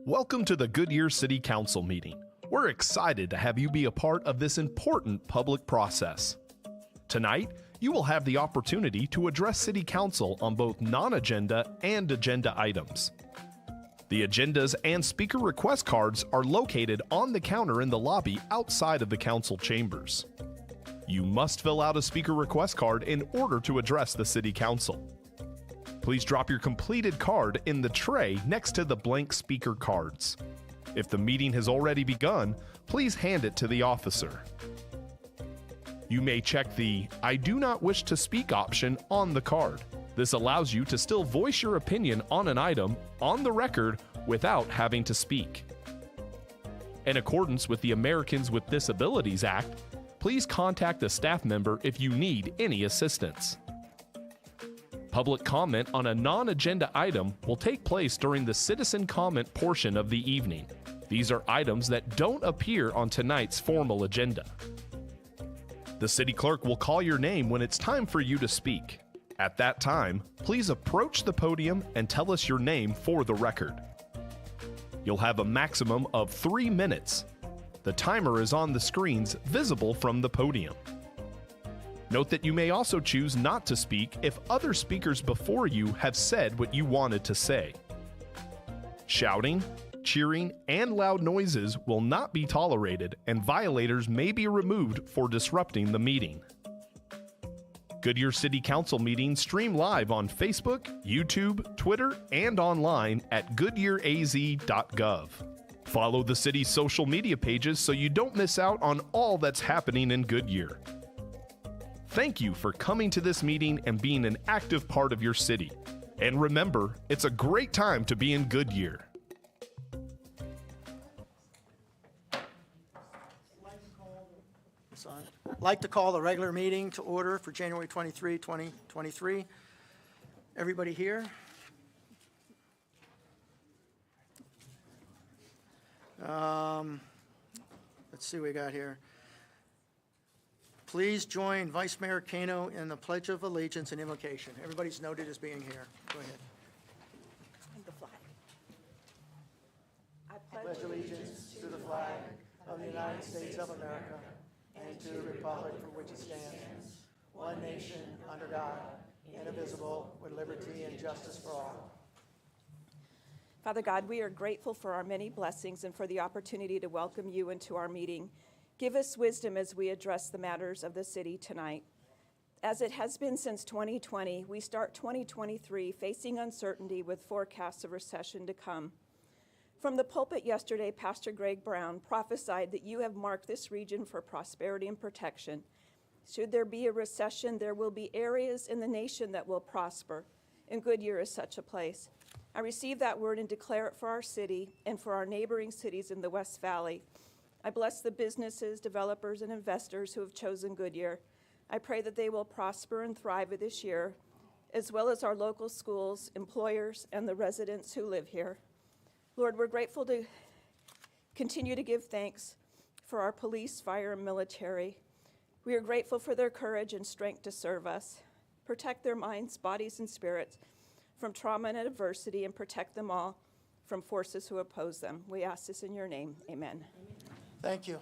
Welcome to the Goodyear City Council meeting. We're excited to have you be a part of this important public process. Tonight, you will have the opportunity to address City Council on both non-agenda and agenda items. The agendas and speaker request cards are located on the counter in the lobby outside of the council chambers. You must fill out a speaker request card in order to address the City Council. Please drop your completed card in the tray next to the blank speaker cards. If the meeting has already begun, please hand it to the officer. You may check the "I do not wish to speak" option on the card. This allows you to still voice your opinion on an item on the record without having to speak. In accordance with the Americans with Disabilities Act, please contact a staff member if you need any assistance. Public comment on a non-agenda item will take place during the citizen comment portion of the evening. These are items that don't appear on tonight's formal agenda. The city clerk will call your name when it's time for you to speak. At that time, please approach the podium and tell us your name for the record. You'll have a maximum of 3 minutes. The timer is on the screens visible from the podium. Note that you may also choose not to speak if other speakers before you have said what you wanted to say. Shouting, cheering, and loud noises will not be tolerated, and violators may be removed for disrupting the meeting. Goodyear City Council meetings stream live on Facebook, YouTube, Twitter, and online at goodyearaz.gov. Follow the city's social media pages so you don't miss out on all that's happening in Goodyear. Thank you for coming to this meeting and being an active part of your city. And remember, it's a great time to be in Goodyear. I'd like to call the regular meeting to order for January 23, 2023. Everybody here? Let's see what we got here. Please join Vice Mayor Cano in the Pledge of Allegiance and invocation. Everybody's noted as being here. Go ahead. The flag. I pledge allegiance to the flag of the United States of America and to the republic for which it stands, one nation, under God, indivisible, with liberty and justice for all. Father God, we are grateful for our many blessings and for the opportunity to welcome you into our meeting. Give us wisdom as we address the matters of the city tonight. As it has been since 2020, we start 2023 facing uncertainty with forecasts of recession to come. From the pulpit yesterday, Pastor Greg Brown prophesied that you have marked this region for prosperity and protection. Should there be a recession, there will be areas in the nation that will prosper, and Goodyear is such a place. I receive that word and declare it for our city and for our neighboring cities in the West Valley. I bless the businesses, developers, and investors who have chosen Goodyear. I pray that they will prosper and thrive this year, as well as our local schools, employers, and the residents who live here. Lord, we're grateful to continue to give thanks for our police, fire, and military. We are grateful for their courage and strength to serve us. Protect their minds, bodies, and spirits from trauma and adversity, and protect them all from forces who oppose them. We ask this in your name. Amen. Thank you.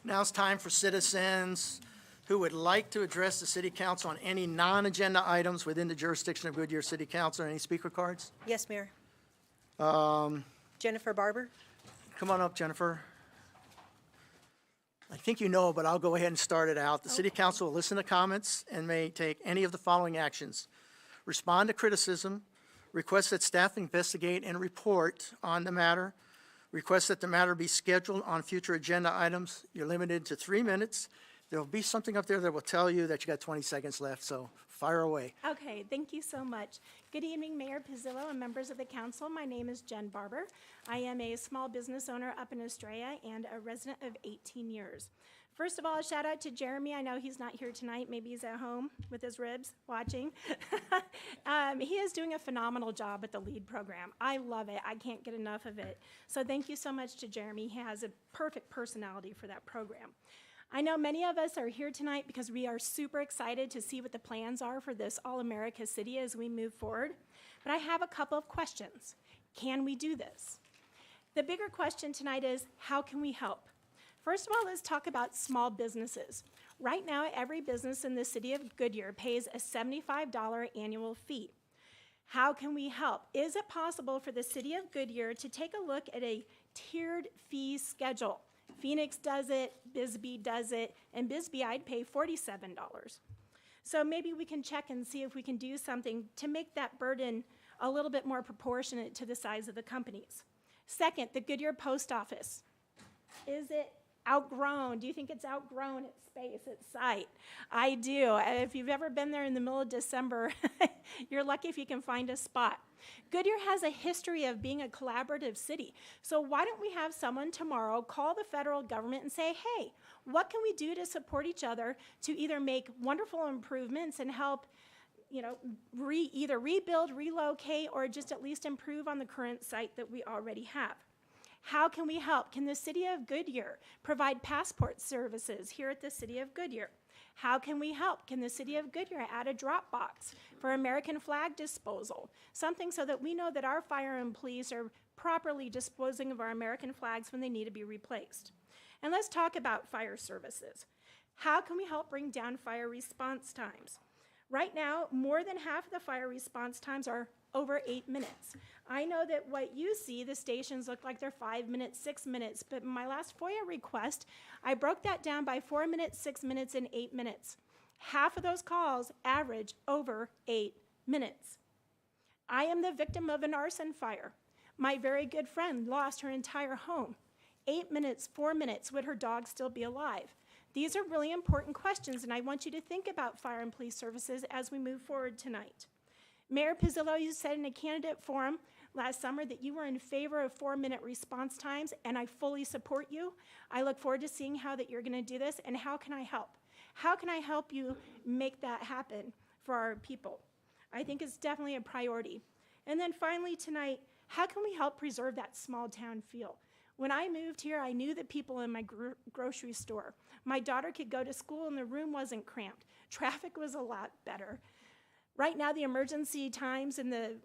Now it's time for citizens who would like to address the City Council on any non-agenda items within the jurisdiction of Goodyear City Council. Any speaker cards? Yes, Mayor. Jennifer Barber. Come on up, Jennifer. I think you know, but I'll go ahead and start it out. The City Council will listen to comments and may take any of the following actions: respond to criticism, request that staff investigate and report on the matter, request that the matter be scheduled on future agenda items. You're limited to 3 minutes. There will be something up there that will tell you that you got 20 seconds left, so fire away. Okay, thank you so much. Good evening, Mayor Pizzillo and members of the council. My name is Jen Barber. I am a small business owner up in Estrella and a resident of 18 years. First of all, a shout out to Jeremy. I know he's not here tonight. Maybe he's at home with his ribs watching. He is doing a phenomenal job with the LEAD program. I love it. I can't get enough of it. So thank you so much to Jeremy. He has a perfect personality for that program. I know many of us are here tonight because we are super excited to see what the plans are for this All-America City as we move forward. but I have a couple of questions. Can we do this? The bigger question tonight is, how can we help? First of all, let's talk about small businesses. Right now, every business in the city of Goodyear pays a $75 annual fee. How can we help? Is it possible for the city of Goodyear to take a look at a tiered fee schedule? Phoenix does it, Bisbee does it, and Bisbee I'd pay $47. So maybe we can check and see if we can do something to make that burden a little bit more proportionate to the size of the companies. Second, the Goodyear Post Office. Is it outgrown? Do you think it's outgrown its space, its site? I do. If you've ever been there in the middle of December, you're lucky if you can find a spot. Goodyear has a history of being a collaborative city. So why don't we have someone tomorrow call the federal government and say, hey, what can we do to support each other to either make wonderful improvements and help either rebuild, relocate, or just at least improve on the current site that we already have? How can we help? Can the city of Goodyear provide passport services here at the city of Goodyear? How can we help? Can the city of Goodyear add a drop box for American flag disposal? Something so that we know that our fire and police are properly disposing of our American flags when they need to be replaced. And let's talk about fire services. How can we help bring down fire response times? Right now, more than half of the fire response times are over 8 minutes. I know that what you see, the stations look like they're 5 minutes, 6 minutes, but in my last FOIA request, I broke that down by 4 minutes, 6 minutes, and 8 minutes. Half of those calls average over 8 minutes. I am the victim of an arson fire. My very good friend lost her entire home. 8 minutes, 4 minutes, would her dog still be alive? These are really important questions, and I want you to think about fire and police services as we move forward tonight. Mayor Pizzillo, you said in a candidate forum last summer that you were in favor of 4-minute response times, and I fully support you. I look forward to seeing how that you're going to do this, and how can I help? How can I help you make that happen for our people? I think it's definitely a priority. And then finally tonight, how can we help preserve that small town feel? When I moved here, I knew the people in my grocery store. My daughter could go to school and the room wasn't cramped. Traffic was a lot better. Right now, the emergency times in the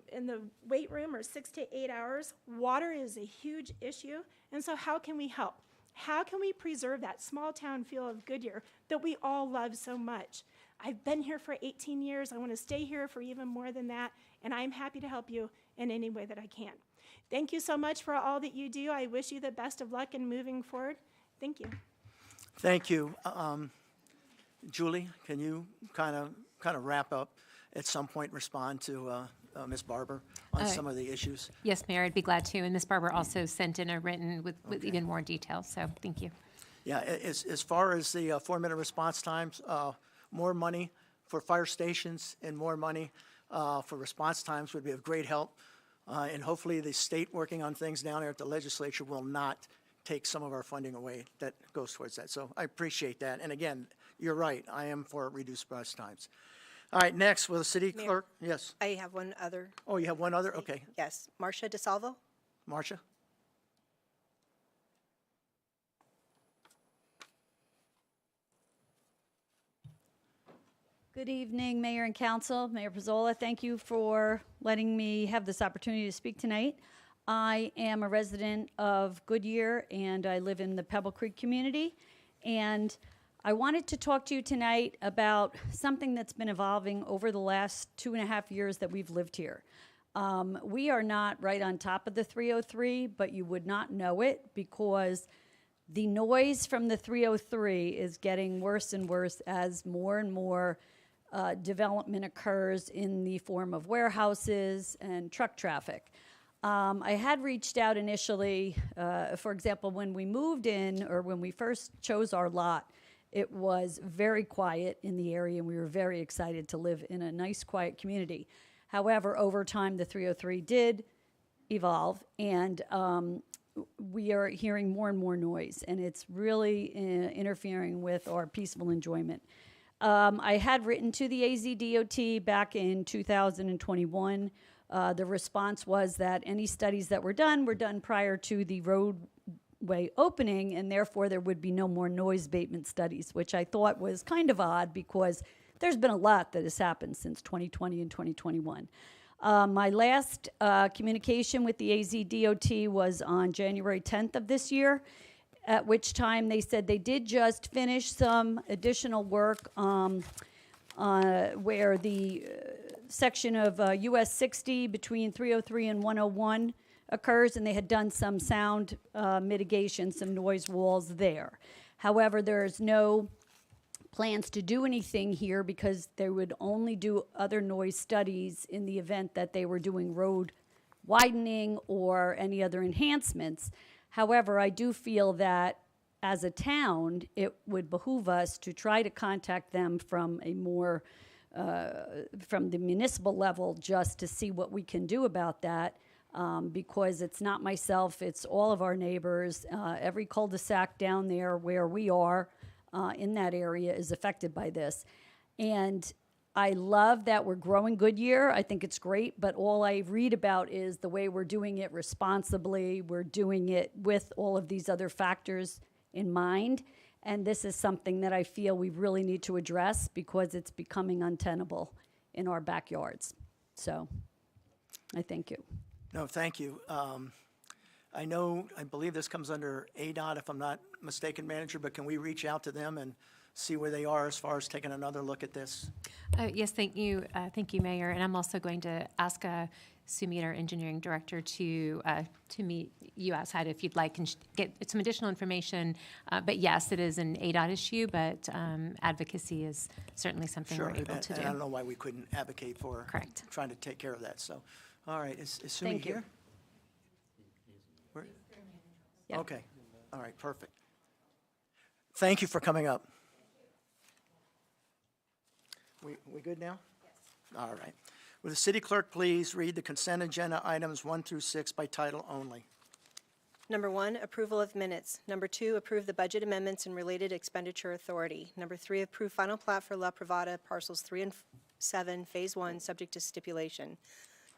wait room are 6 to 8 hours. Water is a huge issue, and so how can we help? How can we preserve that small town feel of Goodyear that we all love so much? I've been here for 18 years. I want to stay here for even more than that, and I'm happy to help you in any way that I can. Thank you so much for all that you do. I wish you the best of luck in moving forward. Thank you. Thank you. Julie, can you kind of wrap up at some point, respond to Ms. Barber on some of the issues? Yes, Mayor, I'd be glad to. And Ms. Barber also sent in a written with even more details, so thank you. Yeah, as far as the 4-minute response times, more money for fire stations and more money for response times would be of great help. And hopefully the state working on things down there at the legislature will not take some of our funding away that goes towards that. So I appreciate that. And again, you're right, I am for reduced response times. All right, next, will the city clerk? Yes. I have one other. Oh, you have one other? Okay. Yes, Marcia DeSalvo. Marcia? Good evening, Mayor and Council. Mayor Pizzola, thank you for letting me have this opportunity to speak tonight. I am a resident of Goodyear, and I live in the Pebble Creek community. And I wanted to talk to you tonight about something that's been evolving over the last 2.5 years that we've lived here. We are not right on top of the 303, but you would not know it because the noise from the 303 is getting worse and worse as more and more development occurs in the form of warehouses and truck traffic. I had reached out initially, for example, when we moved in or when we first chose our lot, it was very quiet in the area, and we were very excited to live in a nice, quiet community. However, over time, the 303 did evolve, and we are hearing more and more noise, and it's really interfering with our peaceful enjoyment. I had written to the AZDOT back in 2021. The response was that any studies that were done prior to the roadway opening, and therefore there would be no more noise abatement studies, which I thought was kind of odd because there's been a lot that has happened since 2020 and 2021. My last communication with the AZDOT was on January 10th of this year, at which time they said they did just finish some additional work where the section of US 60 between 303 and 101 occurs, and they had done some sound mitigation, some noise walls there. However, there's no plans to do anything here because they would only do other noise studies in the event that they were doing road widening or any other enhancements. However, I do feel that as a town, it would behoove us to try to contact them from a more, from the municipal level, just to see what we can do about that. Because it's not myself, it's all of our neighbors. Every cul-de-sac down there where we are in that area is affected by this. And I love that we're growing Goodyear. I think it's great, but all I read about is the way we're doing it responsibly. We're doing it with all of these other factors in mind. And this is something that I feel we really need to address because it's becoming untenable in our backyards. So I thank you. No, thank you. I believe this comes under ADOT, if I'm not mistaken, Manager, but can we reach out to them and see where they are as far as taking another look at this? Yes, thank you, Mayor. And I'm also going to ask Sumit, our engineering director, to meet you outside if you'd like and get some additional information. But yes, it is an ADOT issue, but advocacy is certainly something we're able to do. And I don't know why we couldn't advocate for Correct. trying to take care of that. So, all right, is Sumi Thank you. here? Where? Yeah. Okay, all right, perfect. Thank you for coming up. We good now? Yes. All right. Will the city clerk please read the consent agenda items 1 through 6 by title only? Number 1, approval of minutes. Number 2, approve the budget amendments and related expenditure authority. Number 3, approve final plat for La Privada parcels 3 and 7, Phase 1, subject to stipulation.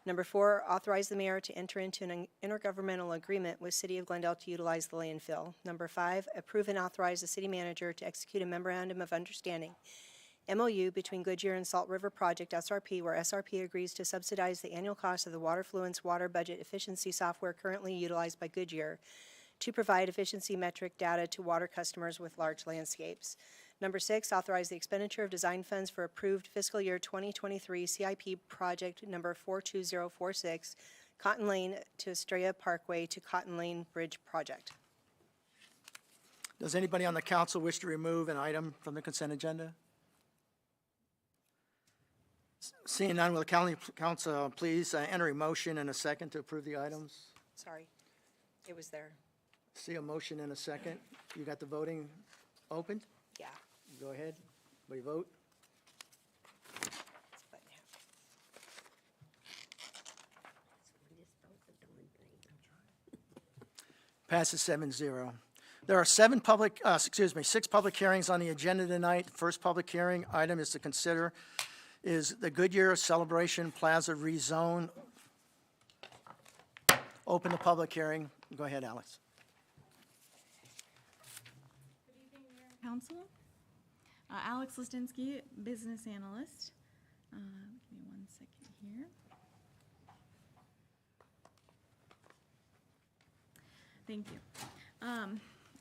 Number 4, authorize the mayor to enter into an intergovernmental agreement with City of Glendale to utilize the landfill. Number 5, approve and authorize the city manager to execute a memorandum of understanding, MOU, between Goodyear and Salt River Project, SRP, where SRP agrees to subsidize the annual cost of the Waterfluence water budget efficiency software currently utilized by Goodyear to provide efficiency metric data to water customers with large landscapes. Number 6, authorize the expenditure of design funds for approved fiscal year 2023 CIP project number 42046, Cotton Lane to Estrella Parkway to Cotton Lane Bridge project. Does anybody on the council wish to remove an item from the consent agenda? Seeing none, will the council please enter a motion and a second to approve the items? Sorry, it was there. See a motion and a second. You got the voting opened? Yeah. Go ahead. Everybody vote. Passes 7-0. There are 6 public hearings on the agenda tonight. First public hearing item is to consider is the Goodyear Celebration Plaza rezone. Open the public hearing. Go ahead, Alex. Council. Alex Listinsky, business analyst. Give me 1 second here. Thank you.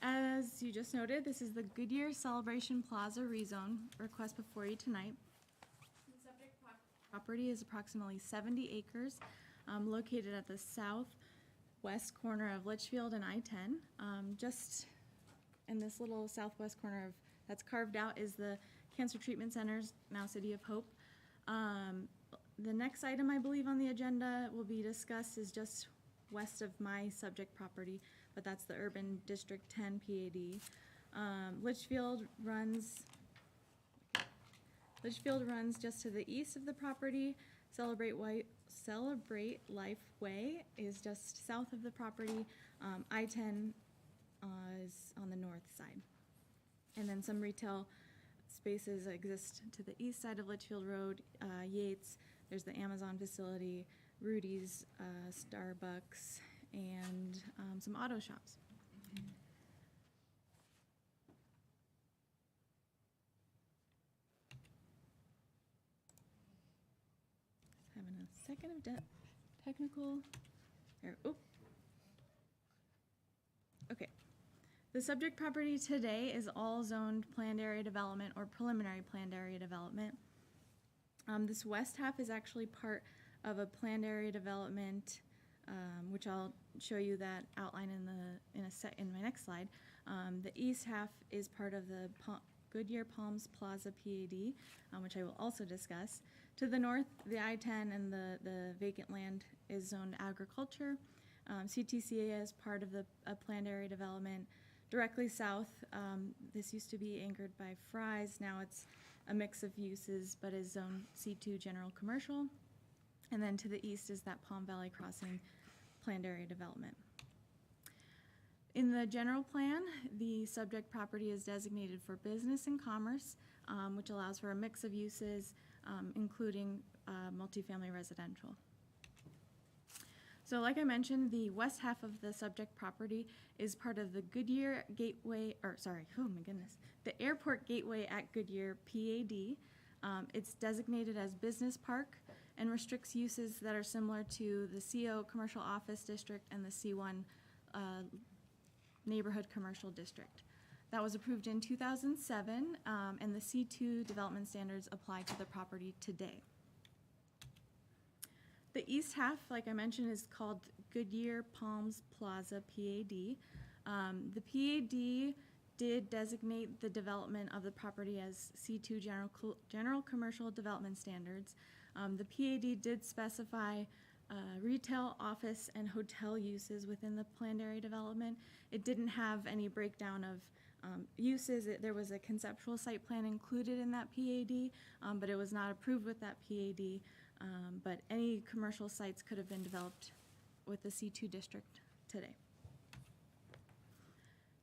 As you just noted, this is the Goodyear Celebration Plaza rezone request before you tonight. The subject property is approximately 70 acres, located at the southwest corner of Litchfield and I-10. Just in this little southwest corner of that's carved out is the Cancer Treatment Centers, now City of Hope. The next item I believe on the agenda will be discussed is just west of my subject property, but that's the Urban District 10 PAD. Litchfield runs just to the east of the property. Celebrate Life Way is just south of the property. I-10 is on the north side. And then some retail spaces exist to the east side of Litchfield Road, Yates, there's the Amazon facility, Rudy's, Starbucks, and some auto shops. Having a second of technical, here, oh. Okay. The subject property today is all zoned planned area development or preliminary planned area development. This west half is actually part of a planned area development, which I'll show you that outline in my next slide. The east half is part of the Goodyear Palms Plaza PAD, which I will also discuss. To the north, the I-10 and the vacant land is zoned agriculture. CTCA is part of the planned area development. Directly south, this used to be anchored by Fry's. Now it's a mix of uses, but is zone C2 general commercial. And then to the east is that Palm Valley Crossing planned area development. In the general plan, the subject property is designated for business and commerce, which allows for a mix of uses, including multifamily residential. So like I mentioned, the west half of the subject property is part of the Goodyear Gateway, the Airport Gateway at Goodyear PAD. It's designated as business park and restricts uses that are similar to the CO Commercial Office District and the C1 Neighborhood Commercial District. That was approved in 2007, and the C2 development standards apply to the property today. The east half, like I mentioned, is called Goodyear Palms Plaza PAD. The PAD did designate the development of the property as C2 General Commercial Development Standards. The PAD did specify retail, office, and hotel uses within the planned area development. It didn't have any breakdown of uses. There was a conceptual site plan included in that PAD, but it was not approved with that PAD. But any commercial sites could have been developed with the C2 district today.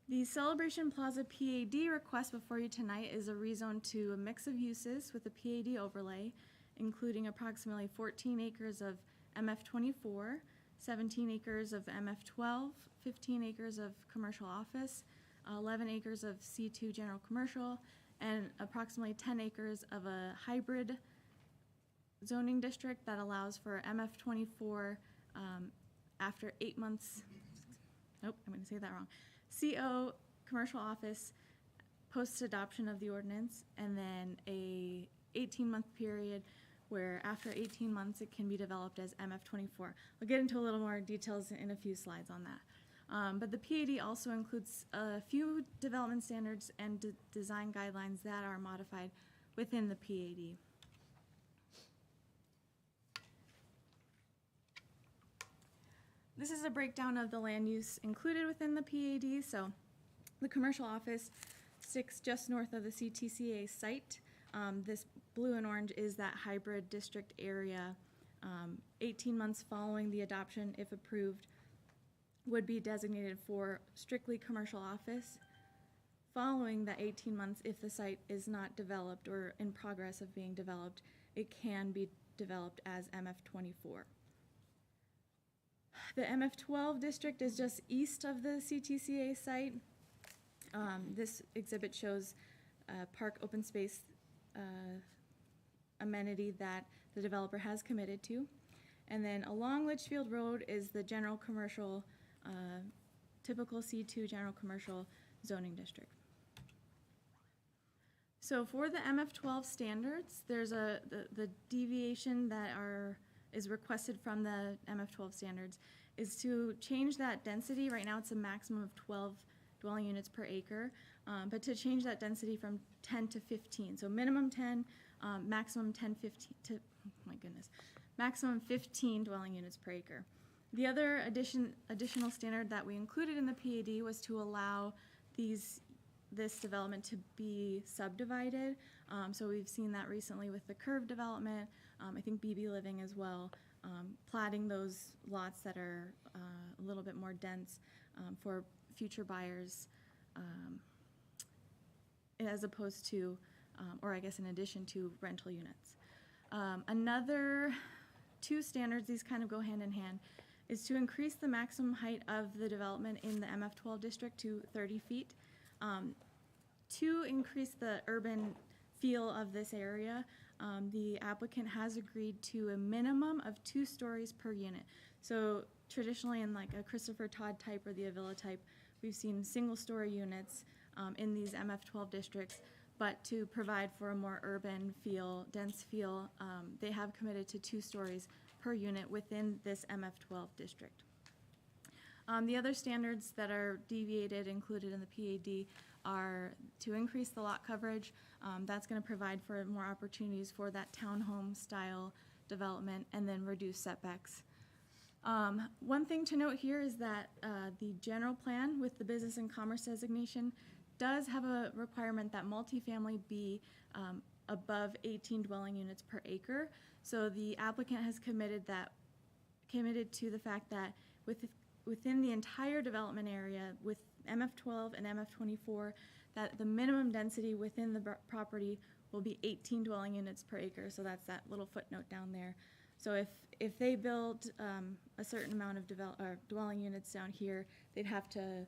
The Celebration Plaza PAD request before you tonight is a rezone to a mix of uses with a PAD overlay, including approximately 14 acres of MF24, 17 acres of MF12, 15 acres of commercial office, 11 acres of C2 general commercial, and approximately 10 acres of a hybrid zoning district that allows for MF24 after 8 months, nope, I'm going to say that wrong, CO commercial office post-adoption of the ordinance, and then a 18-month period where after 18 months it can be developed as MF24. I'll get into a little more details in a few slides on that. But the PAD also includes a few development standards and design guidelines that are modified within the PAD. This is a breakdown of the land use included within the PAD. So the commercial office sits just north of the CTCA site. This blue and orange is that hybrid district area. 18 months following the adoption, if approved, would be designated for strictly commercial office. Following that 18 months, if the site is not developed or in progress of being developed, it can be developed as MF24. The MF12 district is just east of the CTCA site. This exhibit shows park open space amenity that the developer has committed to. And then along Litchfield Road is the general commercial, typical C2 general commercial zoning district. So for the MF12 standards, there's the deviation that is requested from the MF12 standards is to change that density. Right now it's a maximum of 12 dwelling units per acre, but to change that density from 10 to 15. So minimum 10, maximum 10, 15 to, oh my goodness, maximum 15 dwelling units per acre. The other additional standard that we included in the PAD was to allow this development to be subdivided. So we've seen that recently with the Curve development, I think BB Living as well, platting those lots that are a little bit more dense for future buyers as opposed to, or I guess in addition to rental units. Another two standards, these kind of go hand in hand, is to increase the maximum height of the development in the MF12 district to 30 feet. To increase the urban feel of this area, the applicant has agreed to a minimum of 2 stories per unit. So traditionally in like a Christopher Todd type or the Avila type, we've seen single-story units in these MF12 districts, but to provide for a more urban feel, dense feel, they have committed to 2 stories per unit within this MF12 district. The other standards that are deviated, included in the PAD, are to increase the lot coverage. That's going to provide for more opportunities for that townhome style development, and then reduce setbacks. One thing to note here is that the general plan with the business and commerce designation does have a requirement that multifamily be above 18 dwelling units per acre. So the applicant has committed to the fact that within the entire development area with MF12 and MF24, that the minimum density within the property will be 18 dwelling units per acre. So that's that little footnote down there. So if they build a certain amount of dwelling units down here, they'd have to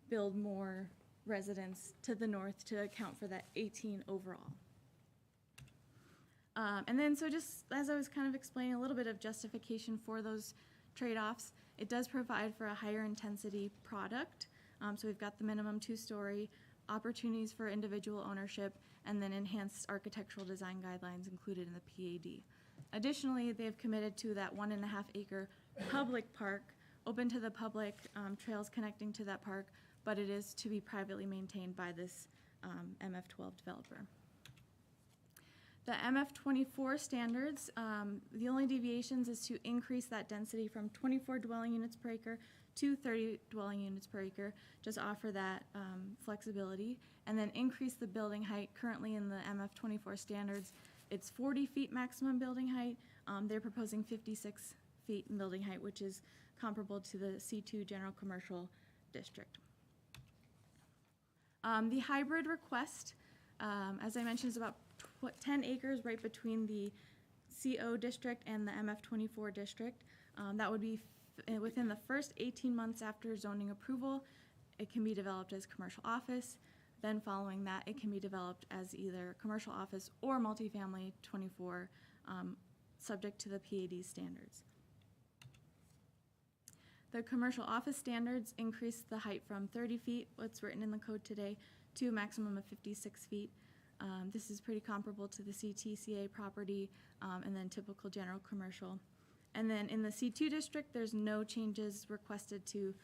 build more residents to the north to account for that 18 overall. And then, so just as I was kind of explaining, a little bit of justification for those trade-offs, it does provide for a higher intensity product. So we've got the minimum 2-story, opportunities for individual ownership, and then enhanced architectural design guidelines included in the PAD. Additionally, they have committed to that 1.5-acre public park, open to the public, trails connecting to that park, but it is to be privately maintained by this MF12 developer. The MF24 standards, the only deviations is to increase that density from 24 dwelling units per acre to 30 dwelling units per acre, just offer that flexibility, and then increase the building height. Currently in the MF24 standards, it's 40 feet maximum building height. They're proposing 56 feet in building height, which is comparable to the C2 general commercial district. The hybrid request, as I mentioned, is about 10 acres right between the CO district and the MF24 district. That would be within the first 18 months after zoning approval. It can be developed as commercial office. Then following that, it can be developed as either commercial office or multifamily 24, subject to the PAD standards. The commercial office standards increase the height from 30 feet, what's written in the code today, to a maximum of 56 feet. This is pretty comparable to the CTCA property and then typical general commercial. And then in the C2 district, there's no changes requested to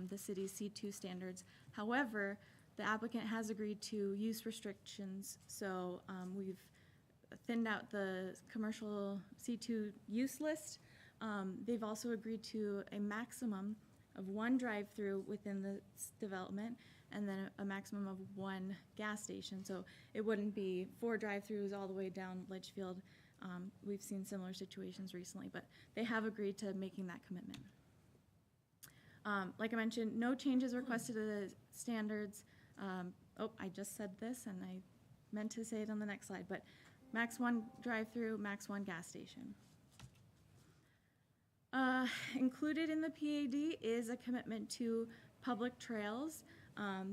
the city's C2 standards. However, the applicant has agreed to use restrictions, so we've thinned out the commercial C2 use list. They've also agreed to a maximum of 1 drive-through within the development, and then a maximum of 1 gas station. So it wouldn't be 4 drive-throughs all the way down Litchfield. We've seen similar situations recently, but they have agreed to making that commitment. Like I mentioned, no changes requested to the standards. I just said this, and I meant to say it on the next slide, but max 1 drive-through, max 1 gas station. Included in the PAD is a commitment to public trails.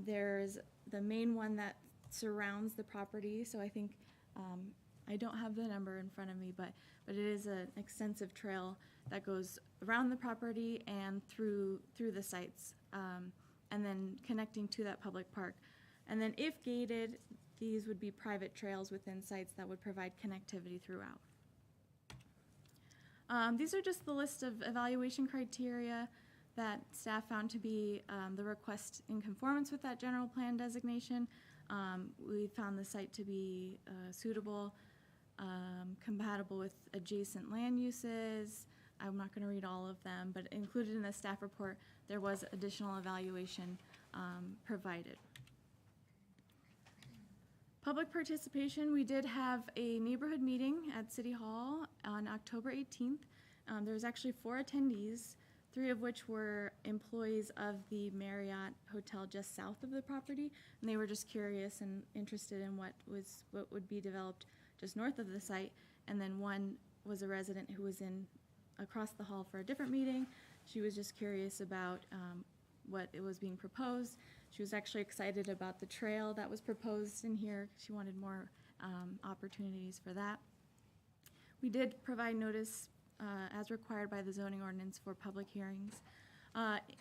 There's the main one that surrounds the property, so I think, I don't have the number in front of me, but it is an extensive trail that goes around the property and through the sites, and then connecting to that public park. And then if gated, these would be private trails within sites that would provide connectivity throughout. These are just the list of evaluation criteria that staff found to be the request in conformance with that general plan designation. We found the site to be suitable, compatible with adjacent land uses. I'm not going to read all of them, but included in the staff report, there was additional evaluation provided. Public participation, we did have a neighborhood meeting at City Hall on October 18th. There was actually 4 attendees, 3 of which were employees of the Marriott Hotel just south of the property, and they were just curious and interested in what would be developed just north of the site. And then 1 was a resident who was in across the hall for a different meeting. She was just curious about what it was being proposed. She was actually excited about the trail that was proposed in here. She wanted more opportunities for that. We did provide notice as required by the zoning ordinance for public hearings.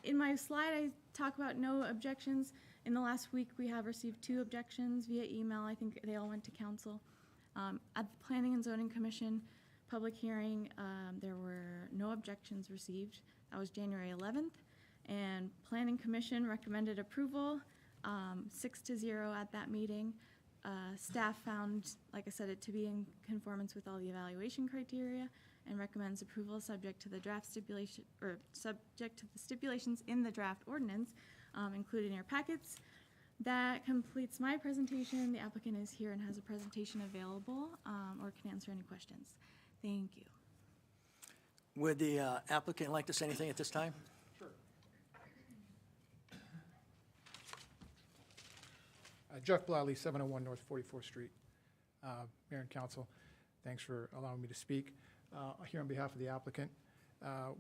In my slide, I talk about no objections. In the last week, we have received 2 objections via email. I think they all went to council. At the Planning and Zoning Commission public hearing, there were no objections received. That was January 11th. And Planning Commission recommended approval, 6-0 at that meeting. Staff found, like I said, it to be in conformance with all the evaluation criteria and recommends approval subject to the draft stipulation, or subject to the stipulations in the draft ordinance included in your packets. That completes my presentation. The applicant is here and has a presentation available or can answer any questions. Thank you. Would the applicant like to say anything at this time? Jeff Bliley, 701 North 44th Street. Mayor and Council, thanks for allowing me to speak. Here on behalf of the applicant,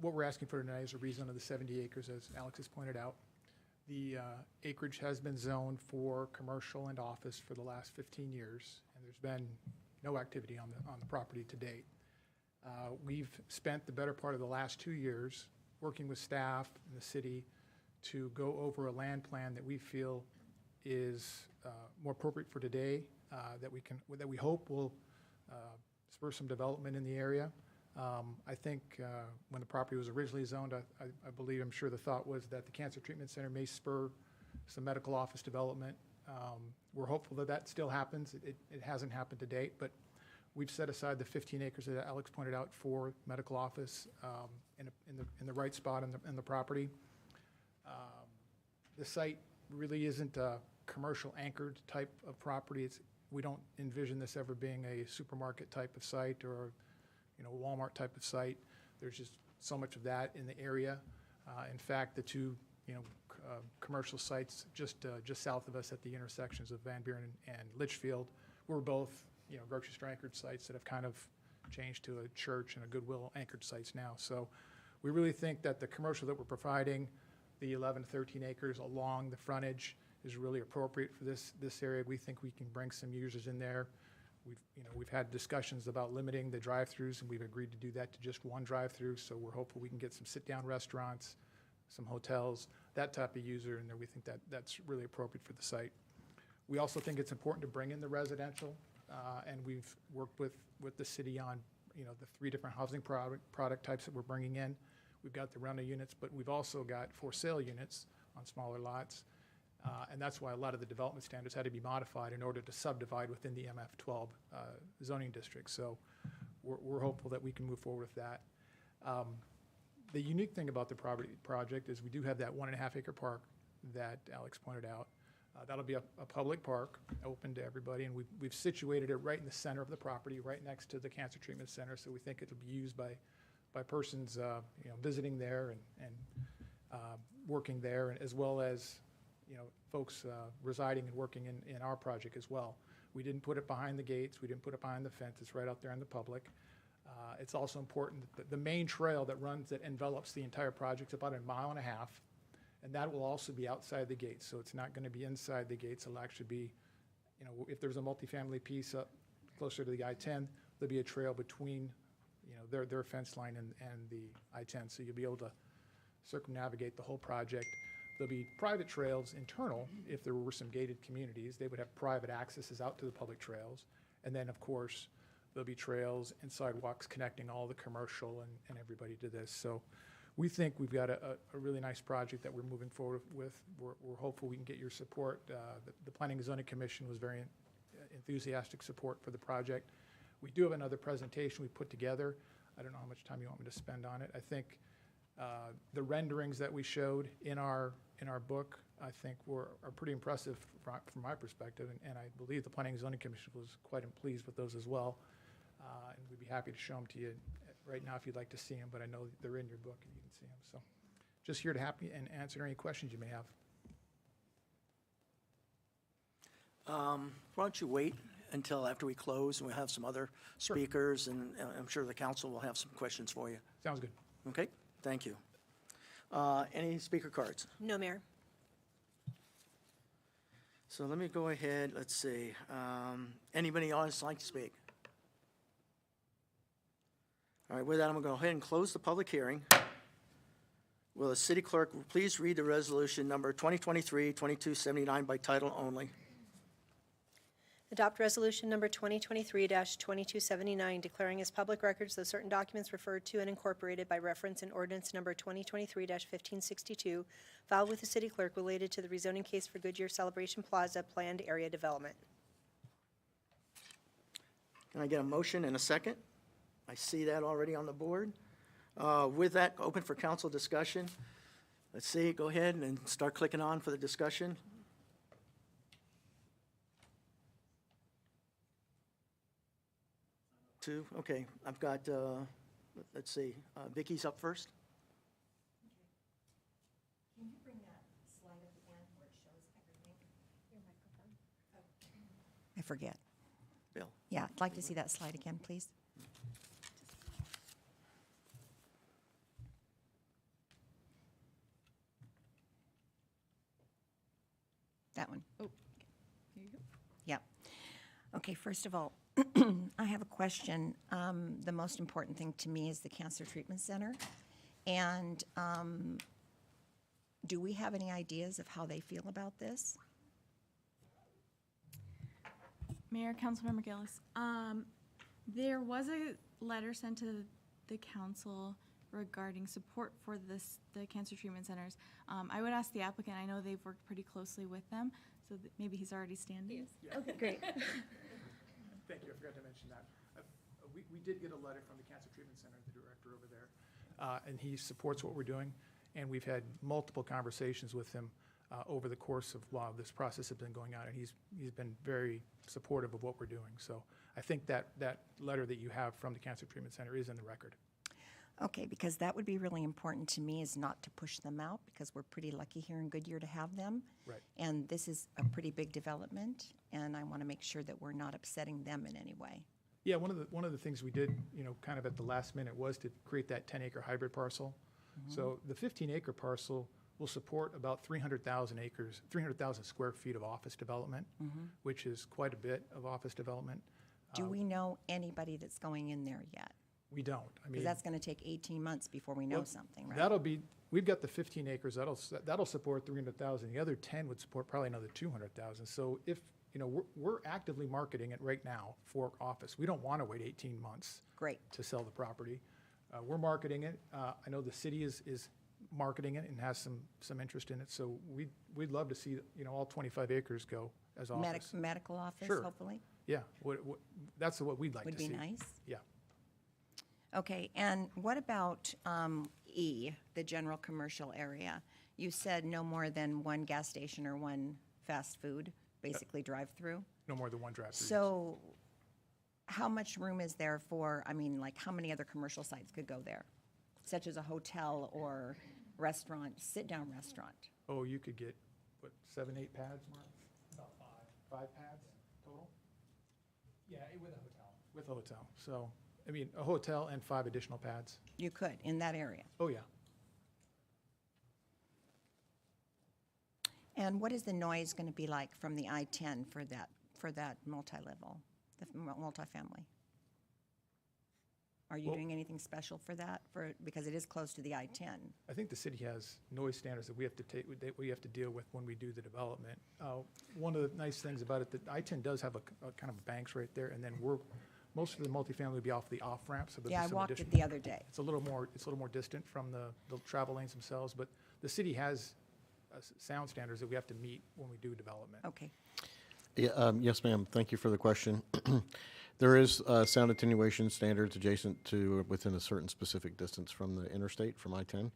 what we're asking for tonight is a rezone of the 70 acres, as Alex has pointed out. The acreage has been zoned for commercial and office for the last 15 years, and there's been no activity on the property to date. We've spent the better part of the last 2 years working with staff and the city to go over a land plan that we feel is more appropriate for today, that we hope will spur some development in the area. I think when the property was originally zoned, I believe, I'm sure the thought was that the Cancer Treatment Center may spur some medical office development. We're hopeful that that still happens. It hasn't happened to date, but we've set aside the 15 acres that Alex pointed out for medical office in the right spot in the property. The site really isn't a commercial anchored type of property. We don't envision this ever being a supermarket type of site or Walmart type of site. There's just so much of that in the area. In fact, the 2 commercial sites just south of us at the intersections of Van Buren and Litchfield were both grocery store anchored sites that have kind of changed to a church and a Goodwill anchored sites now. So we really think that the commercial that we're providing, the 11 to 13 acres along the frontage, is really appropriate for this area. We think we can bring some users in there. We've had discussions about limiting the drive-throughs, and we've agreed to do that to just 1 drive-through. So we're hopeful we can get some sit-down restaurants, some hotels, that type of user in there. We think that that's really appropriate for the site. We also think it's important to bring in the residential, and we've worked with the city on the 3 different housing product types that we're bringing in. We've got the rental units, but we've also got for sale units on smaller lots. And that's why a lot of the development standards had to be modified in order to subdivide within the MF12 zoning district. So we're hopeful that we can move forward with that. The unique thing about the project is we do have that 1.5 acre park that Alex pointed out. That'll be a public park, open to everybody, and we've situated it right in the center of the property, right next to the Cancer Treatment Center. So we think it'll be used by persons visiting there and working there, and as well as folks residing and working in our project as well. We didn't put it behind the gates. We didn't put it behind the fence. It's right out there in the public. It's also important that the main trail that envelops the entire project is about 1.5 miles, and that will also be outside the gates. So it's not going to be inside the gates. It'll actually be, if there's a multifamily piece up closer to the I-10, there'll be a trail between, their fence line and the I-10. So you'll be able to circumnavigate the whole project. There'll be private trails internal. If there were some gated communities, they would have private accesses out to the public trails. And then, of course, there'll be trails and sidewalks connecting all the commercial and everybody to this. So we think we've got a really nice project that we're moving forward with. We're hopeful we can get your support. The Planning and Zoning Commission was very enthusiastic support for the project. We do have another presentation we put together. I don't know how much time you want me to spend on it. I think the renderings that we showed in our book, I think are pretty impressive from my perspective, and I believe the Planning and Zoning Commission was quite pleased with those as well. And we'd be happy to show them to you right now if you'd like to see them, but I know they're in your book and you can see them. So just here to happy and answer any questions you may have. Why don't you wait until after we close, and we'll have some other speakers, and I'm sure the council will have some questions for you. Sounds good. Okay, thank you. Any speaker cards? No, Mayor. So let me go ahead, let's see. Anybody else like to speak? All right, with that, I'm going to go ahead and close the public hearing. Will the city clerk please read the resolution number 2023-2279 by title only? Adopt resolution number 2023-2279, declaring as public records those certain documents referred to and incorporated by reference in ordinance number 2023-1562, filed with the city clerk related to the rezoning case for Goodyear Celebration Plaza planned area development. Can I get a motion and a second? I see that already on the board. With that, open for council discussion. Let's see, go ahead and start clicking on for the discussion. Two, okay, I've got, let's see, Vicky's up first. Can you bring that slide up again where it shows everything? I forget. Bill. Yeah, I'd like to see that slide again, please. That one. Oh, here you go. Yeah. Okay, first of all, I have a question. The most important thing to me is the Cancer Treatment Center. And do we have any ideas of how they feel about this? Mayor, Councilmember Gillis, there was a letter sent to the council regarding support for the cancer treatment centers. I would ask the applicant, I know they've worked pretty closely with them, so that maybe he's already standing. Okay, great. Thank you, I forgot to mention that. We did get a letter from the Cancer Treatment Center, the director over there, and he supports what we're doing, and we've had multiple conversations with him over the course of while this process has been going on, and he's been very supportive of what we're doing. So I think that letter that you have from the Cancer Treatment Center is in the record. Okay, because that would be really important to me, is not to push them out, because we're pretty lucky here in Goodyear to have them. Right. And this is a pretty big development, and I want to make sure that we're not upsetting them in any way. Yeah, one of the things we did, kind of at the last minute was to create that 10-acre hybrid parcel. Mm-hmm. So the 15-acre parcel will support about 300,000 square feet of office development, mm-hmm. which is quite a bit of office development. Do we know anybody that's going in there yet? We don't. I mean, because that's going to take 18 months before we know something, right? We've got the 15 acres, that'll support 300,000. The other 10 would support probably another 200,000. So if, we're actively marketing it right now for office. We don't want to wait 18 months Great. To sell the property. We're marketing it. I know the city is marketing it and has some interest in it. So we'd love to see, all 25 acres go as office. Medical office, Sure. hopefully? Yeah, that's what we'd like to see. Would be nice. Yeah. Okay, and what about E, the general commercial area? You said no more than one gas station or one fast food, basically drive-through? No more than one drive-through. So how much room is there for, how many other commercial sites could go there? Such as a hotel or restaurant, sit-down restaurant? Oh, you could get, 7, 8 pads, Mark? About 5. 5 pads total? Yeah, with a hotel. With a hotel. So, a hotel and 5 additional pads. You could, in that area? Oh, yeah. And what is the noise going to be like from the I-10 for that multi-level, the multifamily? Are you doing anything special for that, because it is close to the I-10? I think the city has noise standards that we have to deal with when we do the development. One of the nice things about it, the I-10 does have a kind of banks right there, and then most of the multifamily will be off the off-ramp, so there'll Yeah, be I some walked it additional. the other day. It's a little more distant from the travel lanes themselves, but the city has sound standards that we have to meet when we do development. Okay. Yeah, yes, ma'am. Thank you for the question. There is sound attenuation standards adjacent to within a certain specific distance from the interstate, from I-10.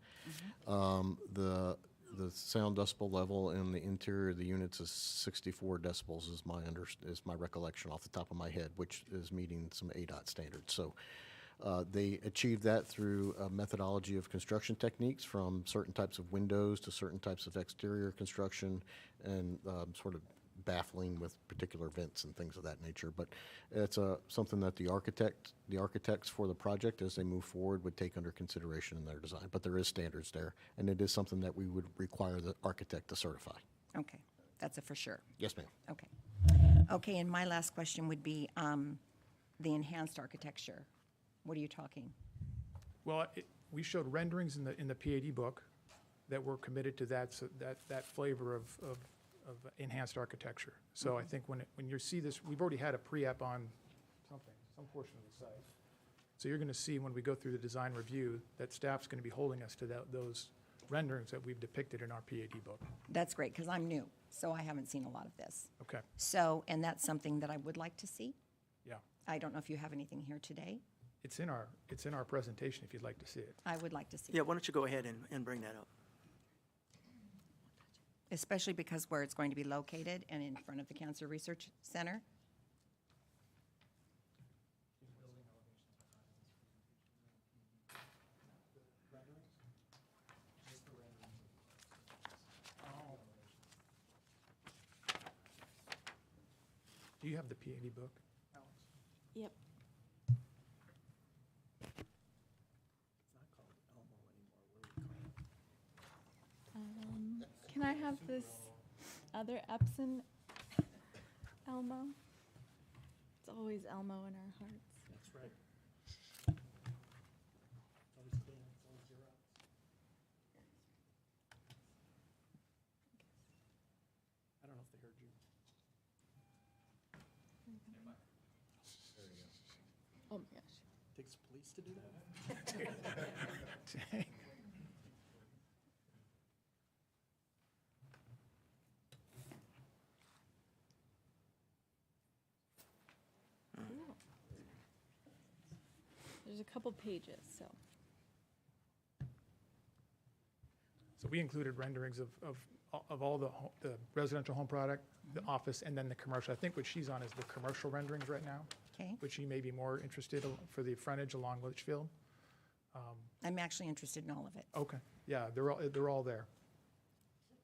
The sound decibel level in the interior of the units is 64 decibels is my recollection off the top of my head, which is meeting some ADOT standards. So they achieved that through a methodology of construction techniques, from certain types of windows to certain types of exterior construction, and sort of baffling with particular vents and things of that nature. But it's something that the architects for the project, as they move forward, would take under consideration in their design. But there is standards there, and it is something that we would require the architect to certify. Okay, that's a for sure. Yes, ma'am. Okay. Okay, and my last question would be the enhanced architecture. What are you talking? Well, we showed renderings in the PAD book that were committed to that, so that flavor of enhanced architecture. So I think when you see this, we've already had a pre-app on some portion of the site. So you're going to see when we go through the design review that staff's going to be holding us to those renderings that we've depicted in our PAD book. That's great, because I'm new, so I haven't seen a lot of this. Okay, So, and that's something that I would like to see. yeah. I don't know if you have anything here today. It's in our presentation if you'd like to see it. I would like to see. Yeah, why don't you go ahead and bring that up? Especially because where it's going to be located and in front of the Cancer Research Center. Do you have the PAD book? Yep. Can I have this other Epson Elmo? It's always Elmo in our hearts. That's right. I don't know if they heard you. Oh my gosh. Takes police to do that? Dang. There's a couple pages, so. So we included renderings of all the residential home product, the office, and then the commercial. I think what she's on is the commercial renderings right now, Okay. which she may be more interested for the frontage along Litchfield. I'm actually interested in all of it. Okay, yeah, they're all there.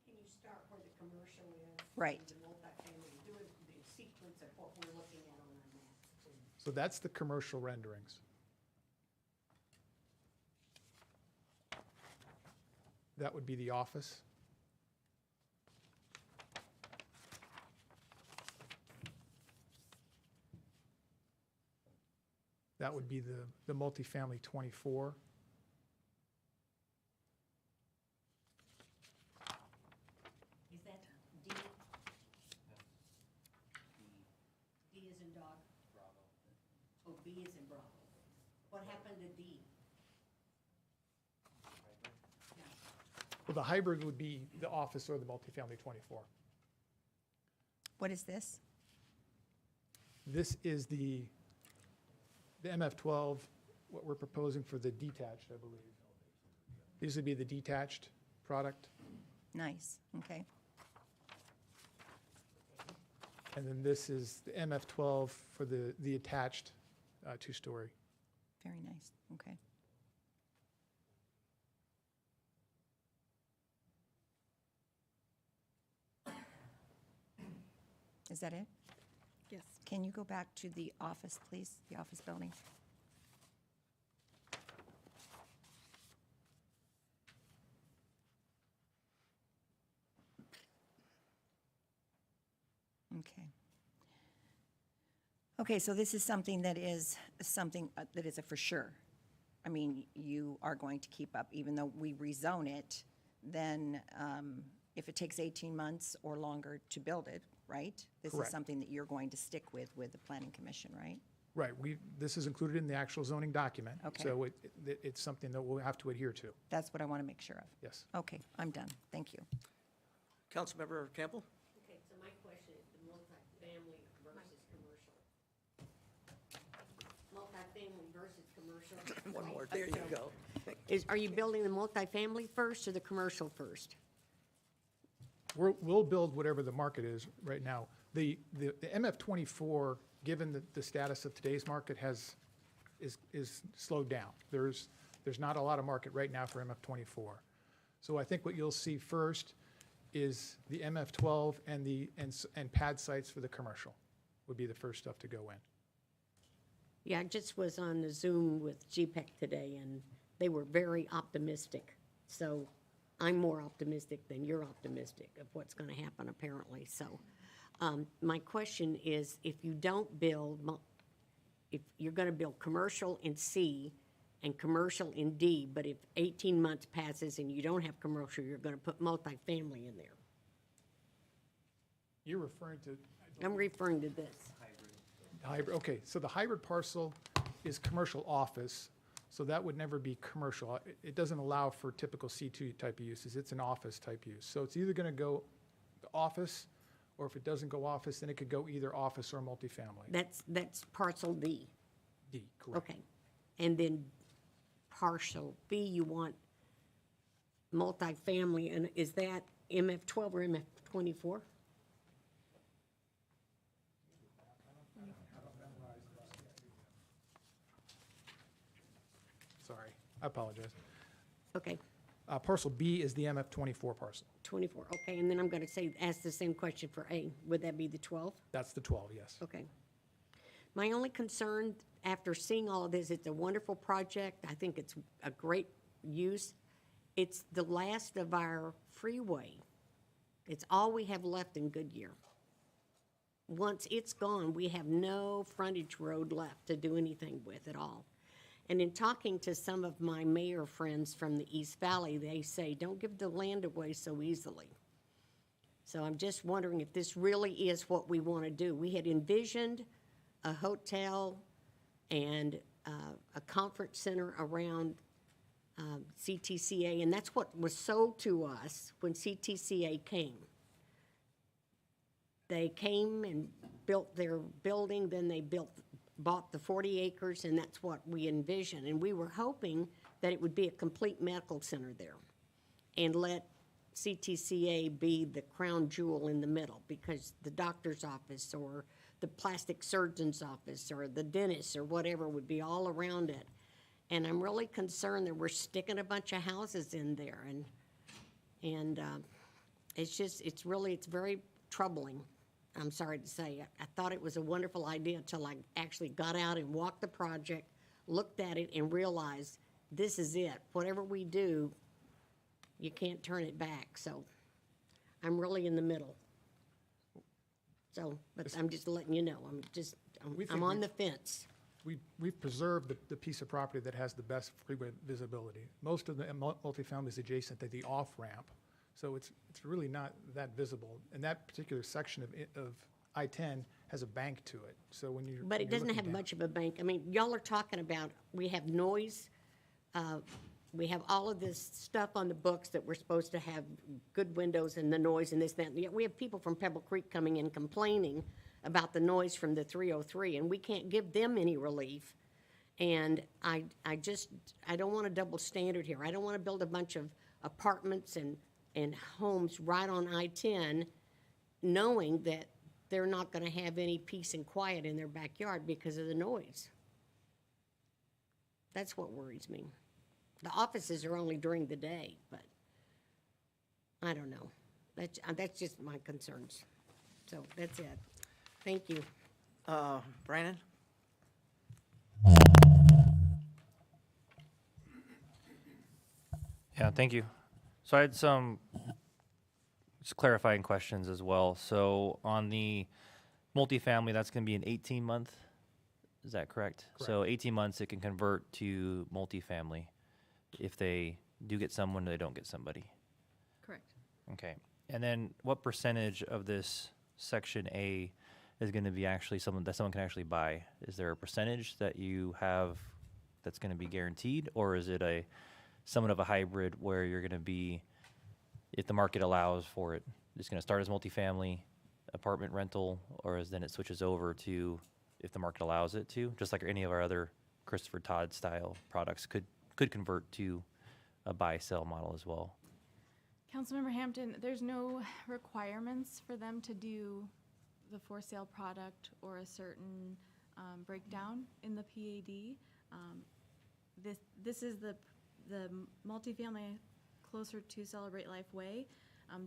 Can you start where the commercial is? Right. And the multifamily, do it in sequence of what we're looking at on our map. So that's the commercial renderings. That would be the office. That would be the multifamily 24. Is that D? D is in dog? Bravo. Oh, B is in Bravo. What happened to D? Well, the hybrid would be the office or the multifamily 24. What is this? This is the MF12, what we're proposing for the detached, I believe. These would be the detached product. Nice, okay. And then this is the MF12 for the attached two-story. Very nice, okay. Is that it? Yes. Can you go back to the office, please, the office building? Okay. Okay, so this is something that is a for sure. I mean, you are going to keep up, even though we rezone it, then if it takes 18 months or longer to build it, right? This is Correct. something that you're going to stick with the Planning Commission, right? Right, this is included in the actual zoning document. Okay. So it's something that we'll have to adhere to, That's what I want to make sure of. yes. Okay, I'm done. Thank you. Councilmember Campbell? Okay, so my question is the multifamily versus commercial. Multifamily versus commercial. One more, there you go. Are you building the multifamily first or the commercial first? We'll build whatever the market is right now. The MF24, given the status of today's market, is slowed down. There's not a lot of market right now for MF24. So I think what you'll see first is the MF12 and pad sites for the commercial would be the first stuff to go in. Yeah, I just was on the Zoom with GPEC today, and they were very optimistic. So I'm more optimistic than you're optimistic of what's going to happen, apparently. So my question is, if you don't build, if you're going to build commercial in C and commercial in D, but if 18 months passes and you don't have commercial, you're gonna put multifamily in there. You're referring to I'm referring to this. hybrid, okay, so the hybrid parcel is commercial office, so that would never be commercial. It doesn't allow for typical C2 type of uses, it's an office type use. So it's either gonna go office, or if it doesn't go office, then it could go either office or multifamily. That's parcel D. D, correct. Okay. And then parcel B, you want multifamily, and is that MF12 or MF24? Sorry, I apologize. Okay, Parcel B is the MF24 parcel. 24, okay, and then I'm gonna ask the same question for A. Would that be the 12? That's the 12, yes. Okay. My only concern, after seeing all of this, it's a wonderful project. I think it's a great use. It's the last of our freeway. It's all we have left in Goodyear. Once it's gone, we have no frontage road left to do anything with at all. And in talking to some of my mayor friends from the East Valley, they say, don't give the land away so easily. So I'm just wondering if this really is what we want to do. We had envisioned a hotel and a conference center around CTCA, and that's what was sold to us when CTCA came. They came and built their building, then they bought the 40 acres, and that's what we envisioned. And we were hoping that it would be a complete medical center there and let CTCA be the crown jewel in the middle, because the doctor's office or the plastic surgeon's office or the dentist or whatever would be all around it. And I'm really concerned that we're sticking a bunch of houses in there, and it's very troubling. I'm sorry to say. I thought it was a wonderful idea until I actually got out and walked the project, looked at it, and realized this is it. Whatever we do, you can't turn it back. So I'm really in the middle. So, but I'm just letting you know. I'm on the fence. We've preserved the piece of property that has the best freeway visibility. Most of the multifamily is adjacent to the off-ramp, so it's really not that visible. And that particular section of I-10 has a bank to it, so when you're But it doesn't have much of a bank. I mean, y'all are talking about, we have noise, we have all of this stuff on the books that we're supposed to have good windows and the noise and this, that, and yet we have people from Pebble Creek coming in complaining about the noise from the 303, and we can't give them any relief. And I don't want a double standard here. I don't want to build a bunch of apartments and homes right on I-10, knowing that they're not going to have any peace and quiet in their backyard because of the noise. That's what worries me. The offices are only during the day, but I don't know. That's just my concerns. So that's it. Thank you. Brandon? Yeah, thank you. So I had some just clarifying questions as well. So on the multifamily, that's going to be an 18-month, is that correct? So 18 months, it can convert to multifamily if they do get someone or they don't get somebody. Correct. Okay. And then what percentage of this Section A is going to be actually someone that someone can actually buy? Is there a percentage that you have that's going to be guaranteed, or is it somewhat of a hybrid where you're going to be, if the market allows for it, it's going to start as multifamily apartment rental, or then it switches over to, if the market allows it to, just like any of our other Christopher Todd style products could convert to a buy-sell model as well? Councilmember Hampton, there's no requirements for them to do the for sale product or a certain breakdown in the PAD. This is the multifamily closer to Celebrate Life Way.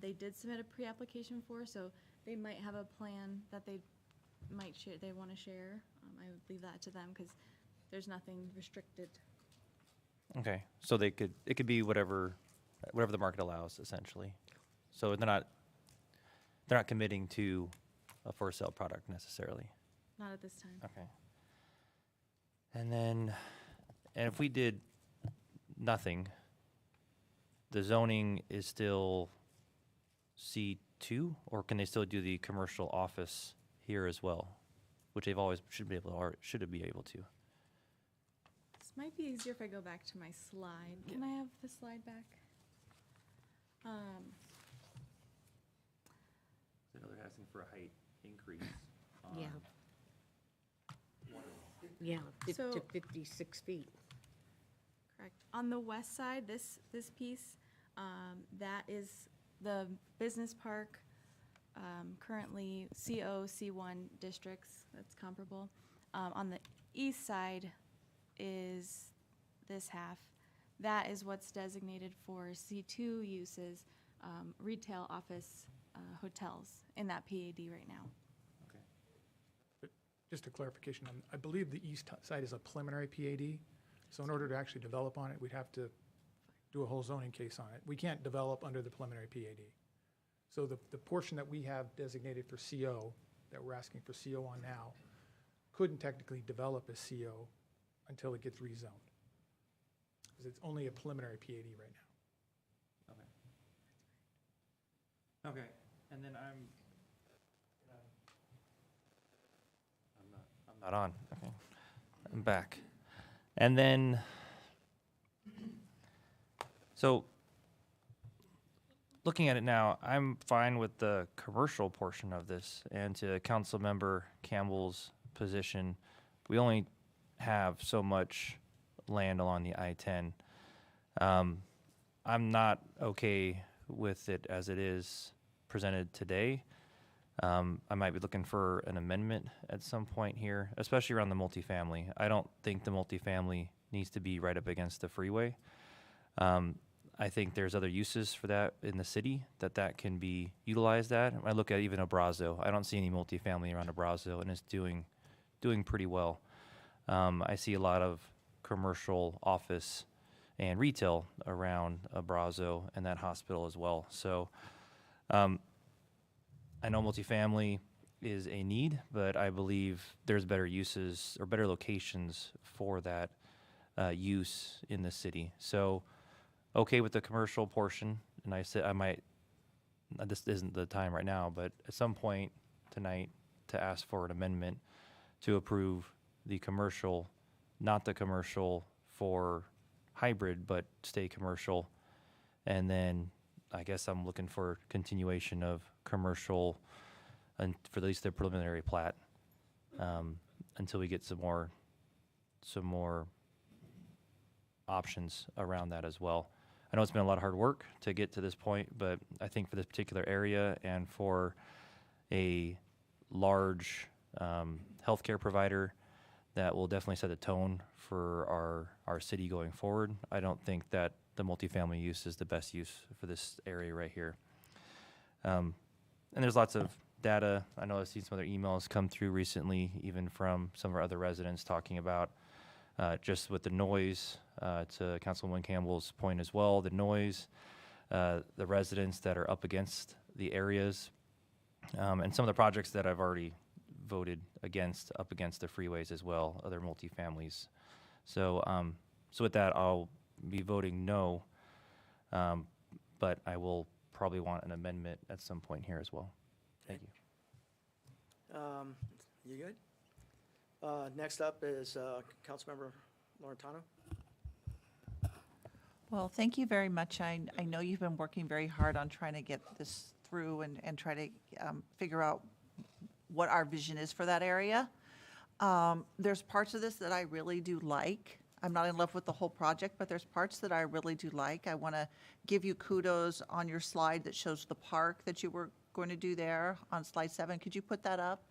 They did submit a pre-application for, so they might have a plan that they might share. They want to share. I would leave that to them because there's nothing restricted. Okay, so it could be whatever the market allows, essentially. So they're not committing to a for sale product necessarily. Not at this time. Okay. And then And if we did nothing, the zoning is still C2, or can they still do the commercial office here as well? Which they've always should be able to. This might be easier if I go back to my slide. Can I have the slide back? I know they're asking for a height increase. Yeah. Yeah, So- to 56 feet. Correct. On the west side, this piece, that is the business park, currently CO, C1 districts, that's comparable. On the east side is this half. That is what's designated for C2 uses, retail, office, hotels in that PAD right now. Just a clarification, I believe the east side is a preliminary PAD, so in order to actually develop on it, we'd have to do a whole zoning case on it. We can't develop under the preliminary PAD. So the portion that we have designated for CO, that we're asking for CO on now, couldn't technically develop as CO until it gets rezoned. Because it's only a preliminary PAD right now. Okay, and then I'm not on, okay. I'm back. And then, so, looking at it now, I'm fine with the commercial portion of this, and to Councilmember Campbell's position, we only have so much land along the I-10. I'm not okay with it as it is presented today. I might be looking for an amendment at some point here, especially around the multifamily. I don't think the multifamily needs to be right up against the freeway. I think there's other uses for that in the city that can be utilized at. I look at even Abrazo. I don't see any multifamily around Abrazo, and it's doing pretty well. I see a lot of commercial office and retail around Abrazo and that hospital as well. So I know multifamily is a need, but I believe there's better uses or better locations for that use in the city. So, okay with the commercial portion, and I said I might, this isn't the time right now, but at some point tonight to ask for an amendment to approve the commercial, not the commercial for hybrid, but stay commercial. And then I guess I'm looking for continuation of commercial and for at least the preliminary plat until we get some more options around that as well. I know it's been a lot of hard work to get to this point, but I think for this particular area and for a large healthcare provider that will definitely set the tone for our city going forward, I don't think that the multifamily use is the best use for this area right here. And there's lots of data. I know I've seen some other emails come through recently, even from some of our other residents talking about just with the noise, to Councilwoman Campbell's point as well, the noise, the residents that are up against the areas, and some of the projects that I've already voted against, up against the freeways as well, other multifamilies. So, so with that, I'll be voting no, but I will probably want an amendment at some point here as well. Thank you. You good? Next up is Councilmember Laurentano. Well, thank you very much. I know you've been working very hard on trying to get this through and try to figure out what our vision is for that area. There's parts of this that I really do like. I'm not in love with the whole project, but there's parts that I really do like. I want to give you kudos on your slide that shows the park that you were going to do there on slide 7. Could you put that up?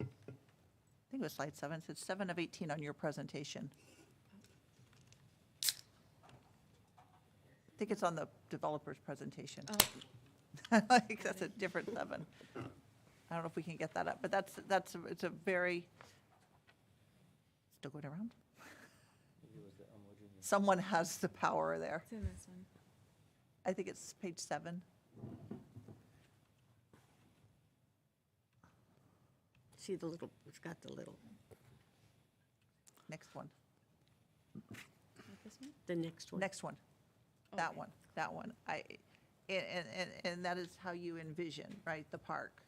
I think it was slide 7. It's 7 of 18 on your presentation. I think it's on the developer's presentation. Like, that's a different 7. I don't know if we can get that up, but it's a very, still going around? Someone has the power there. It's in this one. I think it's page 7. see the little, it's got the little, Next one. the next one. Next one. That one, that one. And that is how you envision, right, the park?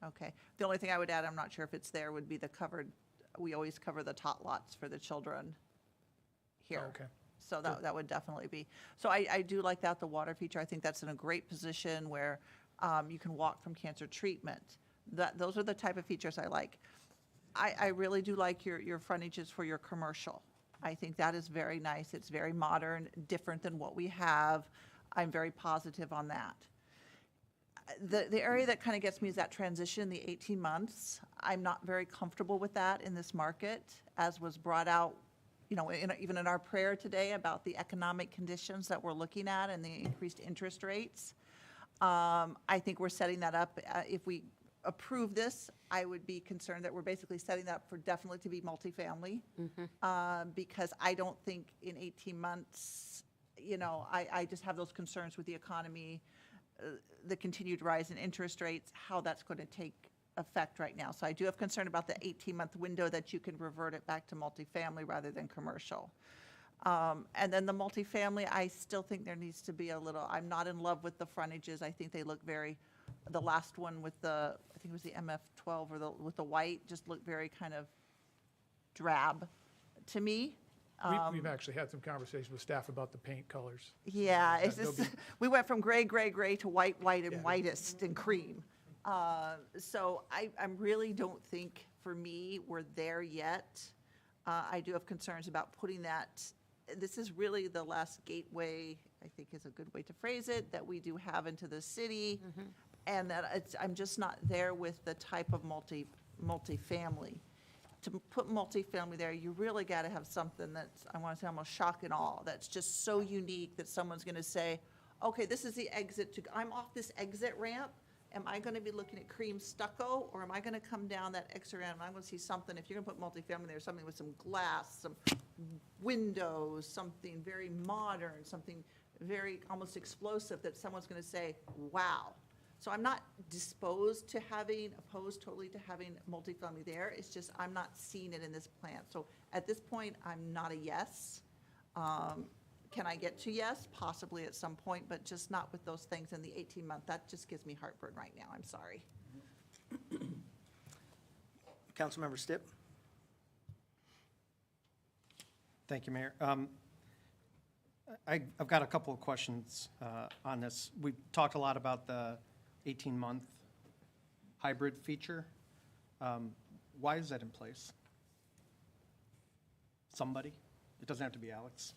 Okay. The only thing I would add, I'm not sure if it's there, would be the covered, we always cover the tot lots for the children here. Oh, okay. So that would definitely be, so I do like that, the water feature. I think that's in a great position where you can walk from cancer treatment. Those are the type of features I like. I really do like your frontages for your commercial. I think that is very nice. It's very modern, different than what we have. I'm very positive on that. The area that kind of gets me is that transition, the 18 months. I'm not very comfortable with that in this market, as was brought out, even in our prayer today about the economic conditions that we're looking at and the increased interest rates. I think we're setting that up. If we approve this, I would be concerned that we're basically setting that up for definitely to be multifamily. Because I don't think in 18 months, I just have those concerns with the economy, the continued rise in interest rates, how that's going to take effect right now. So I do have concern about the 18-month window that you can revert it back to multifamily rather than commercial. And then the multifamily, I still think there needs to be a little, I'm not in love with the frontages. I think they look the last one with I think it was the MF12 or with the white, just looked very kind of drab to me. We've actually had some conversations with staff about the paint colors. Yeah, it's There'll just, be- we went from gray to white, and Yeah. whitest and cream. So I really don't think, for me, we're there yet. I do have concerns about putting that, this is really the last gateway, I think is a good way to phrase it, that we do have into the city. And that I'm just not there with the type of multifamily. To put multifamily there, you really got to have something that's, I want to say almost shock and awe, that's just so unique that someone's going to say, okay, this is the exit I'm off this exit ramp. Am I going to be looking at cream stucco, or am I going to come down that exit ramp and I'm going to see something, if you're going to put multifamily there, something with some glass, some windows, something very modern, something very almost explosive that someone's going to say, wow. So I'm not opposed totally to having multifamily there. It's just I'm not seeing it in this plan. So at this point, I'm not a yes. Can I get to yes? Possibly at some point, but just not with those things in the 18-month. That just gives me heartburn right now. I'm sorry. Councilmember Stipp? Thank you, Mayor. I've got a couple of questions on this. We talked a lot about the 18-month hybrid feature. Why is that in place? Somebody? It doesn't have to be Alex.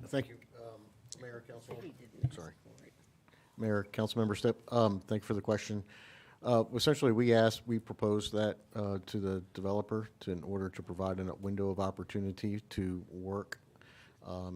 Thank you, Mayor, Council. Sorry. Mayor, Councilmember Stipp, thank you for the question. Essentially, we proposed that to the developer in order to provide a window of opportunity to work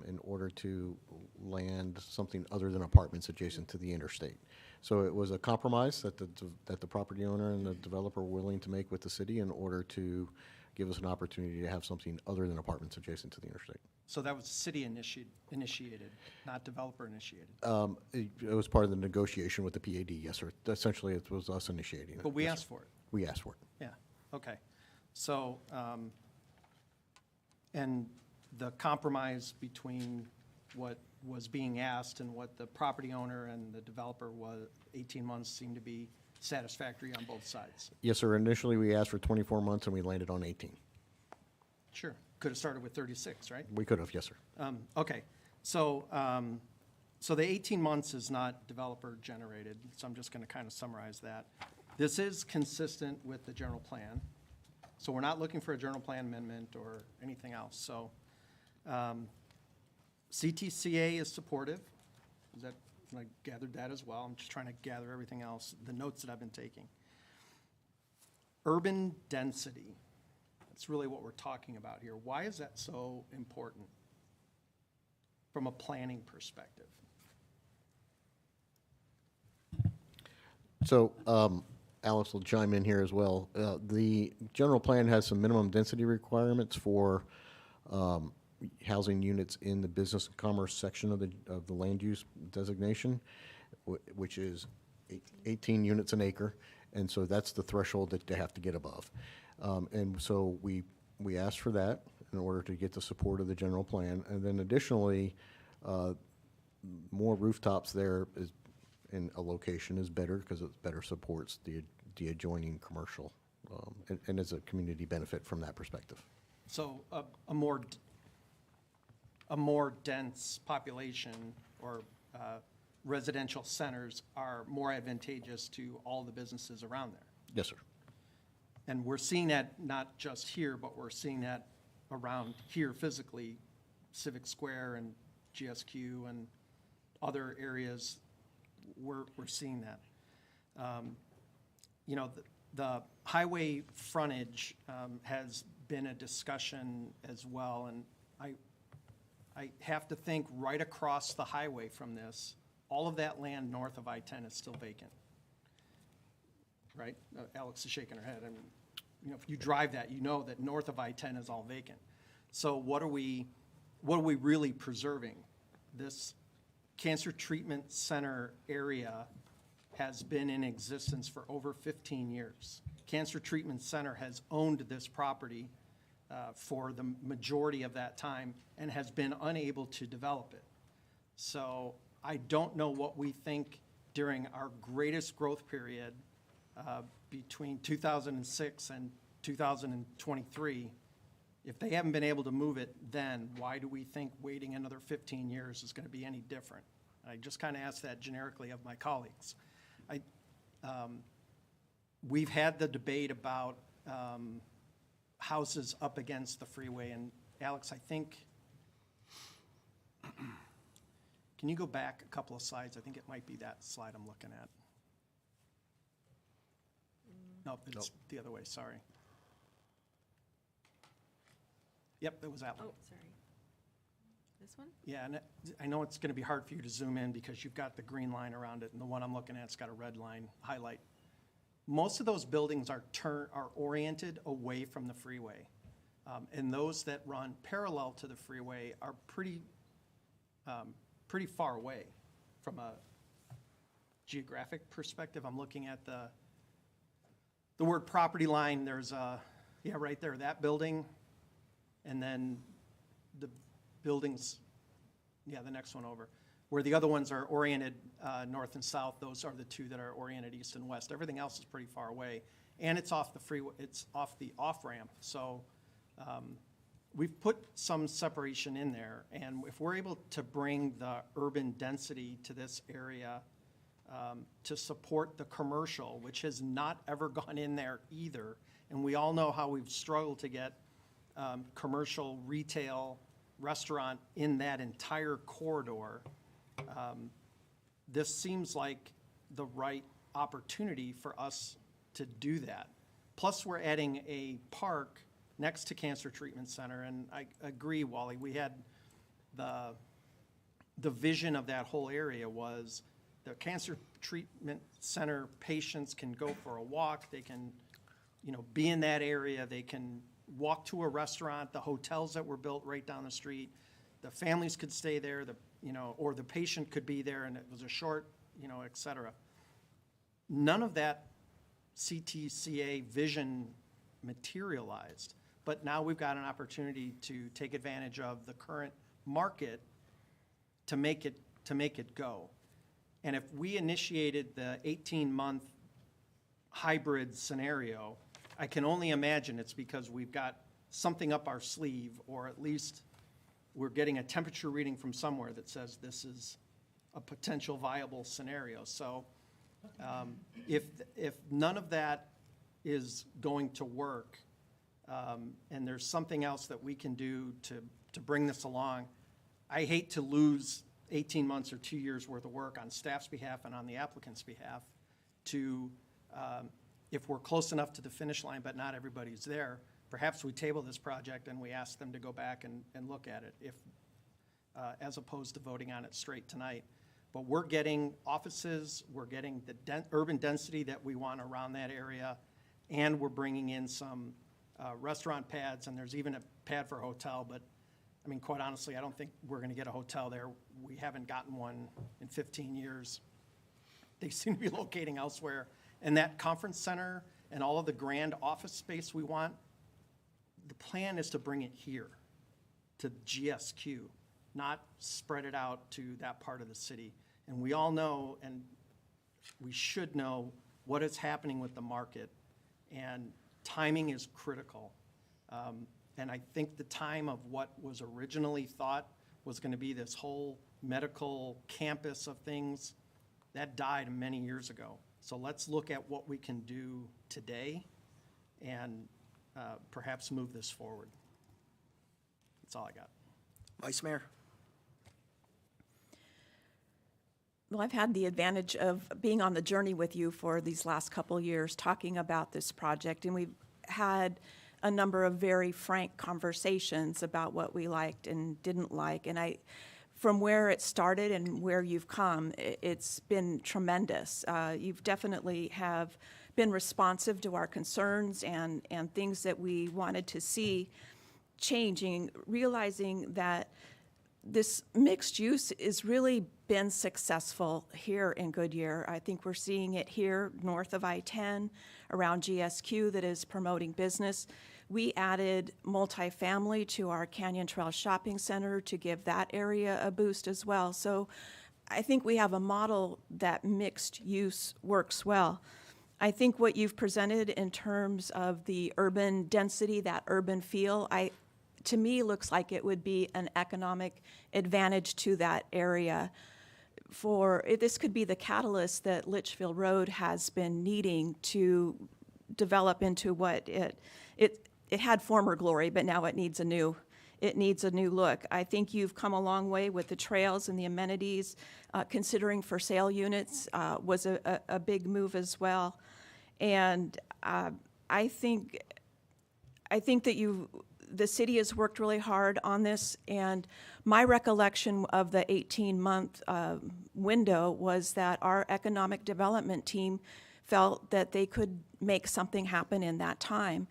in order to land something other than apartments adjacent to the interstate. So it was a compromise that the property owner and the developer were willing to make with the city in order to give us an opportunity to have something other than apartments adjacent to the interstate. So that was city initiated, not developer initiated. It was part of the negotiation with the PAD, yes, sir. Essentially, it was us initiating it. But we yes, asked sir. for it. We asked for it. Yeah, okay. So, and the compromise between what was being asked and what the property owner and the developer was, 18 months seemed to be satisfactory on both sides. Yes, sir. Initially, we asked for 24 months, and we landed on 18. Sure, could have started with 36, right? We could have, yes, sir. Okay, so, so the 18 months is not developer generated, so I'm just going to kind of summarize that. This is consistent with the general plan, so we're not looking for a general plan amendment or anything else. So CTCA is supportive. I gathered that as well. I'm just trying to gather everything else, the notes that I've been taking. Urban density. That's really what we're talking about here. Why is that so important from a planning perspective? So Alex will chime in here as well. The general plan has some minimum density requirements for housing units in the business and commerce section of the land use designation. which is 18 units an acre, and so that's the threshold that they have to get above. And so we asked for that in order to get the support of the general plan, and then additionally, more rooftops there is, in a location is better because it better supports the adjoining commercial, and is a community benefit from that perspective. So a more dense population or residential centers are more advantageous to all the businesses around there. Yes, sir. And we're seeing that not just here, but we're seeing that around here physically, Civic Square and GSQ and other areas, we're seeing that. You know, the highway frontage has been a discussion as well, and I have to think right across the highway from this, all of that land north of I-10 is still vacant. Right? Alex is shaking her head. I mean, you know, if you drive that, you know that north of I-10 is all vacant. So what are we really preserving? This cancer treatment center area has been in existence for over 15 years. Cancer Treatment Center has owned this property for the majority of that time and has been unable to develop it. So I don't know what we think during our greatest growth period between 2006 and 2023, if they haven't been able to move it then, why do we think waiting another 15 years is going to be any different? I just kind of asked that generically of my colleagues. We've had the debate about houses up against the freeway, and Alex, I think, can you go back a couple of slides? I think it might be that slide I'm looking at. No, it's the other way, sorry. Yep, it was that one. Oh, sorry. This one? Yeah, and I know it's going to be hard for you to zoom in because you've got the green line around it, and the one I'm looking at's got a red line highlight. Most of those buildings are oriented away from the freeway, and those that run parallel to the freeway are pretty far away from a geographic perspective. I'm looking at the word property line. There's right there, that building, and then the buildings, the next one over, where the other ones are oriented north and south. Those are the two that are oriented east and west. Everything else is pretty far away, and it's off the freeway. It's off the off-ramp. So we've put some separation in there, and if we're able to bring the urban density to this area to support the commercial, which has not ever gone in there either, and we all know how we've struggled to get commercial, retail, restaurant in that entire corridor, this seems like the right opportunity for us to do that. Plus, we're adding a park next to Cancer Treatment Center, and I agree, Wally, we had the vision of that whole area was the Cancer Treatment Center patients can go for a walk, they can, be in that area, they can walk to a restaurant, the hotels that were built right down the street, the families could stay there, or the patient could be there, and it was a short, et cetera. None of that CTCA vision materialized, but now we've got an opportunity to take advantage of the current market to make it go. And if we initiated the 18-month hybrid scenario, I can only imagine it's because we've got something up our sleeve, or at least we're getting a temperature reading from somewhere that says this is a potential viable scenario. So if none of that is going to work, and there's something else that we can do to bring this along, I hate to lose 18 months or 2 years worth of work on staff's behalf and on the applicant's behalf to, if we're close enough to the finish line but not everybody's there, perhaps we table this project and we ask them to go back and look at it, as opposed to voting on it straight tonight. But we're getting offices, we're getting the urban density that we want around that area, and we're bringing in some restaurant pads, and there's even a pad for a hotel. But I mean, quite honestly, I don't think we're going to get a hotel there. We haven't gotten one in 15 years. They seem to be locating elsewhere. And that conference center and all of the grand office space we want, the plan is to bring it here, to GSQ, not spread it out to that part of the city. And we all know, and we should know, what is happening with the market, and timing is critical. And I think the time of what was originally thought was going to be this whole medical campus of things, that died many years ago. So let's look at what we can do today and perhaps move this forward. That's all I got. Vice Mayor. Well, I've had the advantage of being on the journey with you for these last couple years, talking about this project, and we've had a number of very frank conversations about what we liked and didn't like. And from where it started and where you've come, it's been tremendous. You've definitely have been responsive to our concerns and things that we wanted to see changing, realizing that this mixed use has really been successful here in Goodyear. I think we're seeing it here north of I-10 around GSQ that is promoting business. We added multifamily to our Canyon Trail Shopping Center to give that area a boost as well. So I think we have a model that mixed use works well. I think what you've presented in terms of the urban density, that urban feel, to me, looks like it would be an economic advantage to that area. This could be the catalyst that Litchfield Road has been needing to develop into what it had former glory, but now it needs a new look. I think you've come a long way with the trails and the amenities. Considering for sale units was a big move as well. And I think that the city has worked really hard on this, and my recollection of the 18-month window was that our economic development team felt that they could make something happen in that time.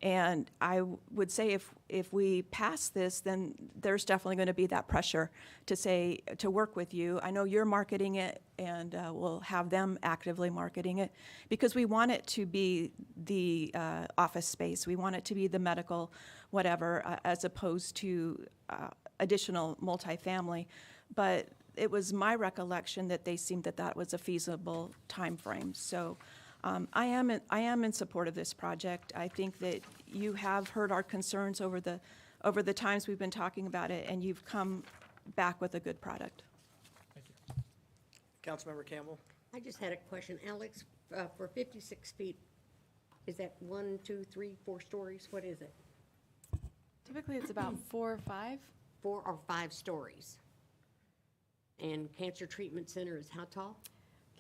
And I would say if we pass this, then there's definitely going to be that pressure to work with you. I know you're marketing it, and we'll have them actively marketing it, because we want it to be the office space. We want it to be the medical whatever, as opposed to additional multifamily. But it was my recollection that they seemed that was a feasible time frame. So I am in support of this project. I think that you have heard our concerns over the times we've been talking about it, and you've come back with a good product. Thank you. Councilmember Campbell. I just had a question. Alex, for 56 feet, is that 1, 2, 3, 4 stories? What is it? Typically, it's about 4 or 5. 4 or 5 stories. And Cancer Treatment Center is how tall?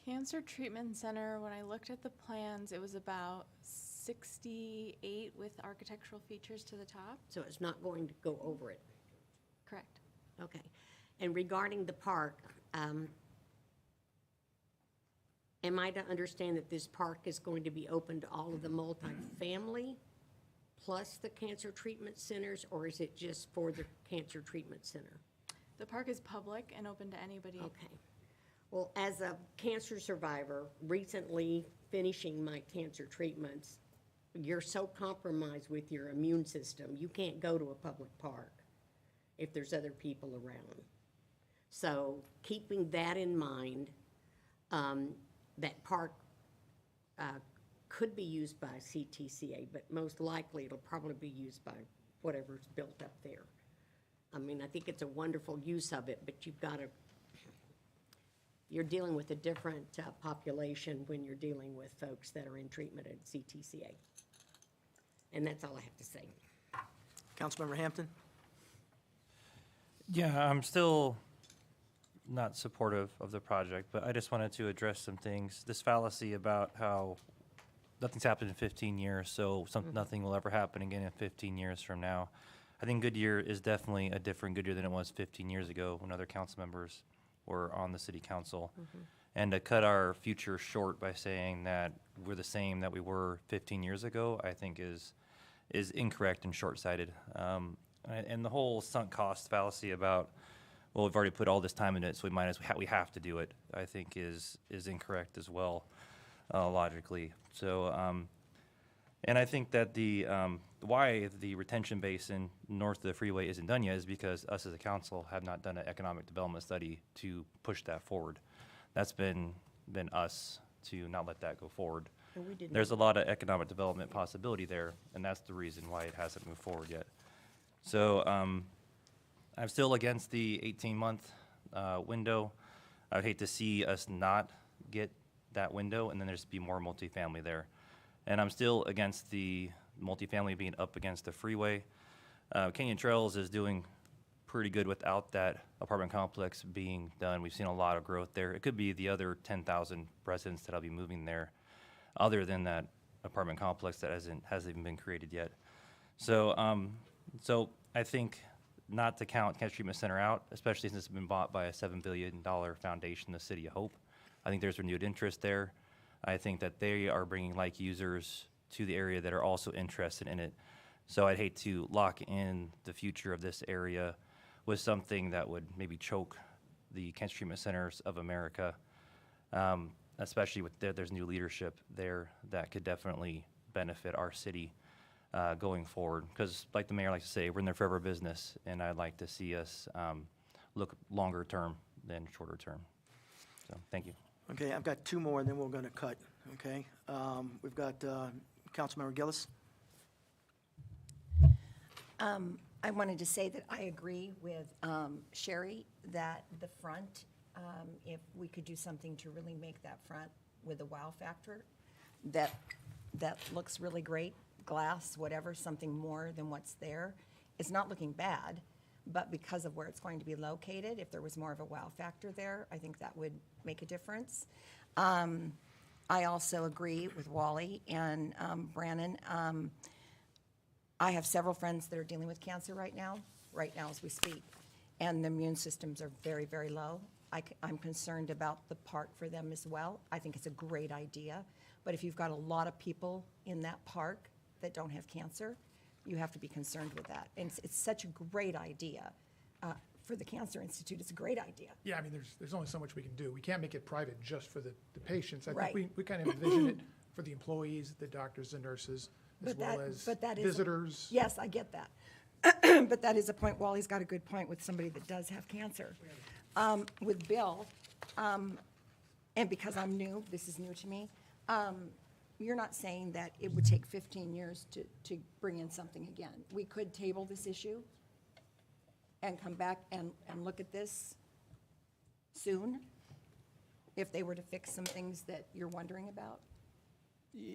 Cancer Treatment Center, when I looked at the plans, it was about 68 with architectural features to the top. So it's not going to go over it? Correct. Okay. And regarding the park, am I to understand that this park is going to be open to all of the multifamily plus the cancer treatment centers, or is it just for the cancer treatment center? The park is public and open to anybody. Okay. Well, as a cancer survivor, recently finishing my cancer treatments, you're so compromised with your immune system, you can't go to a public park if there's other people around. So keeping that in mind, that park could be used by CTCA, but most likely it'll probably be used by whatever's built up there. I mean, I think it's a wonderful use of it, but you're dealing with a different population when you're dealing with folks that are in treatment at CTCA. And that's all I have to say. Councilmember Hampton. Yeah, I'm still not supportive of the project, but I just wanted to address some things. This fallacy about how nothing's happened in 15 years, so nothing will ever happen again in 15 years from now. I think Goodyear is definitely a different Goodyear than it was 15 years ago when other council members were on the city council. And to cut our future short by saying that we're the same that we were 15 years ago, I think is incorrect and short-sighted. And the whole sunk cost fallacy about, well, we've already put all this time into it, so we might as we have to do it, I think is incorrect as well, logically. So, and I think that why the retention basin north of the freeway isn't done yet is because us as a council have not done an economic development study to push that forward. That's been us to not let that go forward. There's a lot of economic development possibility there, and that's the reason why it hasn't moved forward yet. So I'm still against the 18-month window. I'd hate to see us not get that window, and then there's be more multifamily there. And I'm still against the multifamily being up against the freeway. Canyon Trails is doing pretty good without that apartment complex being done. We've seen a lot of growth there. It could be the other 10,000 residents that'll be moving there, other than that apartment complex that hasn't even been created yet. So, so I think not to count Cancer Treatment Center out, especially since it's been bought by a $7 billion foundation, the City of Hope. I think there's renewed interest there. I think that they are bringing like users to the area that are also interested in it. So I'd hate to lock in the future of this area with something that would maybe choke the Cancer Treatment Centers of America, especially with there's new leadership there that could definitely benefit our city going forward. Because like the mayor likes to say, we're in the forever business, and I'd like to see us look longer term than shorter term. So thank you. Okay, I've got two more, and then we're going to cut, okay? We've got Councilmember Gillis. I wanted to say that I agree with Sherry that the front, if we could do something to really make that front with a wow factor, that looks really great, glass, whatever, something more than what's there. It's not looking bad, but because of where it's going to be located, if there was more of a wow factor there, I think that would make a difference. I also agree with Wally and Brannon. I have several friends that are dealing with cancer right now as we speak, and the immune systems are very, very low. I'm concerned about the park for them as well. I think it's a great idea, but if you've got a lot of people in that park that don't have cancer, you have to be concerned with that. And it's such a great idea. For the Cancer Institute, it's a great idea. Yeah, I mean, there's only so much we can do. We can't make it private just for the patients. I Right. think we kind of envision it for the employees, the doctors and nurses, as well as visitors. Yes, I get that. But that is a point, Wally's got a good point with somebody that does have cancer. With Bill, and because I'm new, this is new to me, you're not saying that it would take 15 years to bring in something again. We could table this issue and come back and look at this soon, if they were to fix some things that you're wondering about?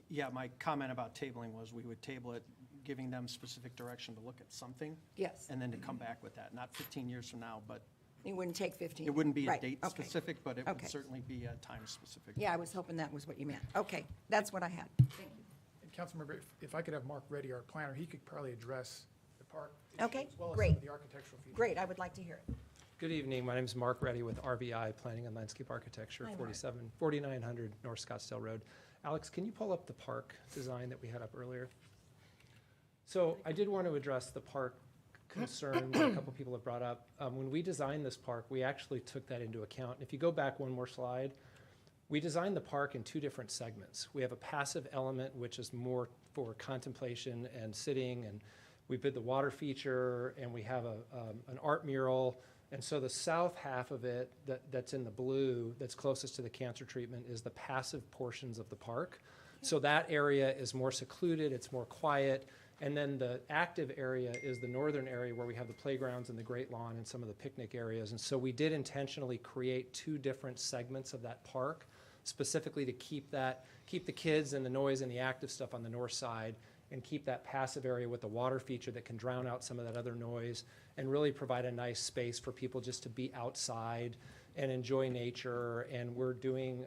Yeah, my comment about tabling was we would table it, giving them specific direction to look at something. Yes. And then to come back with that, not 15 years from now, but It wouldn't take 15? it wouldn't be a Right, date okay. specific, but it would Okay. certainly be a time specific. Yeah, I was hoping that was what you meant. Okay, that's what I had. And Councilmember, if I could have Mark Reddy, our planner, he could probably address the park issue Okay, as well as some great. of the architectural features. Great, I would like to hear it. Good evening. My name is Mark Reddy with RVI Planning and Landscape Architecture, Hi, Mark. 4900 North Scottsdale Road. Alex, can you pull up the park design that we had up earlier? So I did want to address the park concern that a couple people have brought up. When we designed this park, we actually took that into account. If you go back one more slide, we designed the park in two different segments. We have a passive element, which is more for contemplation and sitting, and we did the water feature, and we have an art mural. And so the south half of it that's in the blue, that's closest to the cancer treatment, is the passive portions of the park. So that area is more secluded, it's more quiet. And then the active area is the northern area where we have the playgrounds and the Great Lawn and some of the picnic areas. And so we did intentionally create two different segments of that park, specifically to keep the kids and the noise and the active stuff on the north side, and keep that passive area with the water feature that can drown out some of that other noise, and really provide a nice space for people just to be outside and enjoy nature. And we're doing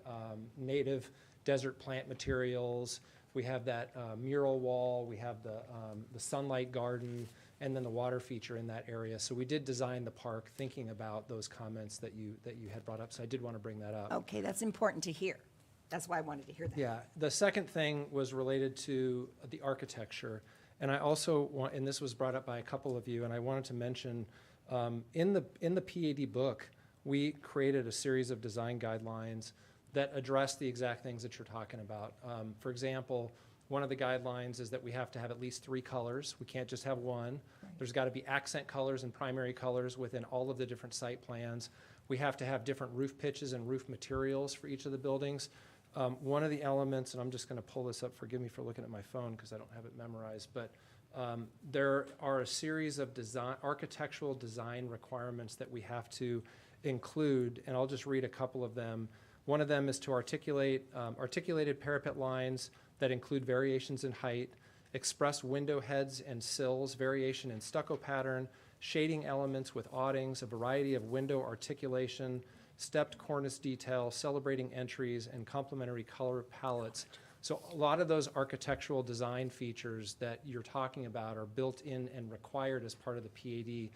native desert plant materials. We have that mural wall, we have the sunlight garden, and then the water feature in that area. So we did design the park thinking about those comments that you had brought up, so I did want to bring that up. Okay, that's important to hear. That's why I wanted to hear that. Yeah, the second thing was related to the architecture. And I also want, and this was brought up by a couple of you, and I wanted to mention In the PAD book, we created a series of design guidelines that address the exact things that you're talking about. For example, one of the guidelines is that we have to have at least 3 colors. We can't just have one. There's got to be accent colors and primary colors within all of the different site plans. We have to have different roof pitches and roof materials for each of the buildings. One of the elements, and I'm just going to pull this up, forgive me for looking at my phone because I don't have it memorized, but there are a series of architectural design requirements that we have to include, and I'll just read a couple of them. One of them is to articulate articulated parapet lines that include variations in height, express window heads and sills, variation in stucco pattern, shading elements with awnings, a variety of window articulation, stepped cornice detail, celebrating entries, and complementary color palettes. So a lot of those architectural design features that you're talking about are built in and required as part of the PAD.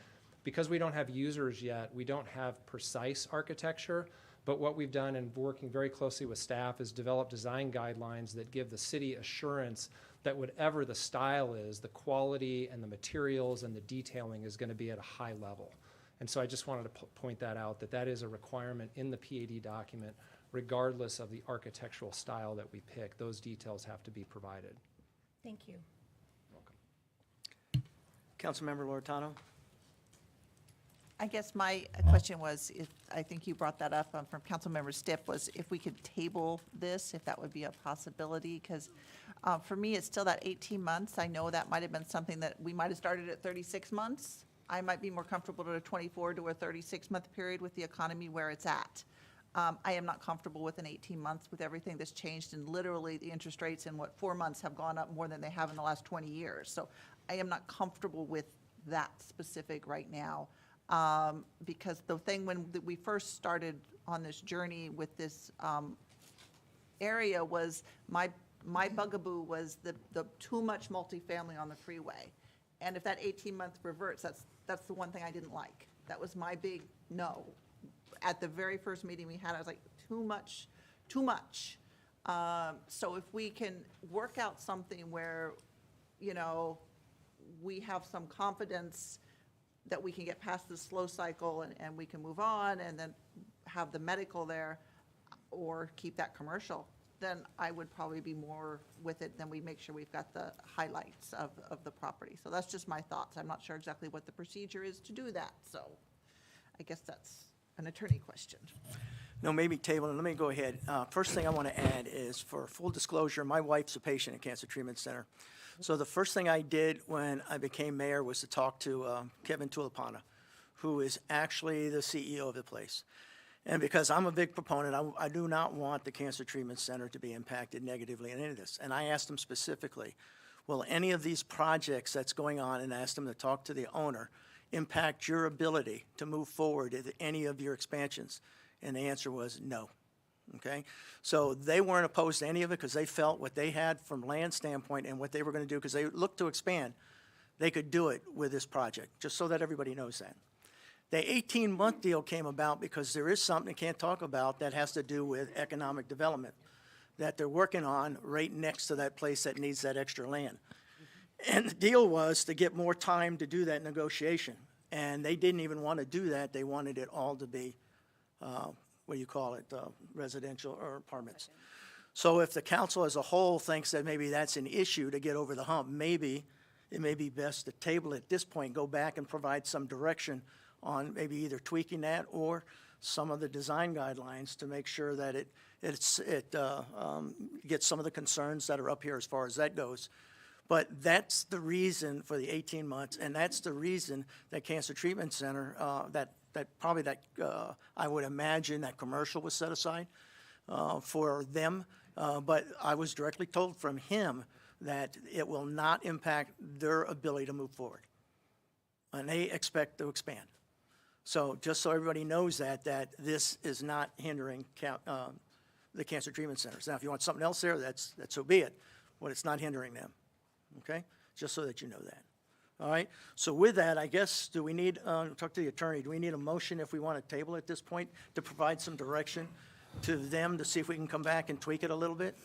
Because we don't have users yet, we don't have precise architecture, but what we've done, and working very closely with staff, is develop design guidelines that give the city assurance that whatever the style is, the quality and the materials and the detailing is going to be at a high level. And so I just wanted to point that out, that is a requirement in the PAD document, regardless of the architectural style that we pick. Those details have to be provided. Thank you. Councilmember Loretano? I guess my question was, if, I think you brought that up from Councilmember Stipp, was if we could table this, if that would be a possibility, because for me, it's still that 18 months. I know that might have been something that we might have started at 36 months. I might be more comfortable to a 24 to a 36-month period with the economy where it's at. I am not comfortable with an 18 months with everything that's changed, and literally the interest rates in 4 months have gone up more than they have in the last 20 years. So I am not comfortable with that specific right now. Because the thing when we first started on this journey with this area was my bugaboo was the too much multifamily on the freeway. And if that 18-month reverts, that's the one thing I didn't like. That was my big no. At the very first meeting we had, I was like, too much, too much. So if we can work out something where, you know, we have some confidence that we can get past this slow cycle and we can move on and then have the medical there or keep that commercial, then I would probably be more with it than we make sure we've got the highlights of the property. So that's just my thoughts. I'm not sure exactly what the procedure is to do that. So I guess that's an attorney question. No, maybe table, and let me go ahead. First thing I want to add is, for full disclosure, my wife's a patient at Cancer Treatment Center. So the first thing I did when I became mayor was to talk to Kevin Tulipana, who is actually the CEO of the place. And because I'm a big proponent, I do not want the Cancer Treatment Center to be impacted negatively in any of this. And I asked him specifically, will any of these projects that's going on, and asked him to talk to the owner, impact your ability to move forward with any of your expansions? And the answer was no. Okay, so they weren't opposed to any of it because they felt what they had from land standpoint and what they were going to do, because they looked to expand, they could do it with this project, just so that everybody knows that. The 18-month deal came about because there is something I can't talk about that has to do with economic development that they're working on right next to that place that needs that extra land. And the deal was to get more time to do that negotiation. And they didn't even want to do that. They wanted it all to be what do you call it, residential or apartments. So if the council as a whole thinks that maybe that's an issue to get over the hump, maybe it may be best to table at this point, go back and provide some direction on maybe either tweaking that or some of the design guidelines to make sure that it gets some of the concerns that are up here as far as that goes. But that's the reason for the 18 months, and that's the reason that Cancer Treatment Center, I would imagine that commercial was set aside for them. But I was directly told from him that it will not impact their ability to move forward. And they expect to expand. So just so everybody knows that this is not hindering the Cancer Treatment Centers. Now, if you want something else there, that's so be it, but it's not hindering them. Okay? Just so that you know that. All right? So with that, I guess, do we need, talk to the attorney, do we need a motion if we want to table at this point to provide some direction to them to see if we can come back and tweak it a little bit?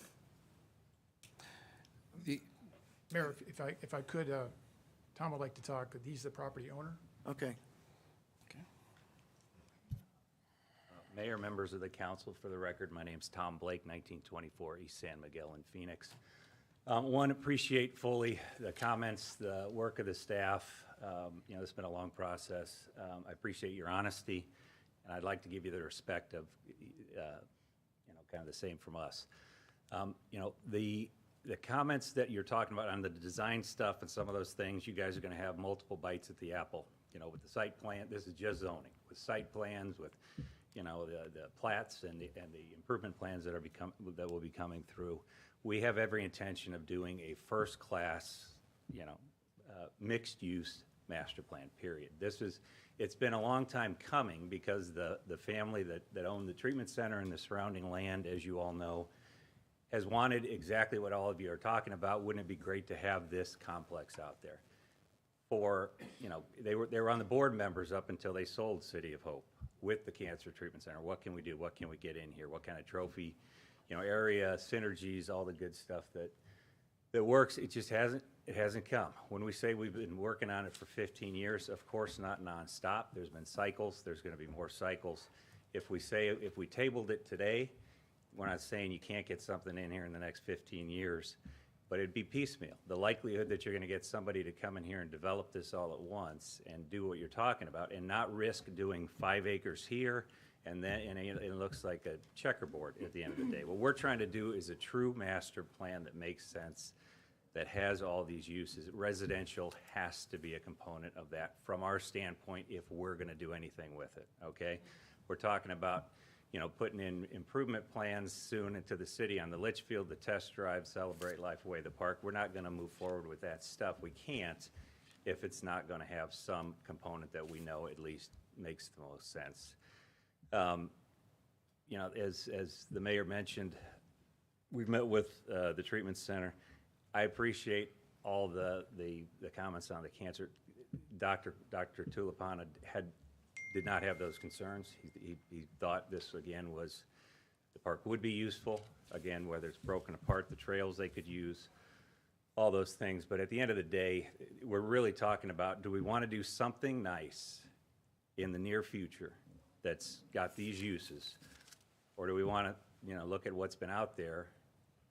Mayor, if I could, Tom would like to talk. He's the property owner. Okay. Mayor, members of the council, for the record, my name's Tom Blake, 1924 East San Miguel in Phoenix. One, appreciate fully the comments, the work of the staff. You know, it's been a long process. I appreciate your honesty, and I'd like to give you the respect of, you know, kind of the same from us. You know, the comments that you're talking about on the design stuff and some of those things, you guys are going to have multiple bites at the apple. You know, with the site plan, this is just zoning. With site plans, with, you know, the plats and the improvement plans that will be coming through, we have every intention of doing a first-class, you know, mixed-use master plan, period. It's been a long time coming because the family that owned the treatment center and the surrounding land, as you all know, has wanted exactly what all of you are talking about. Wouldn't it be great to have this complex out there? For, you know, they were on the board members up until they sold City of Hope with the Cancer Treatment Center. What can we do? What can we get in here? What kind of trophy, you know, area, synergies, all the good stuff that works. It just hasn't come. When we say we've been working on it for 15 years, of course not nonstop. There's been cycles. There's going to be more cycles. If we tabled it today, we're not saying you can't get something in here in the next 15 years, but it'd be piecemeal. The likelihood that you're going to get somebody to come in here and develop this all at once and do what you're talking about and not risk doing 5 acres here and then it looks like a checkerboard at the end of the day. What we're trying to do is a true master plan that makes sense, that has all these uses. Residential has to be a component of that from our standpoint if we're going to do anything with it, okay? We're talking about, you know, putting in improvement plans soon into the city on the Litchfield, the test drive, Celebrate Life Away the Park. We're not going to move forward with that stuff. We can't if it's not going to have some component that we know at least makes the most sense. You know, as the mayor mentioned, we've met with the treatment center. I appreciate all the comments on the cancer. Dr. Tulipana did not have those concerns. He thought this, again, the park would be useful. Again, whether it's broken apart, the trails they could use, all those things. But at the end of the day, we're really talking about, do we want to do something nice in the near future that's got these uses? Or do we want to, you know, look at what's been out there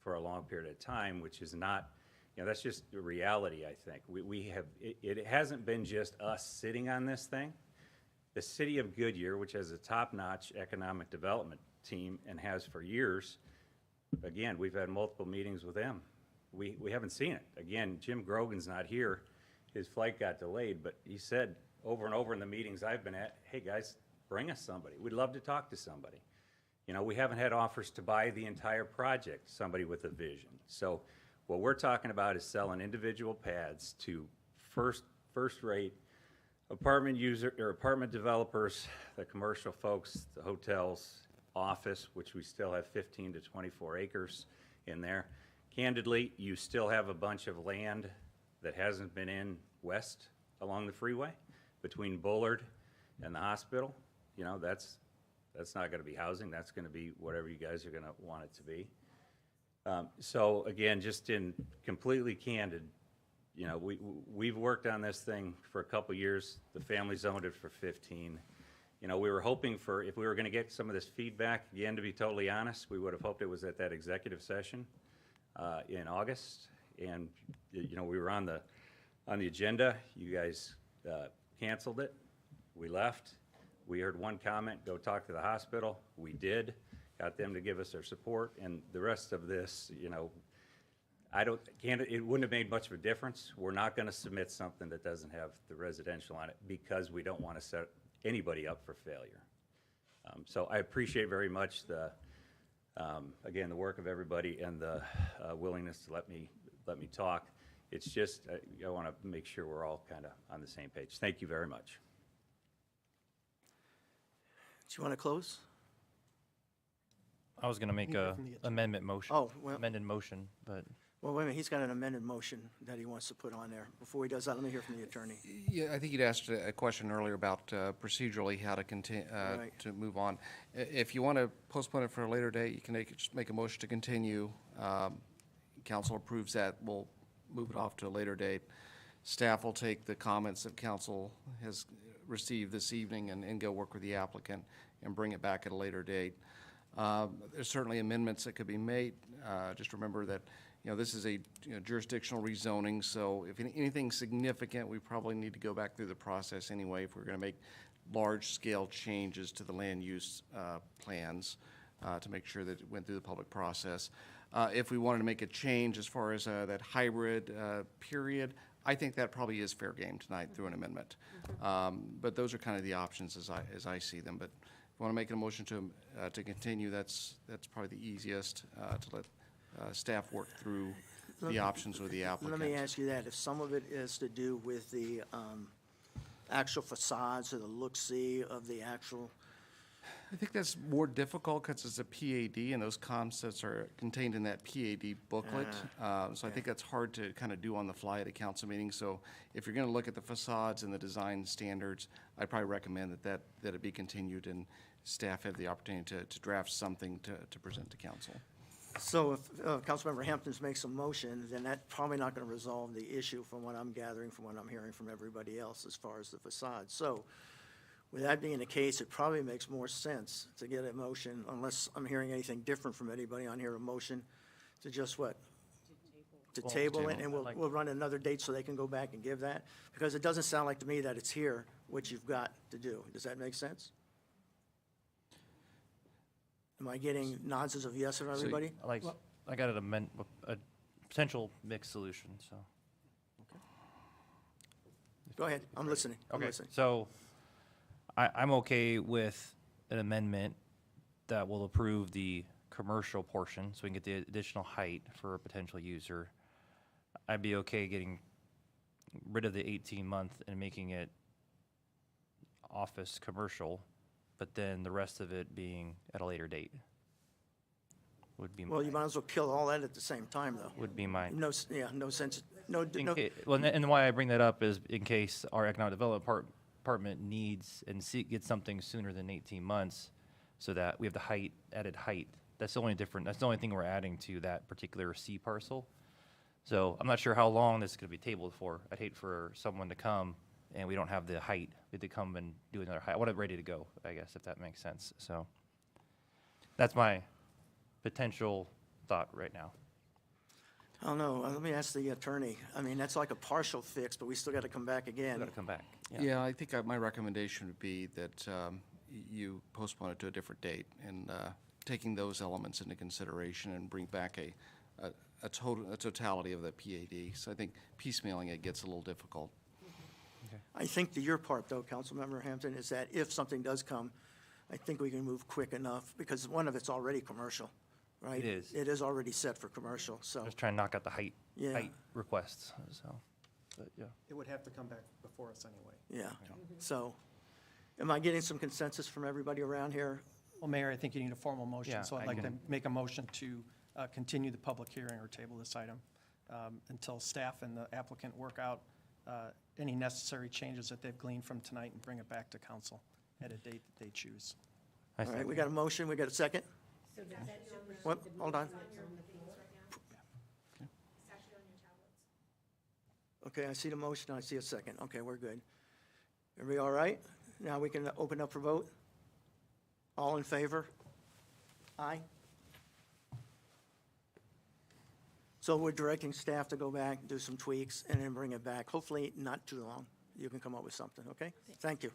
for a long period of time, which is not, you know, that's just the reality, I think. It hasn't been just us sitting on this thing. The city of Goodyear, which has a top-notch economic development team and has for years, again, we've had multiple meetings with them. We haven't seen it. Again, Jim Grogan's not here. His flight got delayed, but he said over and over in the meetings I've been at, hey guys, bring us somebody. We'd love to talk to somebody. You know, we haven't had offers to buy the entire project, somebody with a vision. So what we're talking about is selling individual pads to first-rate apartment apartment developers, the commercial folks, the hotels, office, which we still have 15 to 24 acres in there. Candidly, you still have a bunch of land that hasn't been in west along the freeway between Bullard and the hospital. You know, that's not going to be housing. That's going to be whatever you guys are going to want it to be. So again, just in completely candid, you know, we've worked on this thing for a couple years. The family's owned it for 15. You know, we were hoping for, if we were going to get some of this feedback, again, to be totally honest, we would have hoped it was at that executive session in August. And, you know, we were on the agenda. You guys canceled it. We left. We heard one comment, go talk to the hospital. We did, got them to give us their support. And the rest of this, you know, it wouldn't have made much of a difference. We're not going to submit something that doesn't have the residential on it because we don't want to set anybody up for failure. So I appreciate very much again, the work of everybody and the willingness to let me talk. It's just, I want to make sure we're all kind of on the same page. Thank you very much. Do you want to close? I was going to make a amended motion. Oh, well. Amended motion, but. Well, wait a minute, he's got an amended motion that he wants to put on there. Before he does that, let me hear from the attorney. Yeah, I think you'd asked a question earlier about procedurally how to continue, Right. to move on. If you want to postpone it for a later date, you can just make a motion to continue. Council approves that, we'll move it off to a later date. Staff will take the comments that council has received this evening and go work with the applicant and bring it back at a later date. There's certainly amendments that could be made. Just remember that, this is a jurisdictional rezoning, so if anything significant, we probably need to go back through the process anyway if we're going to make large-scale changes to the land use plans to make sure that it went through the public process. If we wanted to make a change as far as that hybrid period, I think that probably is fair game tonight through an amendment. But those are kind of the options as I see them. But if you want to make a motion to continue, that's probably the easiest, to let staff work through the options with the applicant. Let me ask you that. If some of it is to do with the actual facades or the look-see of the actual, I think that's more difficult because it's a PAD, and those concepts are contained in that PAD booklet. So I think that's hard to kind of do on the fly at a council meeting. So if you're going to look at the facades and the design standards, I'd probably recommend that it be continued and staff have the opportunity to draft something to present to council. so if Councilmember Hampton makes a motion, then that's probably not going to resolve the issue from what I'm gathering, from what I'm hearing from everybody else as far as the facade. So with that being the case, it probably makes more sense to get a motion, unless I'm hearing anything different from anybody on here, a motion to just what? To table it, and we'll run another date so they can go back and give that? Because it doesn't sound like to me that it's here, what you've got to do. Does that make sense? Am I getting nods of yes from everybody? I got a potential mixed solution, so. Go ahead, I'm listening. I'm Okay, listening. so I'm okay with an amendment that will approve the commercial portion, so we can get the additional height for a potential user. I'd be okay getting rid of the 18-month and making it office commercial, but then the rest of it being at a later date. Would be Well, you might as well kill all that at the same time, though. would be my. No, no sense, no, Well, and why I bring that up is in case our economic development department needs and gets something sooner than 18 months, so that we have the added height. That's the only thing we're adding to that particular C parcel. So I'm not sure how long this is going to be tabled for. I'd hate for someone to come and we don't have the height. We have to come and do another height. I want it ready to go, I guess, if that makes sense. So that's my potential thought right now. I don't know, let me ask the attorney. I mean, that's like a partial fix, but we still got to come back again. Got to come back. Yeah, I think my recommendation would be that you postpone it to a different date and taking those elements into consideration and bring back a totality of the PAD. So I think piecemealing it gets a little difficult. I think to your part, though, Councilmember Hampton, is that if something does come, I think we can move quick enough, because one of it's already commercial, right? It is. It is already set for commercial, so. Just trying to knock out the height Yeah. requests, so, but yeah. It would have to come back before us anyway. Yeah, so, am I getting some consensus from everybody around here? Well, Mayor, I think you need a formal Yeah, motion, so I'd I like to can- make a motion to continue the public hearing or table this item until staff and the applicant work out any necessary changes that they've gleaned from tonight and bring it back to council at a date that they choose. All right, we got a motion, we got a second? What, hold on. Okay, I see the motion, I see a second. Okay, we're good. Everybody all right? Now we can open up for vote? All in favor? Aye? So we're directing staff to go back, do some tweaks, and then bring it back. Hopefully not too long. You can come up with something, okay? Thank you.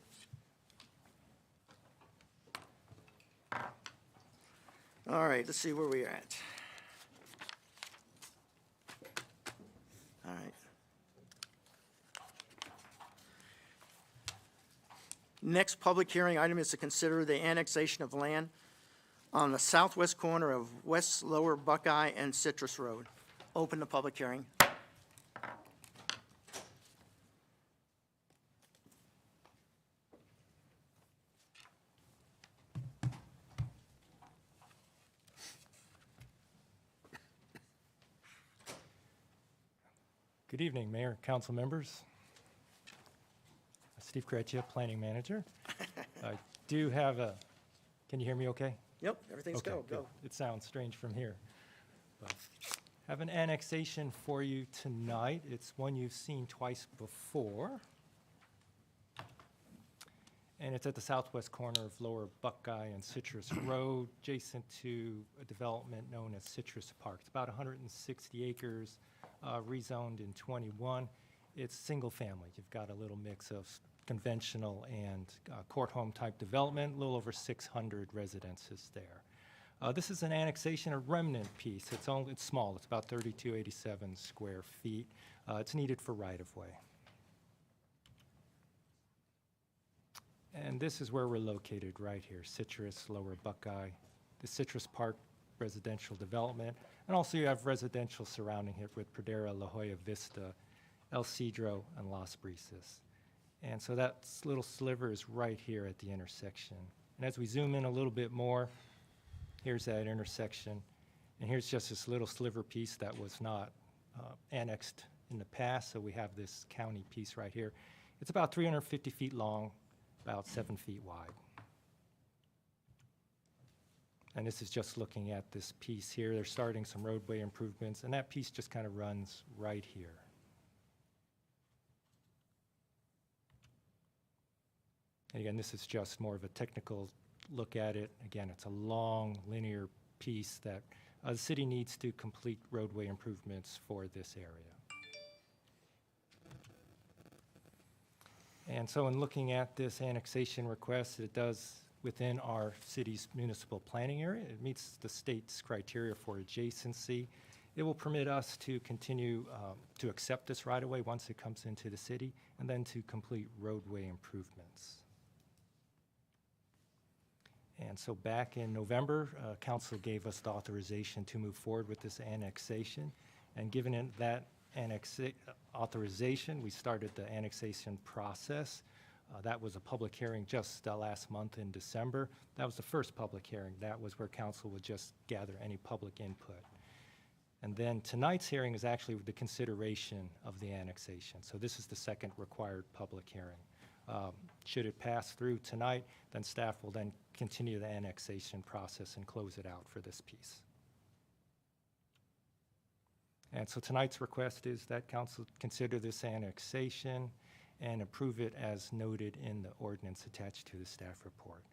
All right, let's see where we're at. All right. Next public hearing item is to consider the annexation of land on the southwest corner of West Lower Buckeye and Citrus Road. Open the public hearing. Good evening, Mayor, council members. Steve Kretschia, Planning Manager. I do have can you hear me okay? Yep, everything's Okay, go. good. It sounds strange from here. But have an annexation for you tonight. It's one you've seen twice before. And it's at the southwest corner of Lower Buckeye and Citrus Road, adjacent to a development known as Citrus Park. It's about 160 acres, rezoned in 21. It's single family. You've got a little mix of conventional and court home type development, a little over 600 residences there. This is an annexation, a remnant piece. It's small. It's about 3287 square feet. It's needed for right-of-way. And this is where we're located, right here, Citrus, Lower Buckeye, the Citrus Park residential development. And also you have residential surrounding it with Pradera, La Jolla Vista, El Cedro, and Las Brisas. And so that little sliver is right here at the intersection. And as we zoom in a little bit more, here's that intersection. And here's just this little sliver piece that was not annexed in the past. So we have this county piece right here. It's about 350 feet long, about 7 feet wide. And this is just looking at this piece here. They're starting some roadway improvements, and that piece just kind of runs right here. And again, this is just more of a technical look at it. Again, it's a long linear piece that the city needs to complete roadway improvements for this area. And so in looking at this annexation request, it does within our city's municipal planning area. It meets the state's criteria for adjacency. It will permit us to continue to accept this right-of-way once it comes into the city, and then to complete roadway improvements. And so back in November, council gave us the authorization to move forward with this annexation. And given it that authorization, we started the annexation process. That was a public hearing just last month in December. That was the first public hearing. That was where council would just gather any public input. And then tonight's hearing is actually the consideration of the annexation. So this is the second required public hearing. Should it pass through tonight, then staff will then continue the annexation process and close it out for this piece. And so tonight's request is that council consider this annexation and approve it as noted in the ordinance attached to the staff report.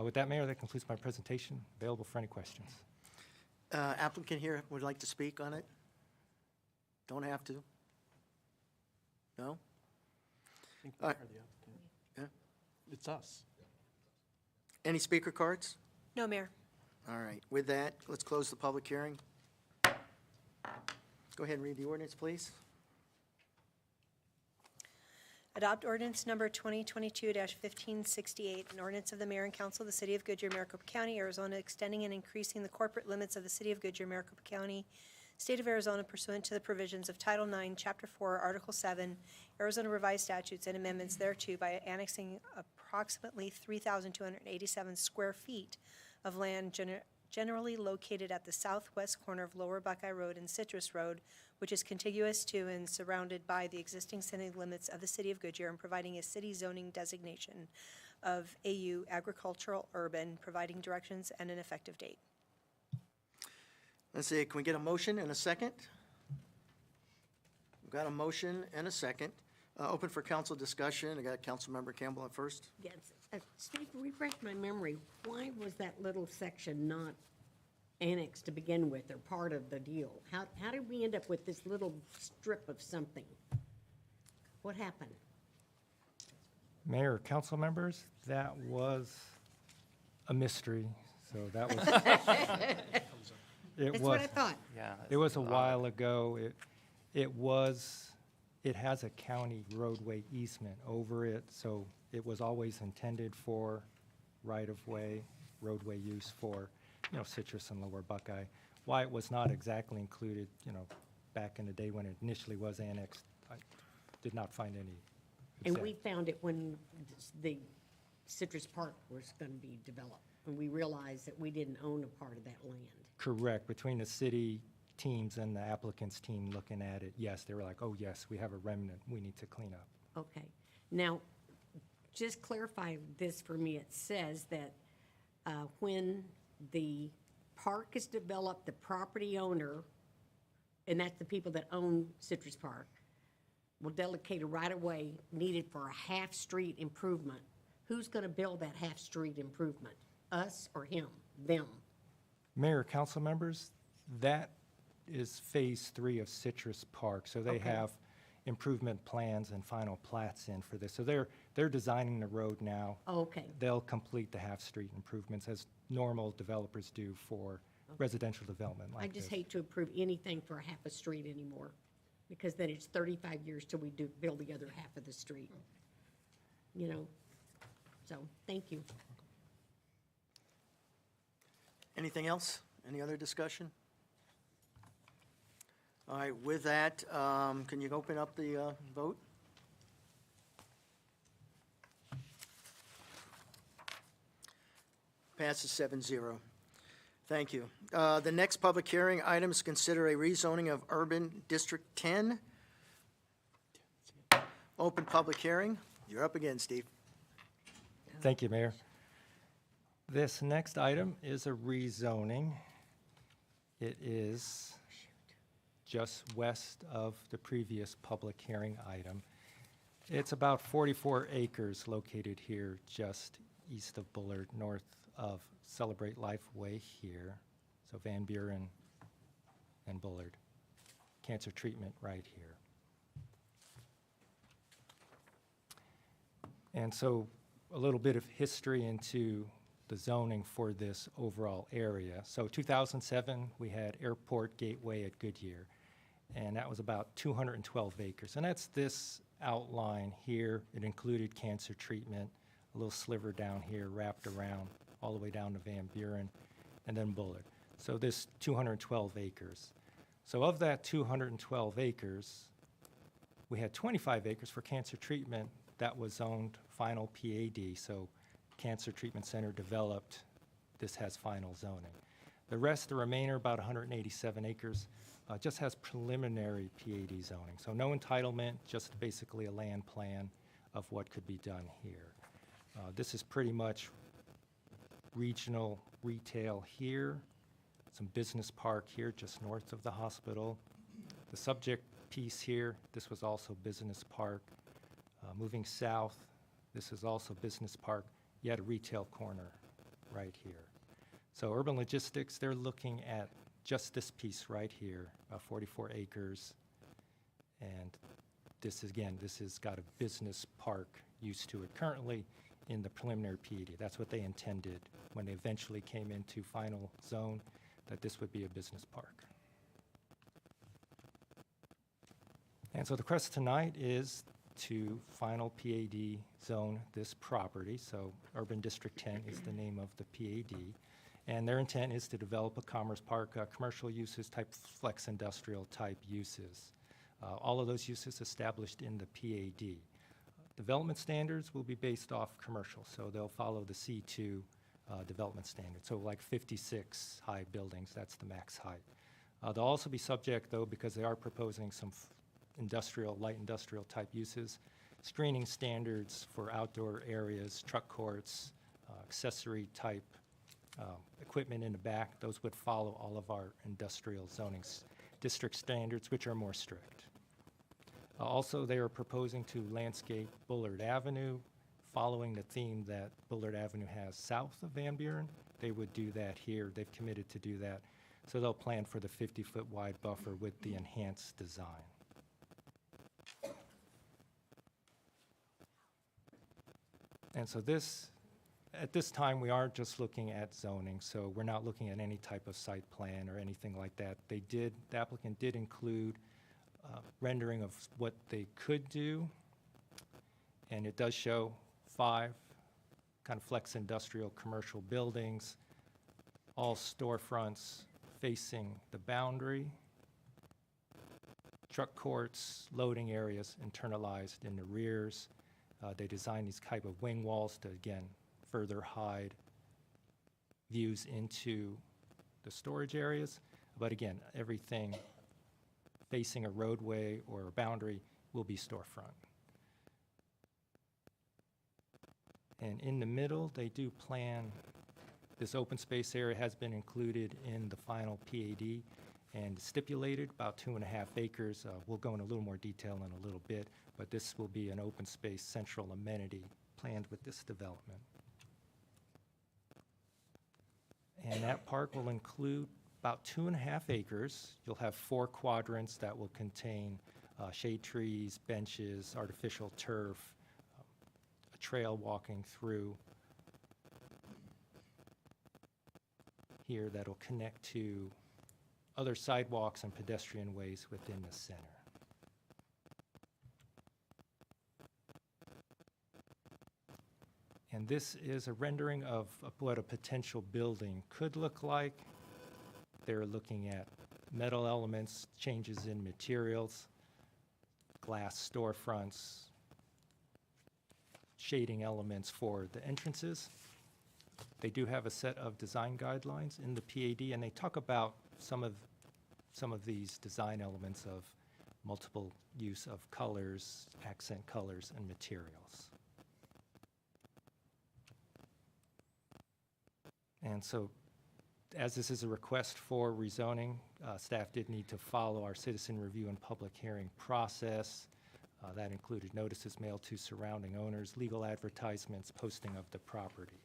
With that, Mayor, that concludes my presentation. Available for any questions. Applicant here would like to speak on it? Don't have to? No? Yeah. It's us. Any speaker cards? No, Mayor. All right. With that, let's close the public hearing. Go ahead and read the ordinance, please. Adopt ordinance number 2022-1568, an ordinance of the mayor and council of the city of Goodyear, Maricopa County, Arizona, extending and increasing the corporate limits of the city of Goodyear, Maricopa County, state of Arizona pursuant to the provisions of Title IX, Chapter 4, Article 7, Arizona Revised Statutes and amendments thereto by annexing approximately 3,287 square feet of land generally located at the southwest corner of Lower Buckeye Road and Citrus Road, which is contiguous to and surrounded by the existing city limits of the city of Goodyear, and providing a city zoning designation of AU agricultural urban, providing directions and an effective date. Let's see, can we get a motion and a second? We've got a motion and a second. Open for council discussion. I got Councilmember Campbell at first. Yes, Steve, refresh my memory. Why was that little section not annexed to begin with, or part of the deal? How did we end up with this little strip of something? What happened? Mayor, council members, that was a mystery. So that was. That's what I thought. Yeah. It was a while ago. It has a county roadway easement over it, so it was always intended for right-of-way, roadway use for, Citrus and Lower Buckeye. Why it was not exactly included, back in the day when it initially was annexed, I did not find any. And we found it when the Citrus Park was going to be developed, and we realized that we didn't own a part of that land. Correct. Between the city teams and the applicant's team looking at it, yes, they were like, oh, yes, we have a remnant we need to clean up. Okay. Now, just clarify this for me. It says that when the park is developed, the property owner, and that's the people that own Citrus Park, will dedicate a right-of-way needed for a half-street improvement Who's gonna build that half-street improvement? Us or him? Them? Mayor, council members, that is Phase 3 of Citrus Park. So they Okay. have improvement plans and final plats in for this. So they're designing the road now. Okay. They'll complete the half-street improvements as normal developers do for residential development I like just this. hate to approve anything for a half a street anymore, because then it's 35 years till we do build the other half of the street. You know, so, thank you. Anything else? Any other discussion? All right, with that, can you open up the vote? Passes 7-0. Thank you. The next public hearing item is consider a rezoning of Urban District 10. Open public hearing. You're up again, Steve. Thank you, Mayor. This next item is a rezoning. It is just west of the previous public hearing item. It's about 44 acres located here just east of Bullard, north of Celebrate Life Way here. So Van Buren and Bullard. Cancer treatment right here. And so a little bit of history into the zoning for this overall area. So 2007, we had Airport Gateway at Goodyear, and that was about 212 acres. And that's this outline here. It included cancer treatment, a little sliver down here wrapped around all the way down to Van Buren, and then Bullard. So this 212 acres. So of that 212 acres, we had 25 acres for cancer treatment that was zoned final PAD, so Cancer Treatment Center developed, this has final zoning. The rest, the remainder, about 187 acres, just has preliminary PAD zoning. So no entitlement, just basically a land plan of what could be done here. This is pretty much regional retail here, some business park here just north of the hospital. The subject piece here, this was also business park. Moving south, this is also business park, yet a retail corner right here. So Urban Logistics, they're looking at just this piece right here, 44 acres. And this is, again, this has got a business park use to it currently in the preliminary PED. That's what they intended when they eventually came into final zone, that this would be a business park. And so the request tonight is to final PAD zone this property. So Urban District 10 is the name of the PAD. And their intent is to develop a commerce park, commercial uses type flex industrial type uses. All of those uses established in the PAD. Development standards will be based off commercial, so they'll follow the C2 development standard. So like 56 high buildings, that's the max height. They'll also be subject, though, because they are proposing some industrial, light industrial type uses, screening standards for outdoor areas, truck courts, accessory type equipment in the back. Those would follow all of our industrial zoning district standards, which are more strict. Also, they are proposing to landscape Bullard Avenue, following the theme that Bullard Avenue has south of Van Buren. They would do that here. They've committed to do that. So they'll plan for the 50-foot wide buffer with the enhanced design. And so this, at this time, we aren't just looking at zoning, so we're not looking at any type of site plan or anything like that. They did, the applicant did include rendering of what they could do, and it does show 5 kind of flex industrial commercial buildings, all storefronts facing the boundary, truck courts, loading areas internalized in the rears. They designed these type of wing walls to, again, further hide views into the storage areas. But again, everything facing a roadway or a boundary will be storefront. And in the middle, they do plan, this open space area has been included in the final PAD and stipulated about 2.5 acres. We'll go in a little more detail in a little bit, but this will be an open space central amenity planned with this development. And that park will include about 2.5 acres. You'll have 4 quadrants that will contain shade trees, benches, artificial turf, a trail walking through here that'll connect to other sidewalks and pedestrian ways within the center. And this is a rendering of what a potential building could look like. They're looking at metal elements, changes in materials, glass storefronts, shading elements for the entrances. They do have a set of design guidelines in the PAD, and they talk about some of these design elements of multiple use of colors, accent colors, and materials. And so, as this is a request for rezoning, staff did need to follow our citizen review and public hearing process. That included notices mailed to surrounding owners, legal advertisements, posting of the property.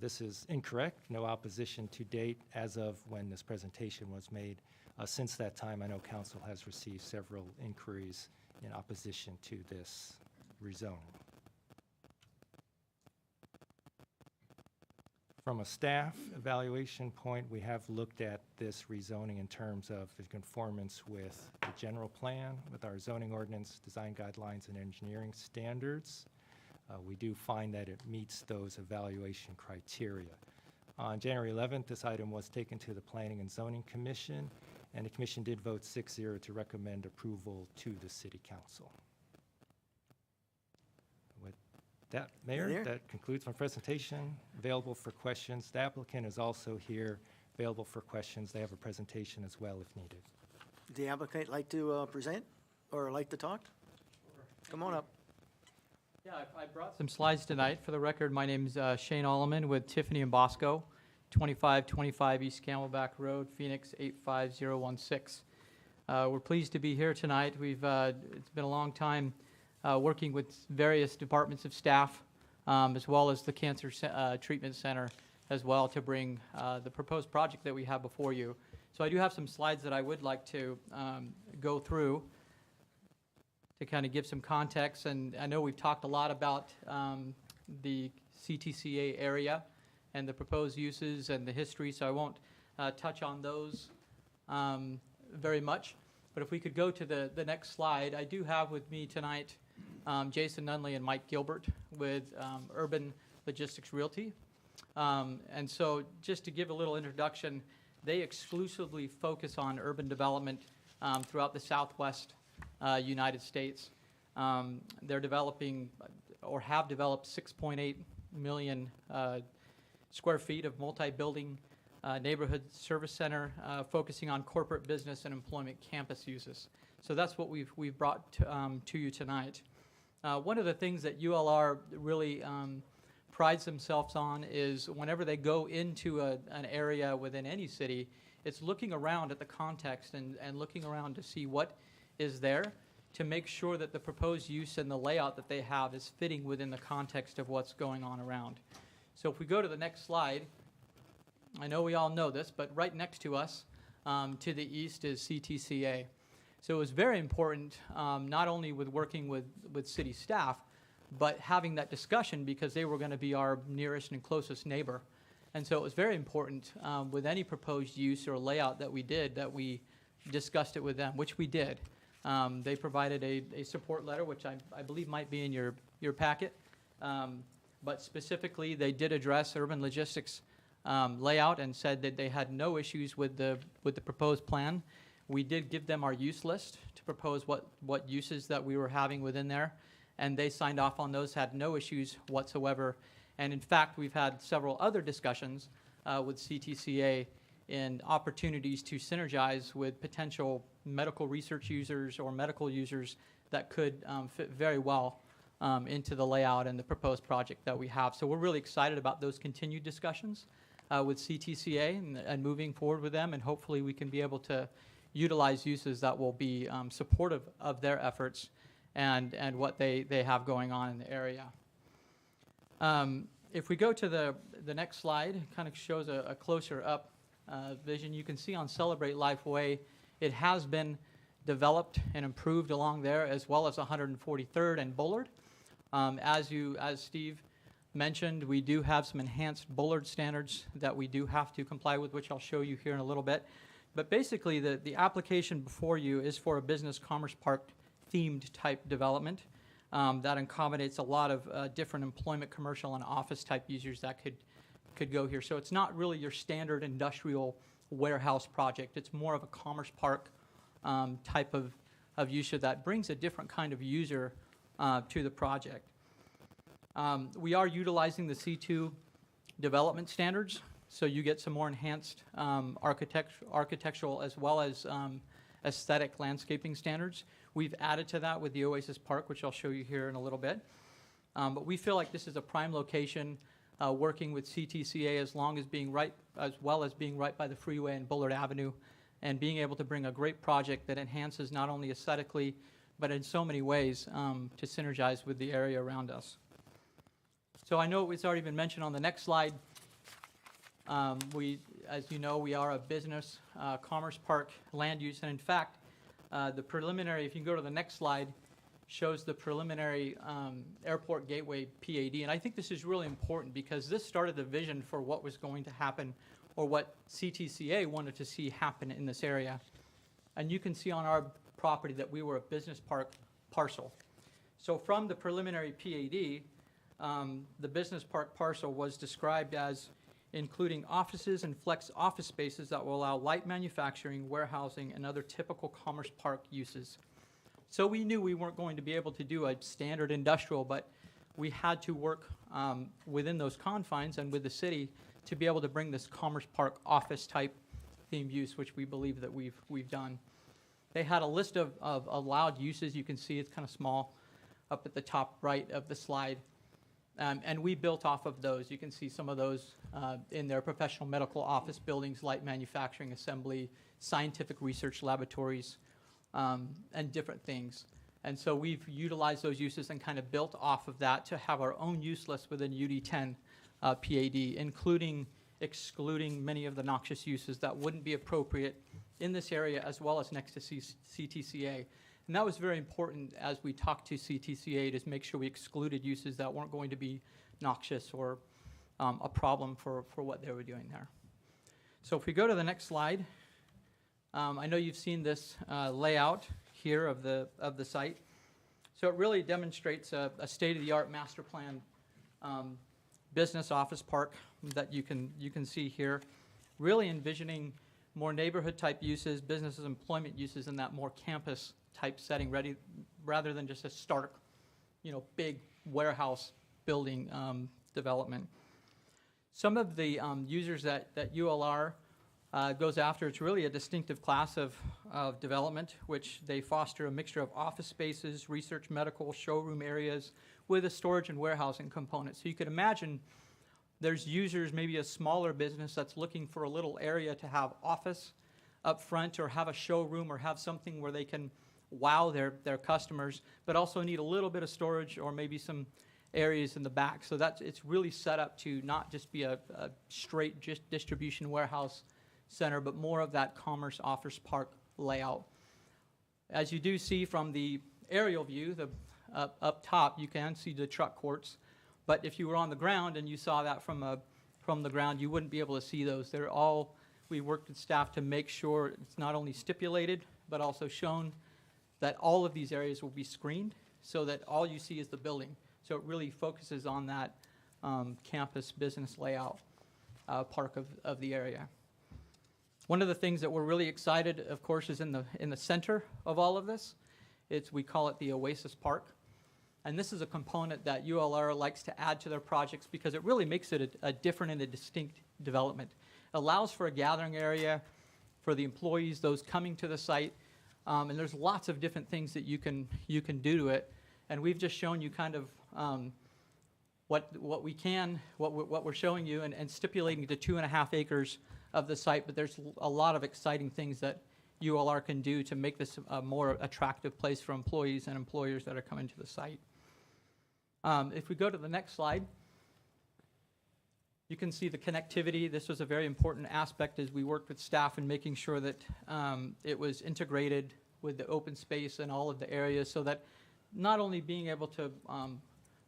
This is incorrect. No opposition to date as of when this presentation was made. Since that time, I know council has received several inquiries in opposition to this rezoning. From a staff evaluation point, we have looked at this rezoning in terms of the conformance with the general plan, with our zoning ordinance, design guidelines, and engineering standards. We do find that it meets those evaluation criteria. On January 11th, this item was taken to the Planning and Zoning Commission, and the commission did vote 6-0 to recommend approval to the City Council. With that, Mayor, that concludes my presentation. Available for questions. The applicant is also here, available for questions. They have a presentation as well if needed. Would the applicant like to present or like to talk? Come on up. Yeah, I brought some slides tonight. For the record, my name's Shane Alleman with Tiffany and Bosco, 2525 East Camelback Road, Phoenix 85016. We're pleased to be here tonight. It's been a long time working with various departments of staff, as well as the Cancer Treatment Center as well, to bring the proposed project that we have before you. So I do have some slides that I would like to go through to kind of give some context. And I know we've talked a lot about the CTCA area and the proposed uses and the history, so I won't touch on those very much. But if we could go to the next slide, I do have with me tonight Jason Nunley and Mike Gilbert with Urban Logistics Realty. And so just to give a little introduction, they exclusively focus on urban development throughout the Southwest United States. They're developing or have developed 6.8 million square feet of multi-building neighborhood service center focusing on corporate business and employment campus uses. So that's what we've brought to you tonight. One of the things that ULR really prides themselves on is whenever they go into an area within any city, it's looking around at the context and looking around to see what is there to make sure that the proposed use and the layout that they have is fitting within the context of what's going on around. So if we go to the next slide, I know we all know this, but right next to us to the east is CTCA. So it was very important, not only with working with city staff, but having that discussion because they were going to be our nearest and closest neighbor. And so it was very important with any proposed use or layout that we did that we discussed it with them, which we did. They provided a support letter, which I believe might be in your packet. But specifically, they did address urban logistics layout and said that they had no issues with the proposed plan. We did give them our use list to propose what uses that we were having within there, and they signed off on those, had no issues whatsoever. And in fact, we've had several other discussions with CTCA in opportunities to synergize with potential medical research users or medical users that could fit very well into the layout and the proposed project that we have. So we're really excited about those continued discussions with CTCA and moving forward with them, and hopefully we can be able to utilize uses that will be supportive of their efforts and what they have going on in the area. If we go to the next slide, it kind of shows a closer up vision. You can see on Celebrate Life Way, it has been developed and improved along there, as well as 143rd and Bullard. As Steve mentioned, we do have some enhanced Bullard standards that we do have to comply with, which I'll show you here in a little bit. But basically, the application before you is for a business commerce park themed type development that accommodates a lot of different employment, commercial, and office type users that could go here. So it's not really your standard industrial warehouse project. It's more of a commerce park type of user that brings a different kind of user to the project. We are utilizing the C2 development standards, so you get some more enhanced architectural as well as aesthetic landscaping standards. We've added to that with the Oasis Park, which I'll show you here in a little bit. But we feel like this is a prime location, working with CTCA as well as being right by the freeway and Bullard Avenue, and being able to bring a great project that enhances not only aesthetically, but in so many ways to synergize with the area around us. So I know it's already been mentioned on the next slide. As you know, we are a business commerce park land use, and in fact, the preliminary, if you can go to the next slide, shows the preliminary airport gateway PAD. And I think this is really important because this started the vision for what was going to happen, or what CTCA wanted to see happen in this area. And you can see on our property that we were a business park parcel. So from the preliminary PAD, the business park parcel was described as including offices and flex office spaces that will allow light manufacturing, warehousing, and other typical commerce park uses. So we knew we weren't going to be able to do a standard industrial, but we had to work within those confines and with the city to be able to bring this commerce park office type themed use, which we believe that we've done. They had a list of allowed uses. You can see it's kind of small up at the top right of the slide. And we built off of those. You can see some of those in their professional medical office buildings, light manufacturing, assembly, scientific research laboratories, and different things. And so we've utilized those uses and kind of built off of that to have our own use list within UD10 PAD, including excluding many of the noxious uses that wouldn't be appropriate in this area, as well as next to CTCA. And that was very important as we talked to CTCA to make sure we excluded uses that weren't going to be noxious or a problem for what they were doing there. So if we go to the next slide, I know you've seen this layout here of the site. So it really demonstrates a state-of-the-art master plan business office park that you can see here, really envisioning more neighborhood type uses, businesses, employment uses in that more campus type setting, rather than just a stark, big warehouse building development. Some of the users that ULR goes after, it's really a distinctive class of development, which they foster a mixture of office spaces, research, medical, showroom areas, with a storage and warehousing component. So you could imagine there's users, maybe a smaller business that's looking for a little area to have office up front, or have a showroom, or have something where they can wow their customers, but also need a little bit of storage or maybe some areas in the back. So it's really set up to not just be a straight distribution warehouse center, but more of that commerce office park layout. As you do see from the aerial view, up top, you can see the truck courts. But if you were on the ground and you saw that from the ground, you wouldn't be able to see those. We worked with staff to make sure it's not only stipulated, but also shown that all of these areas will be screened so that all you see is the building. So it really focuses on that campus business layout part of the area. One of the things that we're really excited, of course, is in the center of all of this. We call it the Oasis Park. And this is a component that ULR likes to add to their projects because it really makes it a different and a distinct development. It allows for a gathering area for the employees, those coming to the site, and there's lots of different things that you can do to it. And we've just shown you kind of what we're showing you, and stipulating the 2.5 acres of the site. But there's a lot of exciting things that ULR can do to make this a more attractive place for employees and employers that are coming to the site. If we go to the next slide, You can see the connectivity. This was a very important aspect as we worked with staff in making sure that it was integrated with the open space and all of the areas, so that not only being able to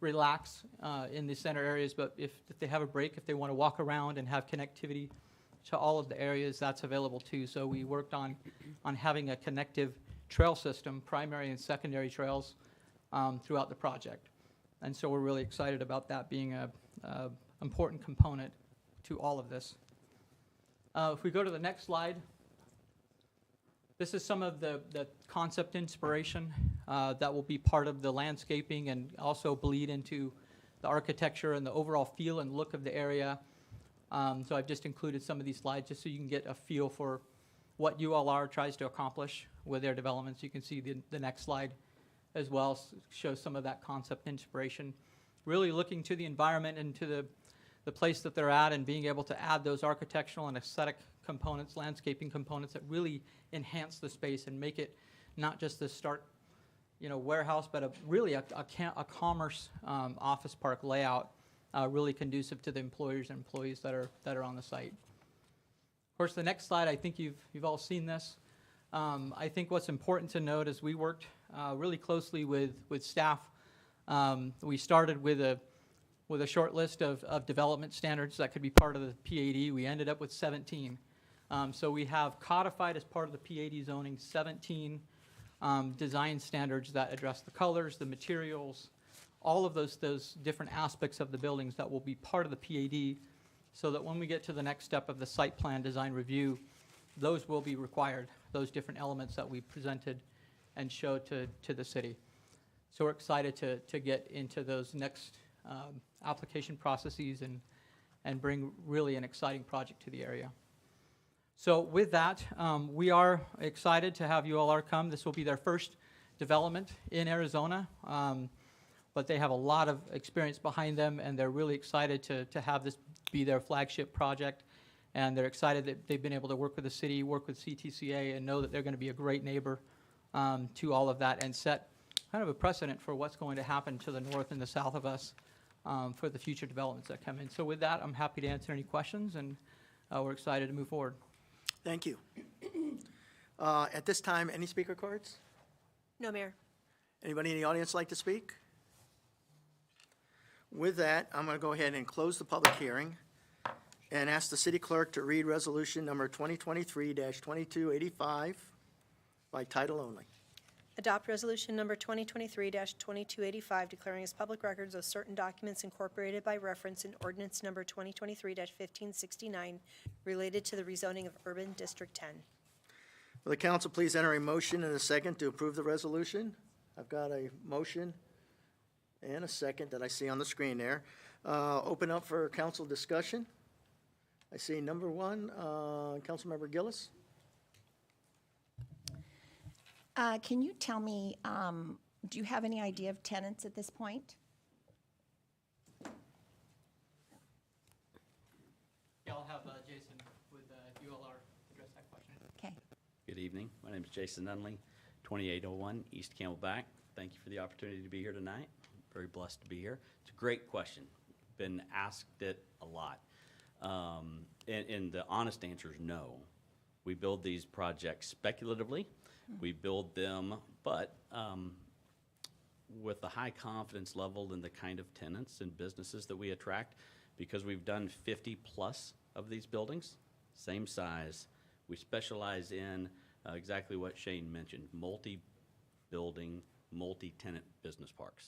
relax in the center areas, but if they have a break, if they want to walk around and have connectivity to all of the areas, that's available too. So we worked on having a connective trail system, primary and secondary trails, throughout the project. And so we're really excited about that being a important component to all of this. If we go to the next slide, this is some of the concept inspiration that will be part of the landscaping and also bleed into the architecture and the overall feel and look of the area. So I've just included some of these slides just so you can get a feel for what ULR tries to accomplish with their developments. You can see the next slide as well shows some of that concept inspiration. Really looking to the environment and to the place that they're at and being able to add those architectural and aesthetic components, landscaping components that really enhance the space and make it not just this stark, warehouse, but really a commerce office park layout, really conducive to the employers and employees that are on the site. Of course, the next slide, I think you've all seen this. I think what's important to note is we worked really closely with staff. We started with a short list of development standards that could be part of the PAD. We ended up with 17. So we have codified as part of the PAD zoning 17 design standards that address the colors, the materials, all of those different aspects of the buildings that will be part of the PAD, so that when we get to the next step of the site plan design review, those will be required, those different elements that we presented and showed to the city. So we're excited to get into those next application processes and bring really an exciting project to the area. So with that, we are excited to have ULR come. This will be their first development in Arizona, but they have a lot of experience behind them, and they're really excited to have this be their flagship project. And they're excited that they've been able to work with the city, work with CTCA, and know that they're going to be a great neighbor to all of that and set kind of a precedent for what's going to happen to the north and the south of us for the future developments that come in. So with that, I'm happy to answer any questions, and we're excited to move forward. Thank you. At this time, any speaker cards? No, Mayor. Anybody in the audience like to speak? With that, I'm going to go ahead and close the public hearing and ask the city clerk to read resolution number 2023-2285 by title only. Adopt resolution number 2023-2285, declaring as public records of certain documents incorporated by reference in ordinance number 2023-1569 related to the rezoning of urban district 10. Will the council please enter a motion and a second to approve the resolution? I've got a motion and a second that I see on the screen there. Open up for council discussion. I see number one, Councilmember Gillis. Can you tell me, do you have any idea of tenants at this point? Yeah, I'll have Jason with ULR address that question. Okay. Good evening. My name is Jason Nunley, 2801 East Camelback. Thank you for the opportunity to be here tonight. Very blessed to be here. It's a great question. Been asked it a lot. And the honest answer is no. We build these projects speculatively. We build them, but with a high confidence level in the kind of tenants and businesses that we attract, because we've done 50 plus of these buildings, same size. We specialize in exactly what Shane mentioned, multi-building, multi-tenant business parks.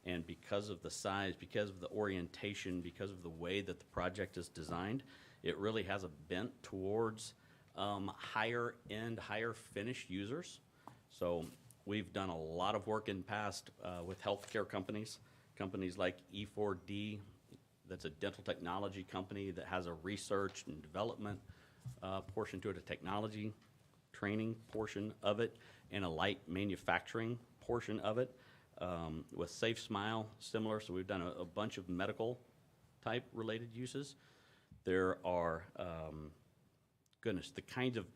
And because of the size, because of the orientation, because of the way that the project is designed, it really has a bent towards higher end, higher finished users. So we've done a lot of work in the past with healthcare companies like E4D, that's a dental technology company that has a research and development portion to it, a technology training portion of it, and a light manufacturing portion of it. With Safe Smile, similar, so we've done a bunch of medical type related uses. There are, the kinds of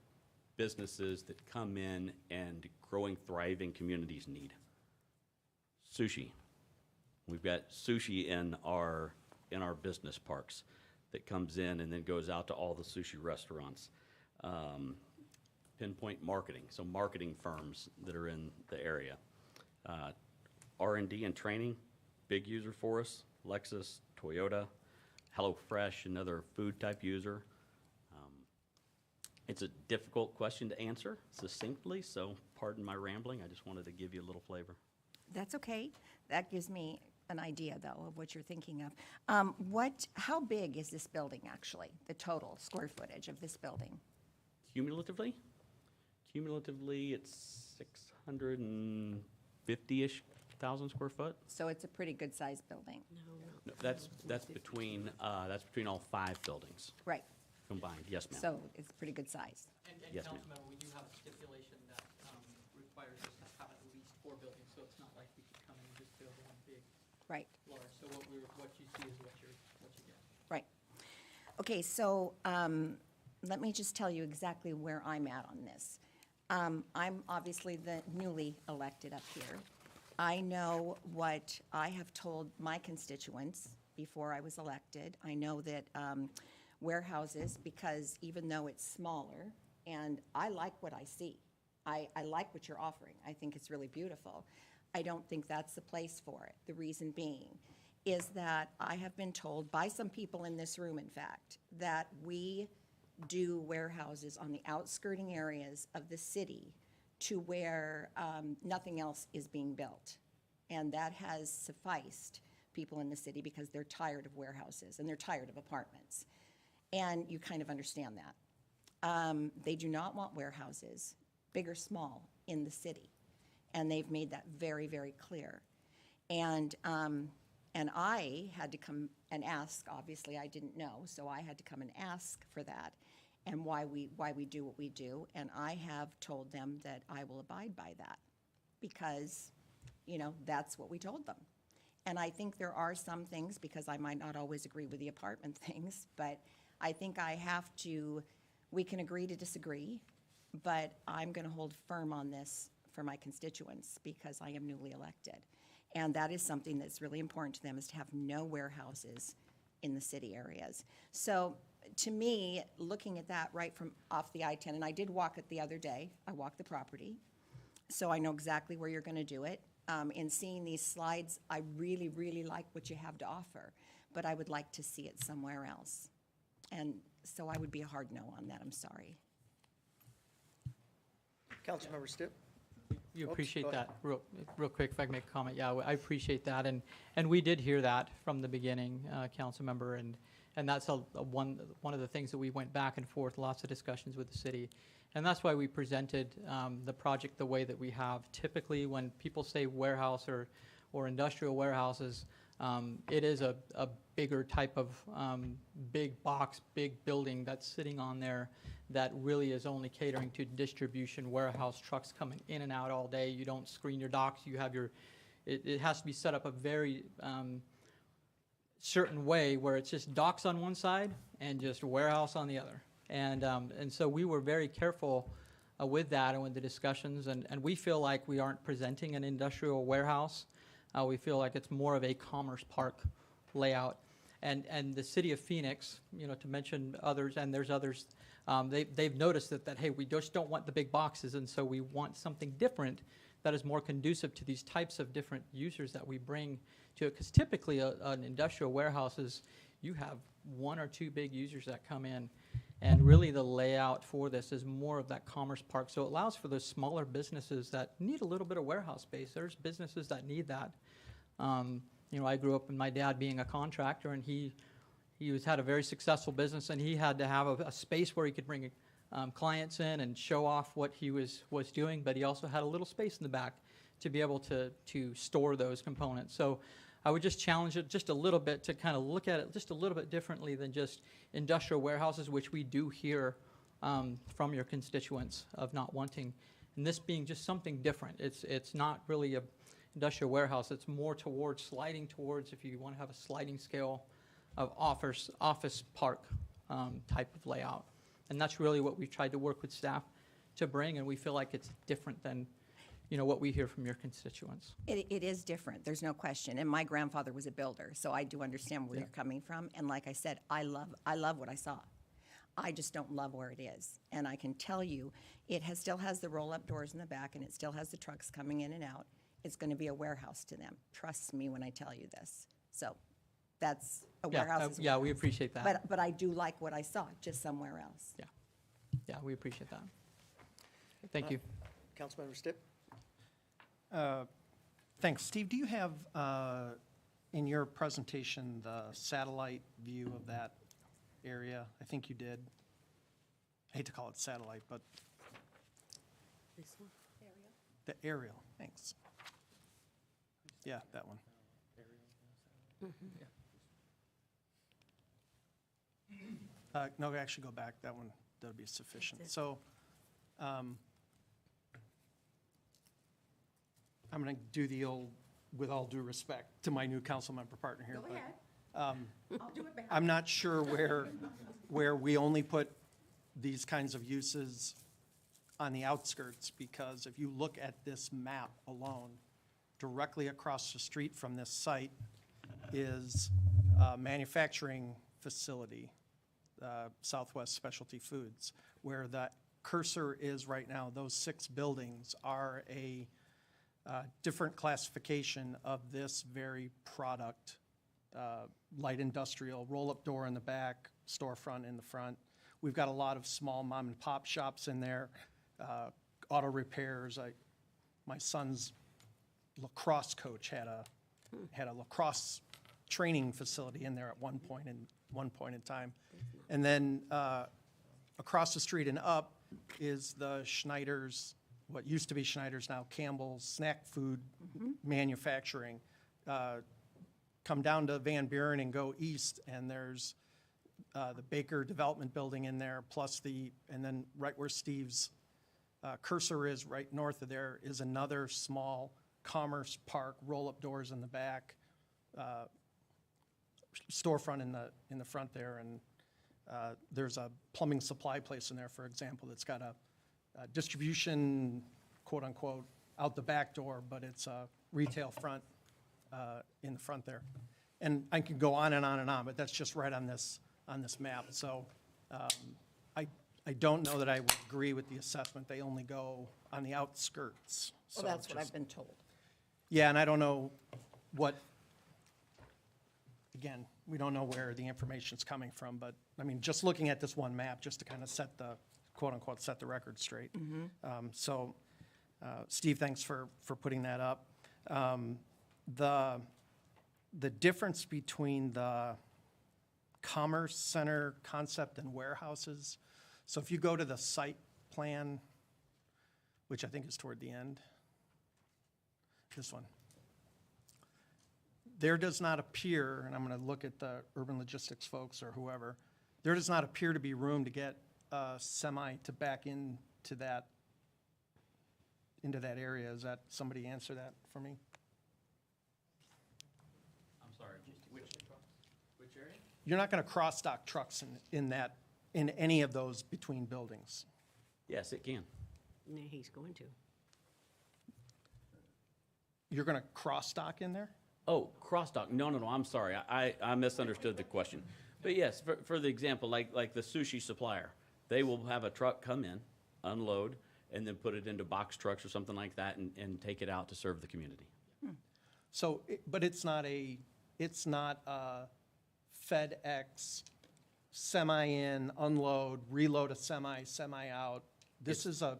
businesses that come in and growing, thriving communities need. Sushi. We've got sushi in our business parks. that comes in and then goes out to all the sushi restaurants. Pinpoint marketing, so marketing firms that are in the area. R&D and training, big user for us. Lexus, Toyota, HelloFresh, another food type user. It's a difficult question to answer succinctly, so pardon my rambling. I just wanted to give you a little flavor. That's okay. That gives me an idea, though, of what you're thinking of. How big is this building, actually, the total square footage of this building? Cumulatively, it's 650-ish thousand square foot. So it's a pretty good-sized building. No, that's between all 5 buildings Right. combined. Yes, ma'am. So it's a pretty good size. And Yes, ma'am. Councilmember, we do have a stipulation that requires us to have at least 4 buildings, so it's not like we could come in and just build one big, Right. large. So what you see is what you get. Right. Okay, so let me just tell you exactly where I'm at on this. I'm obviously the newly elected up here. I know what I have told my constituents before I was elected. I know that warehouses, because even though it's smaller, and I like what I see, I like what you're offering. I think it's really beautiful. I don't think that's the place for it. The reason being is that I have been told by some people in this room, in fact, that we do warehouses on the outskirting areas of the city to where nothing else is being built. And that has sufficed people in the city because they're tired of warehouses and they're tired of apartments. And you kind of understand that. They do not want warehouses, big or small, in the city. And they've made that very, very clear. And I had to come and ask, obviously I didn't know, so I had to come and ask for that and why we do what we do. And I have told them that I will abide by that because, that's what we told them. And I think there are some things, because I might not always agree with the apartment things, but I think we can agree to disagree, but I'm going to hold firm on this for my constituents because I am newly elected. And that is something that's really important to them, is to have no warehouses in the city areas. So to me, looking at that right from off the I-10, and I did walk it the other day, I walked the property, so I know exactly where you're going to do it. In seeing these slides, I really, really like what you have to offer, but I would like to see it somewhere else. And so I would be a hard no on that, I'm sorry. Councilmember Stipp? You Oops, appreciate go ahead. that, real quick, if I can make a comment. Yeah, I appreciate that, and we did hear that from the beginning, Councilmember, and that's one of the things that we went back and forth, lots of discussions with the city, and that's why we presented the project the way that we have. Typically, when people say warehouse or industrial warehouses, it is a bigger type of big box, big building that's sitting on there that really is only catering to distribution warehouse trucks coming in and out all day. You don't screen your docks. You have it has to be set up a very certain way where it's just docks on one side and just warehouse on the other. And so we were very careful with that and with the discussions. And we feel like we aren't presenting an industrial warehouse. We feel like it's more of a commerce park layout. And the city of Phoenix, to mention others, and there's others, they've noticed that, hey, we just don't want the big boxes, and so we want something different that is more conducive to these types of different users that we bring to it. Because typically an industrial warehouse is, you have 1 or 2 big users that come in, and really the layout for this is more of that commerce park. So it allows for those smaller businesses that need a little bit of warehouse space. There's businesses that need that. I grew up with my dad being a contractor, and he had a very successful business, and he had to have a space where he could bring clients in and show off what he was doing, but he also had a little space in the back to be able to store those components. So I would just challenge it just a little bit to kind of look at it just a little bit differently than just industrial warehouses, which we do hear from your constituents of not wanting, and this being just something different. It's not really a industrial warehouse. It's more sliding towards, if you want to have a sliding scale of office park type of layout. And that's really what we've tried to work with staff to bring, and we feel like it's different than, what we hear from your constituents. It is different, there's no question. And my grandfather was a builder, so I do understand where you're coming from. And like I said, I love what I saw. I just don't love where it is. And I can tell you, still has the roll-up doors in the back, and it still has the trucks coming in and out. It's going to be a warehouse to them. Trust me when I tell you this. So that's a warehouse. Yeah, we appreciate that. But I do like what I saw, just somewhere else. Yeah, we appreciate that. Thank you. Councilmember Stipp? Thanks. Steve, do you have in your presentation the satellite view of that area? I think you did. I hate to call it satellite, but This one? the aerial. Thanks. Yeah, that one. No, actually go back. That one, that'll be sufficient. So I'm going to do the old, with all due respect to my new council member partner here. Go ahead. But I'll do it behind. I'm not sure where we only put these kinds of uses on the outskirts, because if you look at this map alone, directly across the street from this site is a manufacturing facility, Southwest Specialty Foods, where the cursor is right now. Those 6 buildings are a different classification of this very product. Light industrial, roll-up door in the back, storefront in the front. We've got a lot of small mom and pop shops in there, auto repairs. My son's lacrosse coach had a lacrosse training facility in there at one point in time. And then across the street and up is the Schneider's, what used to be Schneider's, now Campbell's snack food manufacturing. Come down to Van Buren and go east, and there's the Baker Development Building in there, plus and then right where Steve's cursor is, right north of there, is another small commerce park, roll-up doors in the back, storefront in the front there, and there's a plumbing supply place in there, for example, that's got a distribution, quote-unquote, out the back door, but it's a retail front in the front there. And I can go on and on and on, but that's just right on this map. So I don't know that I would agree with the assessment. They only go on the outskirts. Well, So that's what just- I've been told. Yeah, and I don't know again, we don't know where the information's coming from, but, I mean, just looking at this one map, just to kind of set the, quote-unquote, set the record straight. So, Steve, thanks for putting that up. The difference between the commerce center concept and warehouses, so if you go to the site plan, which I think is toward the end, this one, there does not appear, and I'm going to look at the urban logistics folks or whoever, there does not appear to be room to get a semi to back into that area. Is that, somebody answer that for me? I'm sorry, which area? You're not going to cross-dock trucks in any of those between buildings. Yes, it can. Yeah, he's going to. You're going to cross-dock in there? Oh, cross-dock. No, I'm sorry. I misunderstood the question. But yes, for the example, like the sushi supplier, they will have a truck come in, unload, and then put it into box trucks or something like that and take it out to serve the community. So, but it's not a FedEx semi-in, unload, reload a semi out. This is the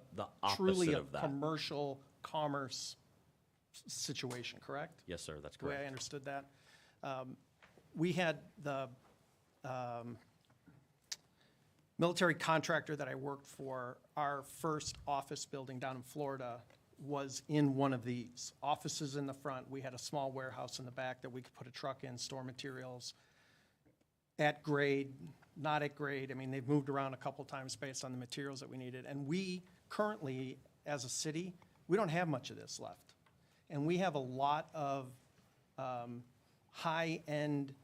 truly opposite a of that. commercial commerce situation, correct? Yes, sir, that's The way I correct. understood that. We had the military contractor that I worked for, our first office building down in Florida was in one of these. Offices in the front, we had a small warehouse in the back that we could put a truck in, store materials. At grade, not at grade, I mean, they've moved around a couple times based on the materials that we needed. And we currently, as a city, we don't have much of this left. And we have a lot of high-end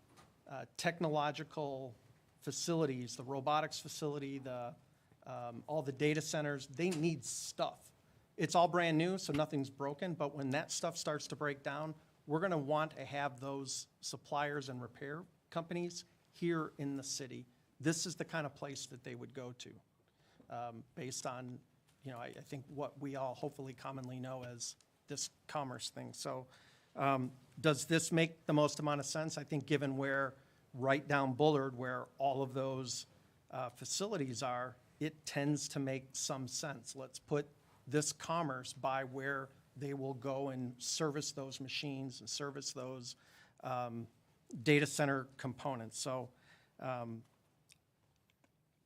technological facilities, the robotics facility, all the data centers, they need stuff. it's all brand new, so nothing's broken, but when that stuff starts to break down, we're gonna want to have those suppliers and repair companies here in the city. This is the kind of place that they would go to, based on, you know, I think what we all hopefully commonly know as this commerce thing. So, does this make the most amount of sense? I think given where, right down Bullard, where all of those facilities are, it tends to make some sense. Let's put this commerce by where they will go and service those machines and service those data center components. So,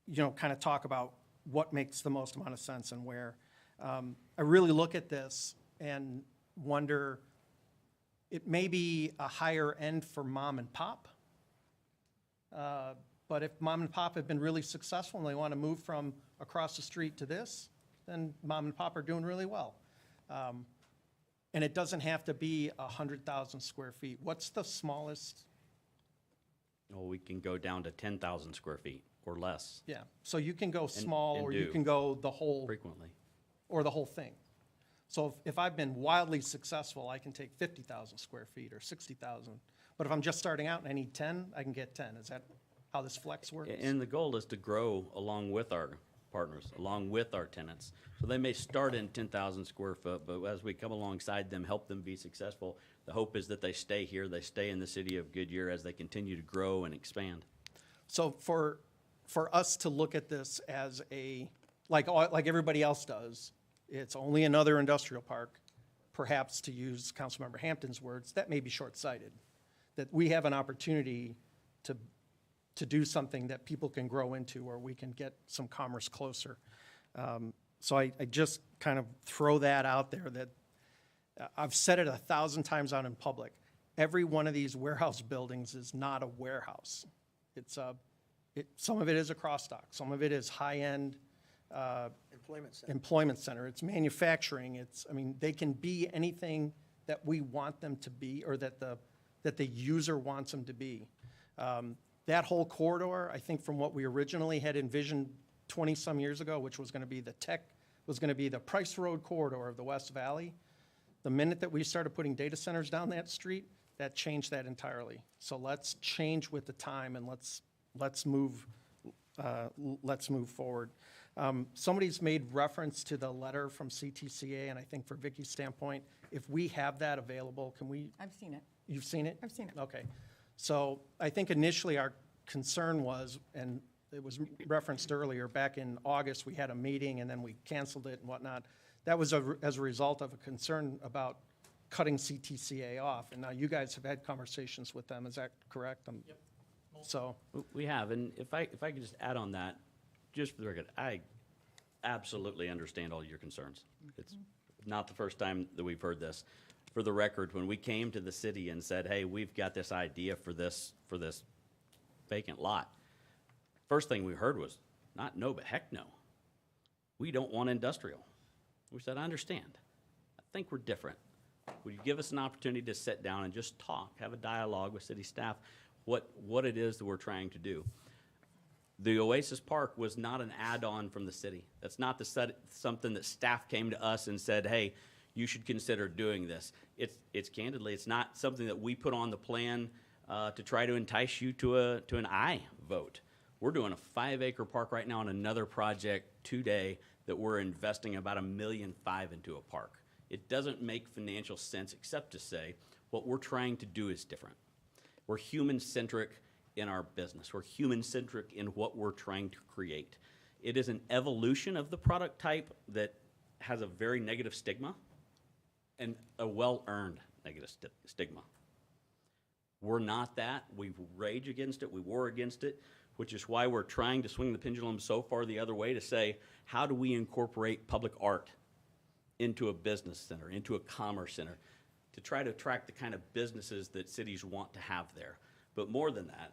you know, kind of talk about what makes the most amount of sense and where. I really look at this and wonder, it may be a higher end for mom and pop, but if mom and pop have been really successful and they want to move from across the street to this, then mom and pop are doing really well. And it doesn't have to be 100,000 square feet. What's the smallest? Well, we can go down to 10,000 square feet or less. Yeah, so you can go small, and or you do can go the whole, frequently. or the whole thing. So if I've been wildly successful, I can take 50,000 square feet or 60,000. But if I'm just starting out and I need 10, I can get 10. Is that how this flex works? And the goal is to grow along with our partners, along with our tenants. So they may start in 10,000 square foot, but as we come alongside them, help them be successful, the hope is that they stay here, they stay in the city of Goodyear as they continue to grow and expand. So for us to look at this as a, like everybody else does, it's only another industrial park, perhaps to use Councilmember Hampton's words, that may be short-sighted. That we have an opportunity to do something that people can grow into, or we can get some commerce closer. So I just kind of throw that out there, that I've said it 1,000 times out in public. Every one of these warehouse buildings is not a warehouse. It's some of it is a cross-dock, some of it is high-end employment center. It's manufacturing. I mean, they can be anything that we want them to be, or that the user wants them to be. That whole corridor, I think from what we originally had envisioned 20-some years ago, which was going to be the Price Road corridor of the West Valley, the minute that we started putting data centers down that street, that changed that entirely. So let's change with the time, and let's move forward. Somebody's made reference to the letter from CTCA, and I think for Vicky's standpoint, if we have that available, can we? I've seen it. You've seen it? I've seen it. Okay. So I think initially our concern was, and it was referenced earlier, back in August, we had a meeting and then we canceled it and whatnot. That was as a result of a concern about cutting CTCA off. And now you guys have had conversations with them. Is that correct? Yep. So. We have, and if I could just add on that, just for the record, I absolutely understand all your concerns. It's not the first time that we've heard this. For the record, when we came to the city and said, hey, we've got this idea for this vacant lot, first thing we heard was, not no, but heck no. We don't want industrial. We said, I understand. I think we're different. Would you give us an opportunity to sit down and just talk, have a dialogue with city staff, what it is that we're trying to do? The Oasis Park was not an add-on from the city. That's not something that staff came to us and said, hey, you should consider doing this. It's candidly, it's not something that we put on the plan to try to entice you to an aye vote. We're doing a 5-acre park right now on another project today that we're investing about $1.5 million into a park. It doesn't make financial sense except to say what we're trying to do is different. We're human-centric in our business. We're human-centric in what we're trying to create. It is an evolution of the product type that has a very negative stigma, and a well-earned negative stigma. We're not that. We rage against it. We war against it, which is why we're trying to swing the pendulum so far the other way to say, how do we incorporate public art into a business center, into a commerce center, to try to attract the kind of businesses that cities want to have there. But more than that,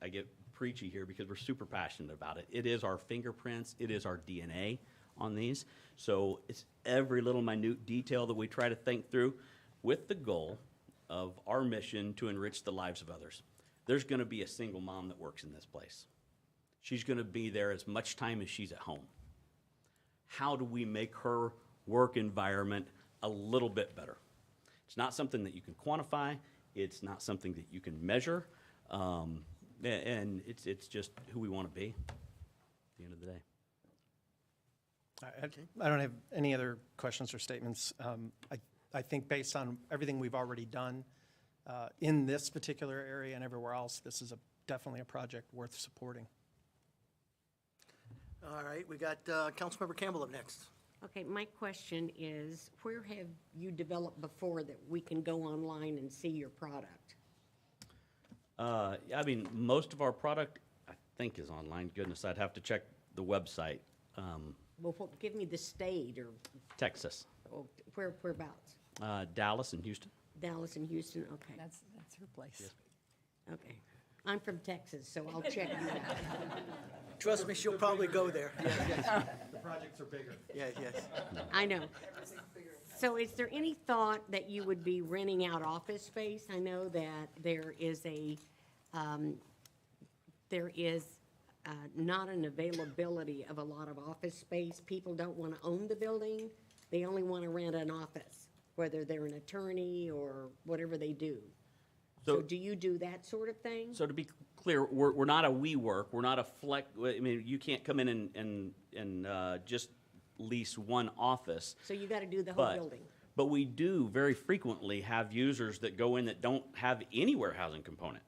I get preachy here because we're super passionate about it. It is our fingerprints. It is our DNA on these. So it's every little minute detail that we try to think through with the goal of our mission to enrich the lives of others. There's going to be a single mom that works in this place. She's going to be there as much time as she's at home. how do we make her work environment a little bit better? It's not something that you can quantify. It's not something that you can measure. And it's just who we want to be at the end of the day. I don't have any other questions or statements. I think based on everything we've already done in this particular area and everywhere else, this is definitely a project worth supporting. All right, we got Councilmember Campbell up next. Okay, my question is, where have you developed before that we can go online and see your product? I mean, most of our product, I think, is online. Goodness, I'd have to check the website. Well, give me the state or Texas, whereabouts? Dallas and Houston. Dallas and Houston, okay. That's her place. Okay. I'm from Texas, so I'll check you out. Trust me, she'll probably go there. The projects are bigger. Yes, yes. I know. So is there any thought that you would be renting out office space? I know that there is not an availability of a lot of office space. People don't want to own the building. They only want to rent an office, whether they're an attorney or whatever they do. So do you do that sort of thing? So to be clear, we're not a WeWork. We're not a flex. I mean, you can't come in and just lease one office. So you got to do the whole building. But we do very frequently have users that go in that don't have any warehousing component.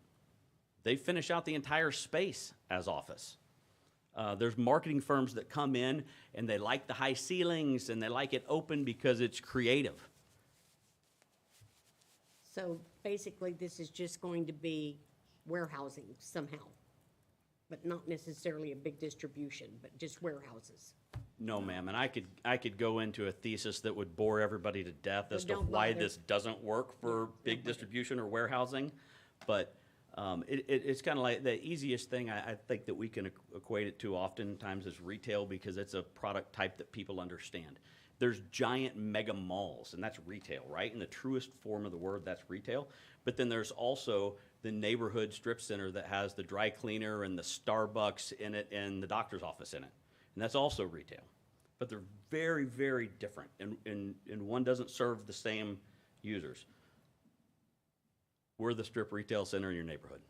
They finish out the entire space as office. There's marketing firms that come in and they like the high ceilings and they like it open because it's creative. So basically, this is just going to be warehousing somehow, but not necessarily a big distribution, but just warehouses. No, ma'am, and I could go into a thesis that would bore everybody to death as to why this doesn't work for big distribution or warehousing, but it's kind of like the easiest thing I think that we can equate it to oftentimes is retail, because it's a product type that people understand. There's giant mega malls, and that's retail, right? In the truest form of the word, that's retail. But then there's also the neighborhood strip center that has the dry cleaner and the Starbucks in it and the doctor's office in it. And that's also retail. But they're very, very different, and one doesn't serve the same users. We're the strip retail center in your neighborhood.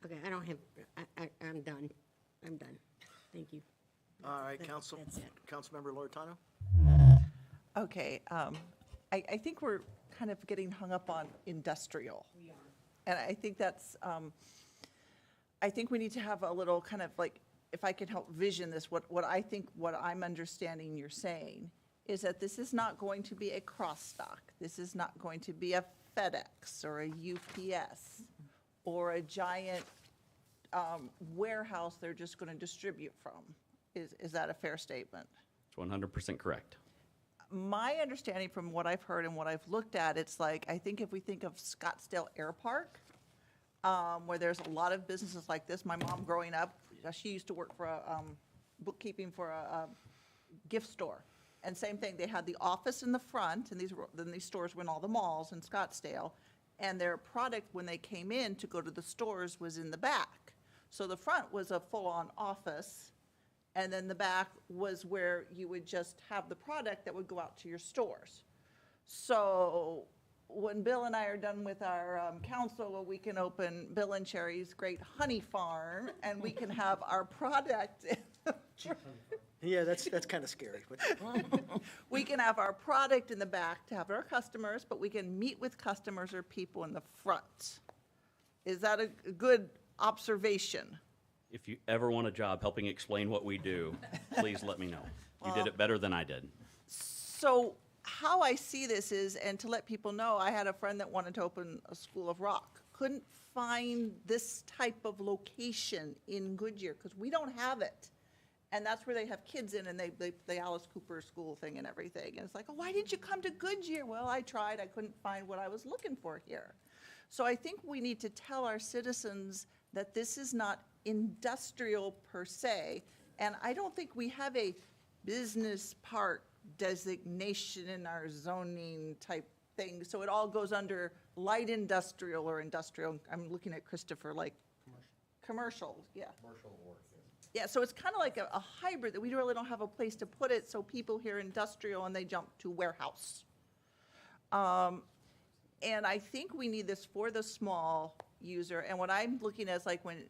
Okay, I'm done. I'm done. Thank you. All right, That's it. Councilmember Loretano? Okay, I think we're kind of getting hung up on industrial. We are. And I think that's, I think we need to have a little kind of like, if I could help vision this, what I'm understanding you're saying is that this is not going to be a cross stock. This is not going to be a FedEx or a UPS or a giant warehouse they're just going to distribute from. Is that a fair statement? It's 100% correct. My understanding from what I've heard and what I've looked at, it's like, I think if we think of Scottsdale Air Park, where there's a lot of businesses like this. My mom growing up, she used to work for bookkeeping for a gift store. And same thing, they had the office in the front, and these stores were in all the malls in Scottsdale. And their product, when they came in to go to the stores, was in the back. So the front was a full-on office, and then the back was where you would just have the product that would go out to your stores. So when Bill and I are done with our council, we can open Bill and Cherry's great honey farm, and we can have our product. Yeah, that's kind of scary. But we can have our product in the back to have our customers, but we can meet with customers or people in the front. Is that a good observation? If you ever want a job helping explain what we do, please let me know. You did it better than I did. So how I see this is, and to let people know, I had a friend that wanted to open a school of rock. Couldn't find this type of location in Goodyear because we don't have it. And that's where they have kids in, and the Alice Cooper school thing and everything. And it's like, oh, why didn't you come to Goodyear? Well, I tried. I couldn't find what I was looking for here. So I think we need to tell our citizens that this is not industrial per se. And I don't think we have a business park designation in our zoning type thing. So it all goes under light industrial or industrial. I'm looking at Christopher like commercial, yeah. Commercial or, Yeah, so it's kind of like a hybrid that we really don't have a place to put it, so people hear industrial and they jump to warehouse. And I think we need this for the small user, and what I'm looking at is like when,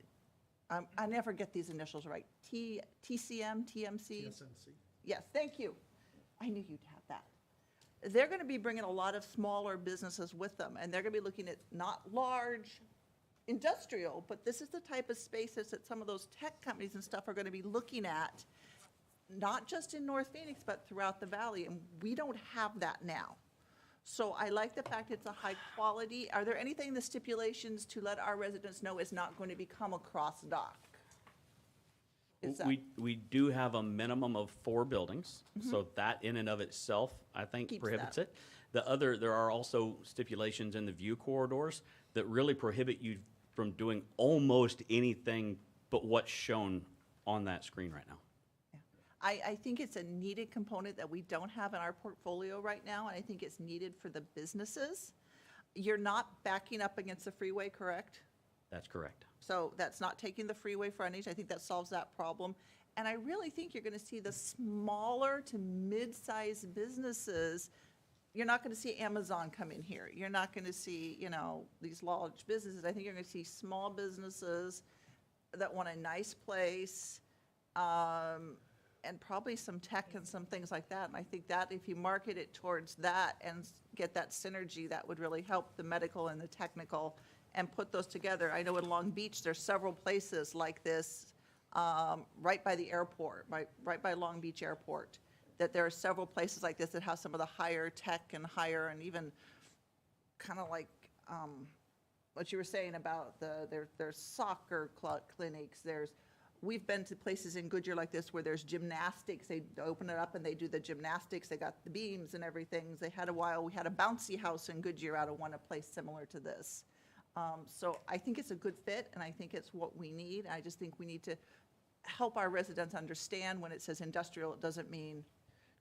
I never get these initials right, TCM, TMC? TSMC. Yes, thank you. I knew you'd have that. They're going to be bringing a lot of smaller businesses with them, and they're going to be looking at not large industrial, but this is the type of spaces that some of those tech companies and stuff are going to be looking at, not just in North Phoenix, but throughout the valley, and we don't have that now. So I like the fact it's a high quality. Are there anything in the stipulations to let our residents know it's not going to become a cross dock? Is that- We do have a minimum of 4 buildings, so that in and of itself, I think, Keeps prohibits that. it. There are also stipulations in the view corridors that really prohibit you from doing almost anything but what's shown on that screen right now. I think it's a needed component that we don't have in our portfolio right now, and I think it's needed for the businesses. You're not backing up against the freeway, correct? That's correct. So that's not taking the freeway frontage. I think that solves that problem. And I really think you're going to see the smaller to mid-sized businesses. You're not going to see Amazon come in here. You're not going to see, these large businesses. I think you're going to see small businesses that want a nice place, and probably some tech and some things like that. And I think that if you market it towards that and get that synergy, that would really help the medical and the technical and put those together. I know in Long Beach, there's several places like this, right by the airport, right by Long Beach Airport, that there are several places like this that have some of the higher tech and higher, and even kind of like what you were saying about there's soccer clinics, we've been to places in Goodyear like this where there's gymnastics. They open it up and they do the gymnastics. They got the beams and everything. We had a bouncy house in Goodyear out of a place similar to this. So I think it's a good fit, and I think it's what we need. I just think we need to help our residents understand when it says industrial, it doesn't mean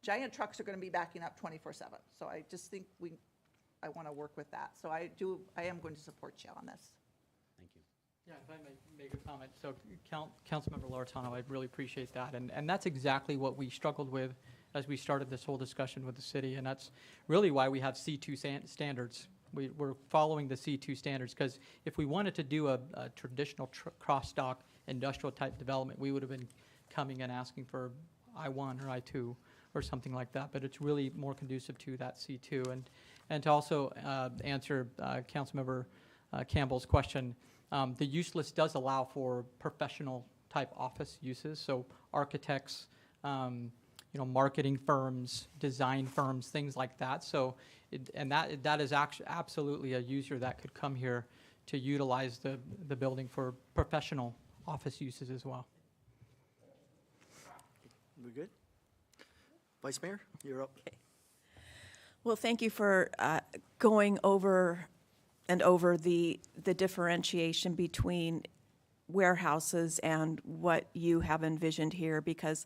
giant trucks are going to be backing up 24/7. So I just think I want to work with that. So I am going to support you on this. Thank you. Yeah, if I may make a comment. So Councilmember Loretano, I really appreciate that. And that's exactly what we struggled with as we started this whole discussion with the city. And that's really why we have C2 standards. We're following the C2 standards, because if we wanted to do a traditional cross-dock industrial type development, we would have been coming and asking for I-1 or I-2 or something like that. But it's really more conducive to that C2. And to also answer Councilmember Campbell's question, the use list does allow for professional type office uses, so architects, marketing firms, design firms, things like that. So, that is actually absolutely a user that could come here to utilize the building for professional office uses as well. We good? Vice Mayor, you're up. Okay. Well, thank you for going over and over the differentiation between warehouses and what you have envisioned here, because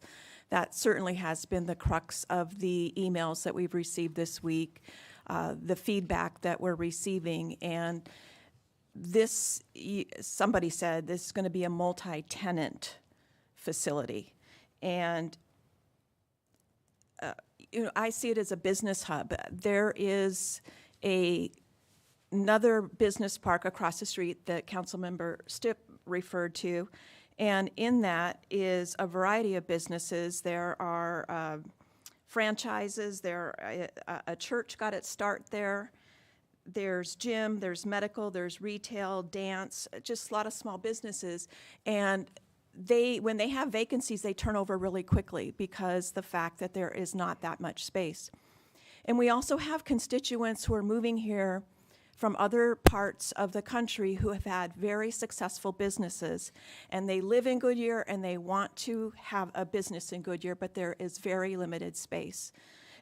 that certainly has been the crux of the emails that we've received this week, the feedback that we're receiving. And somebody said this is going to be a multi-tenant facility. And I see it as a business hub. There is another business park across the street that Councilmember Stipp referred to, and in that is a variety of businesses. There are franchises. A church got its start there. There's gym, there's medical, there's retail, dance, just a lot of small businesses. And when they have vacancies, they turn over really quickly because the fact that there is not that much space. And we also have constituents who are moving here from other parts of the country who have had very successful businesses, and they live in Goodyear and they want to have a business in Goodyear, but there is very limited space.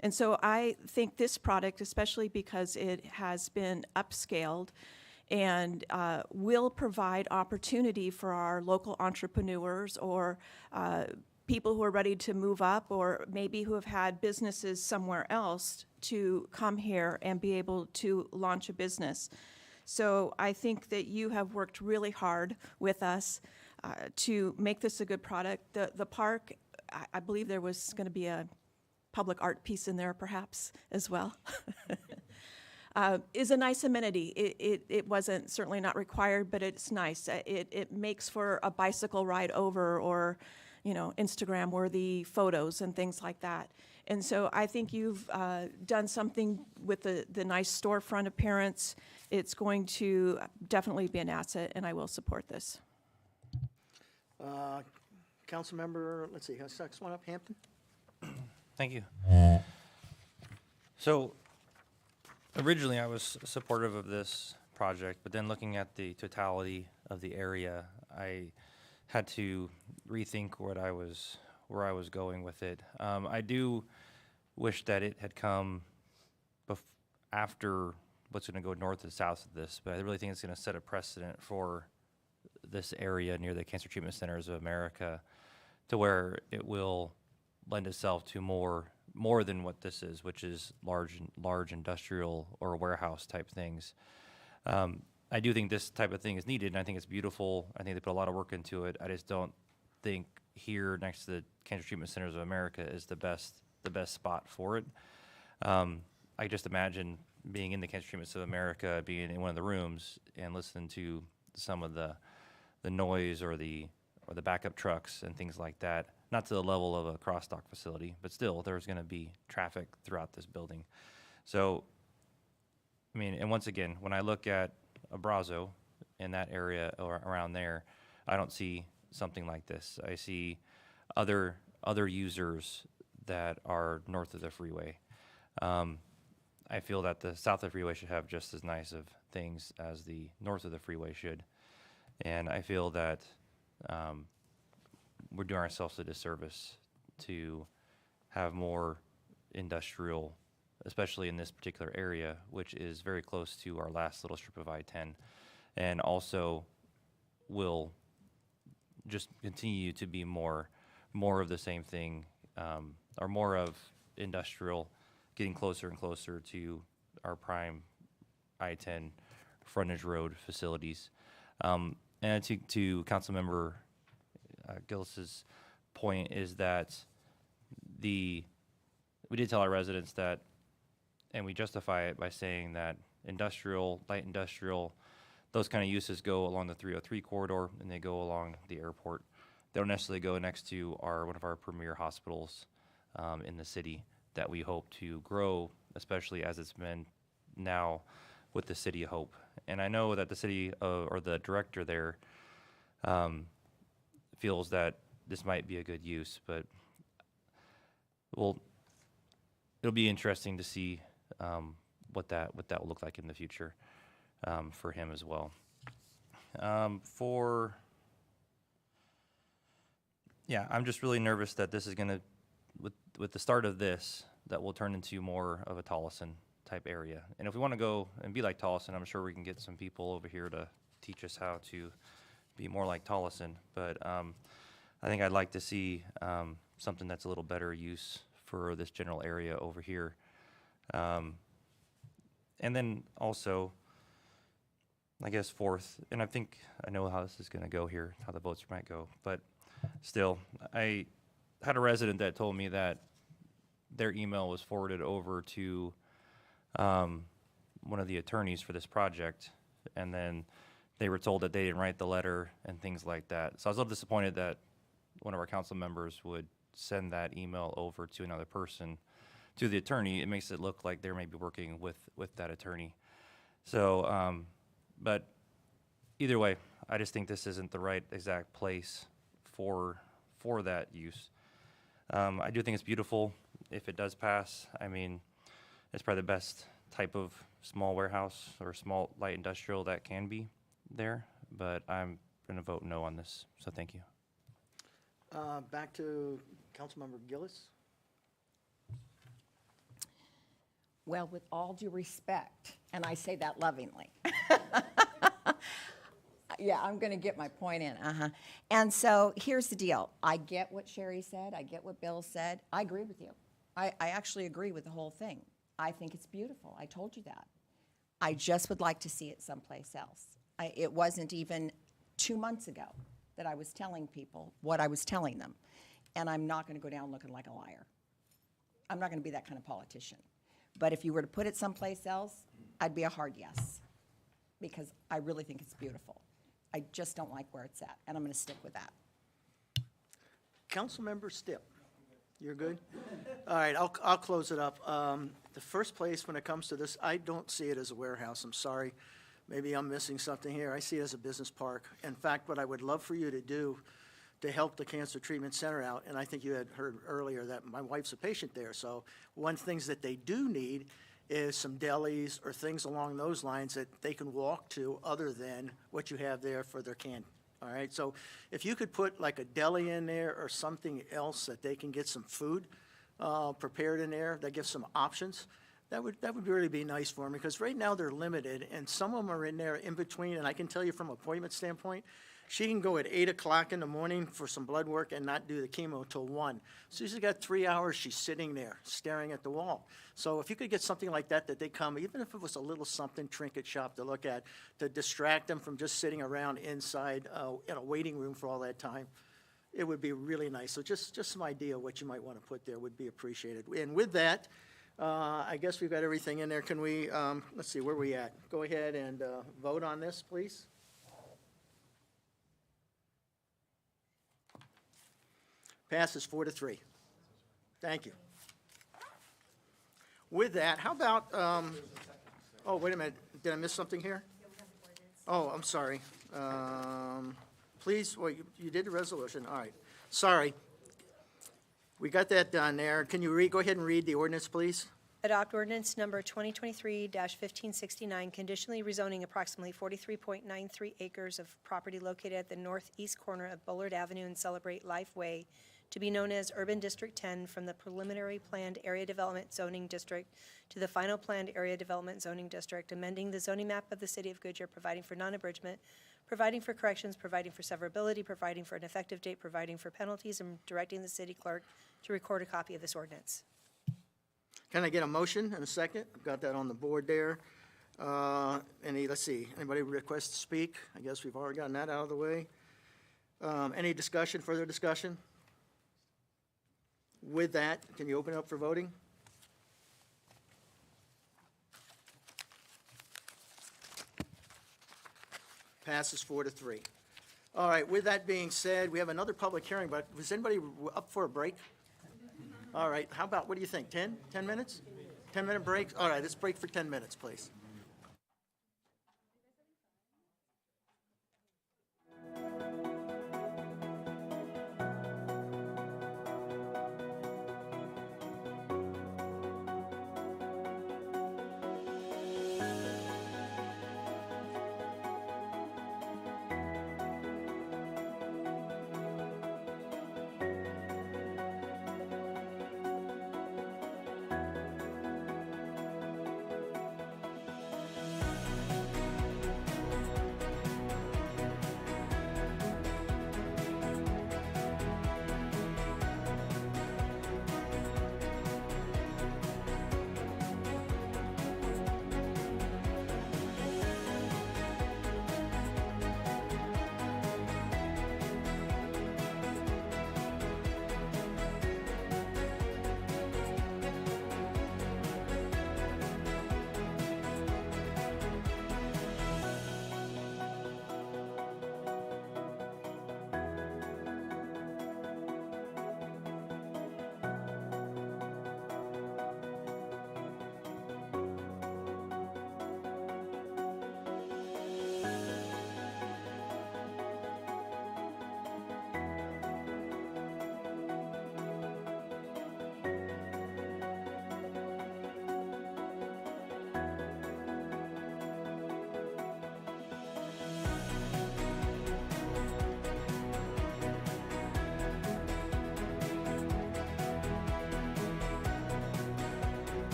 And so I think this product, especially because it has been upscaled and will provide opportunity for our local entrepreneurs or people who are ready to move up, or maybe who have had businesses somewhere else, to come here and be able to launch a business. So I think that you have worked really hard with us. to make this a good product. The park, I believe there was going to be a public art piece in there perhaps as well. Is a nice amenity. It wasn't certainly not required, but it's nice. It makes for a bicycle ride over, or, you know, Instagram-worthy photos and things like that. And so I think you've done something with the nice storefront appearance. It's going to definitely be an asset, and I will support this. Council member, let's see, next one up, Hampton. Thank you. So originally I was supportive of this project, but then looking at the totality of the area, I had to rethink where I was going with it. I do wish that it had come after what's going to go north and south of this, but I really think it's going to set a precedent for this area near the Cancer Treatment Centers of America, to where it will lend itself to more than what this is, which is large industrial or warehouse type things. I do think this type of thing is needed, and I think it's beautiful. I think they put a lot of work into it. I just don't think here next to the Cancer Treatment Centers of America is the best spot for it. I just imagine being in the Cancer Treatment Centers of America, being in one of the rooms and listening to some of the noise or the backup trucks and things like that. Not to the level of a cross-dock facility, but still, there's going to be traffic throughout this building. So, I mean, and once again, when I look at Abrazo in that area or around there, I don't see something like this. I see other users that are north of the freeway. I feel that the south of the freeway should have just as nice of things as the north of the freeway should. And I feel that we're doing ourselves a disservice to have more industrial, especially in this particular area, which is very close to our last little strip of I-10, and also will just continue to be more of the same thing, or more of industrial, getting closer and closer to our prime I-10 frontage road facilities. And to Councilmember Gillis's point is that we did tell our residents that, and we justify it by saying that industrial, light industrial, those kind of uses go along the 303 corridor, and they go along the airport. They don't necessarily go next to one of our premier hospitals in the city that we hope to grow, especially as it's been now with the City of Hope. And I know that the city or the director there feels that this might be a good use, but it'll be interesting to see what that will look like in the future for him as well. I'm just really nervous that this is going to, with the start of this, that will turn into more of a Tolleson type area. And if we want to go and be like Tolleson, I'm sure we can get some people over here to teach us how to be more like Tolleson. But I think I'd like to see something that's a little better use for this general area over here. And then also, I guess fourth, and I know how this is going to go here, how the votes might go, but still, I had a resident that told me that their email was forwarded over to one of the attorneys for this project, and then they were told that they didn't write the letter and things like that. So I was a little disappointed that one of our council members would send that email over to another person, to the attorney. It makes it look like they're maybe working with that attorney. So, but either way, I just think this isn't the right exact place for that use. I do think it's beautiful if it does pass. I mean, it's probably the best type of small warehouse or small light industrial that can be there, but I'm going to vote no on this, so thank you. Back to Councilmember Gillis. Well, with all due respect, and I say that lovingly. Yeah, I'm going to get my point in. And so here's the deal. I get what Sherry said. I get what Bill said. I agree with you. I actually agree with the whole thing. I think it's beautiful. I told you that. I just would like to see it someplace else. It wasn't even 2 months ago that I was telling people what I was telling them. And I'm not going to go down looking like a liar. I'm not going to be that kind of politician. But if you were to put it someplace else, I'd be a hard yes, because I really think it's beautiful. I just don't like where it's at, and I'm going to stick with that. Councilmember Stipp, you're good? All right, I'll close it up. The first place when it comes to this, I don't see it as a warehouse. I'm sorry. Maybe I'm missing something here. I see it as a business park. In fact, what I would love for you to do to help the Cancer Treatment Center out, and I think you had heard earlier that my wife's a patient there, so one things that they do need is some delis or things along those lines that they can walk to other than what you have there for their candy. All right, so if you could put like a deli in there or something else that they can get some food prepared in there, that gives some options, that would really be nice for them, because right now they're limited, and some of them are in there in between, and I can tell you from an appointment standpoint, she can go at 8 o'clock in the morning for some blood work and not do the chemo till 1. So she's got 3 hours, she's sitting there staring at the wall. So if you could get something like that they come, even if it was a little something trinket shop to look at, to distract them from just sitting around inside in a waiting room for all that time, it would be really nice. So just some idea of what you might want to put there would be appreciated. And with that, I guess we've got everything in there. Can we, let's see, where are we at? Go ahead and vote on this, please. Passes 4-3. Thank you. With that, how about, oh, wait a minute, did I miss something here? Oh, I'm sorry. Please, well, you did the resolution, all right. Sorry. We got that done there. Can you go ahead and read the ordinance, please? Adopt ordinance number 2023-1569, conditionally rezoning approximately 43.93 acres of property located at the northeast corner of Bullard Avenue and Celebrate Life Way to be known as Urban District 10 from the preliminary planned area development zoning district to the final planned area development zoning district, amending the zoning map of the city of Goodyear, providing for non-abridgment, providing for corrections, providing for severability, providing for an effective date, providing for penalties, and directing the city clerk to record a copy of this ordinance. Can I get a motion and a second? I've got that on the board there. Let's see, anybody request to speak? I guess we've already gotten that out of the way. Any discussion, further discussion? With that, can you open it up for voting? Passes 4-3. All right, with that being said, we have another public hearing, but was anybody up for a break? All right, how about, what do you think, 10 minutes? 10-minute break? All right, let's break for 10 minutes, please.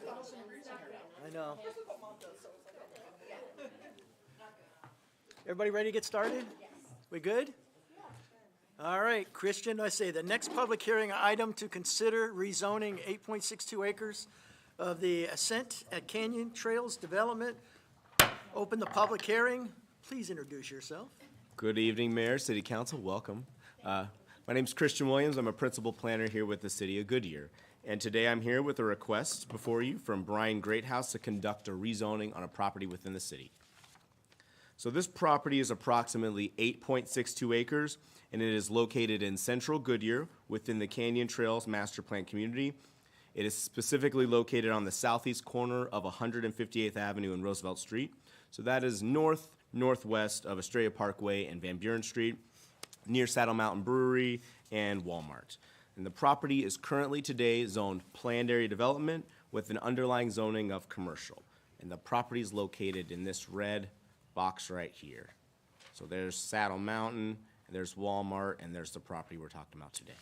I know. Everybody ready to get started? We good? All right, Christian, I say the next public hearing item to consider rezoning 8.62 acres of the Ascent at Canyon Trails Development. Open the public hearing. Please introduce yourself. Good evening, Mayor, City Council, welcome. My name's Christian Williams. I'm a principal planner here with the City of Goodyear. And today I'm here with a request before you from Brian Greathouse to conduct a rezoning on a property within the city. So this property is approximately 8.62 acres, and it is located in central Goodyear within the Canyon Trails Master Plan community. It is specifically located on the southeast corner of 158th Avenue and Roosevelt Street. So that is northwest of Estrella Parkway and Van Buren Street, near Saddle Mountain Brewery and Walmart. And the property is currently today zoned planned area development with an underlying zoning of commercial. And the property is located in this red box right here. So there's Saddle Mountain, and there's Walmart, and there's the property we're talking about today.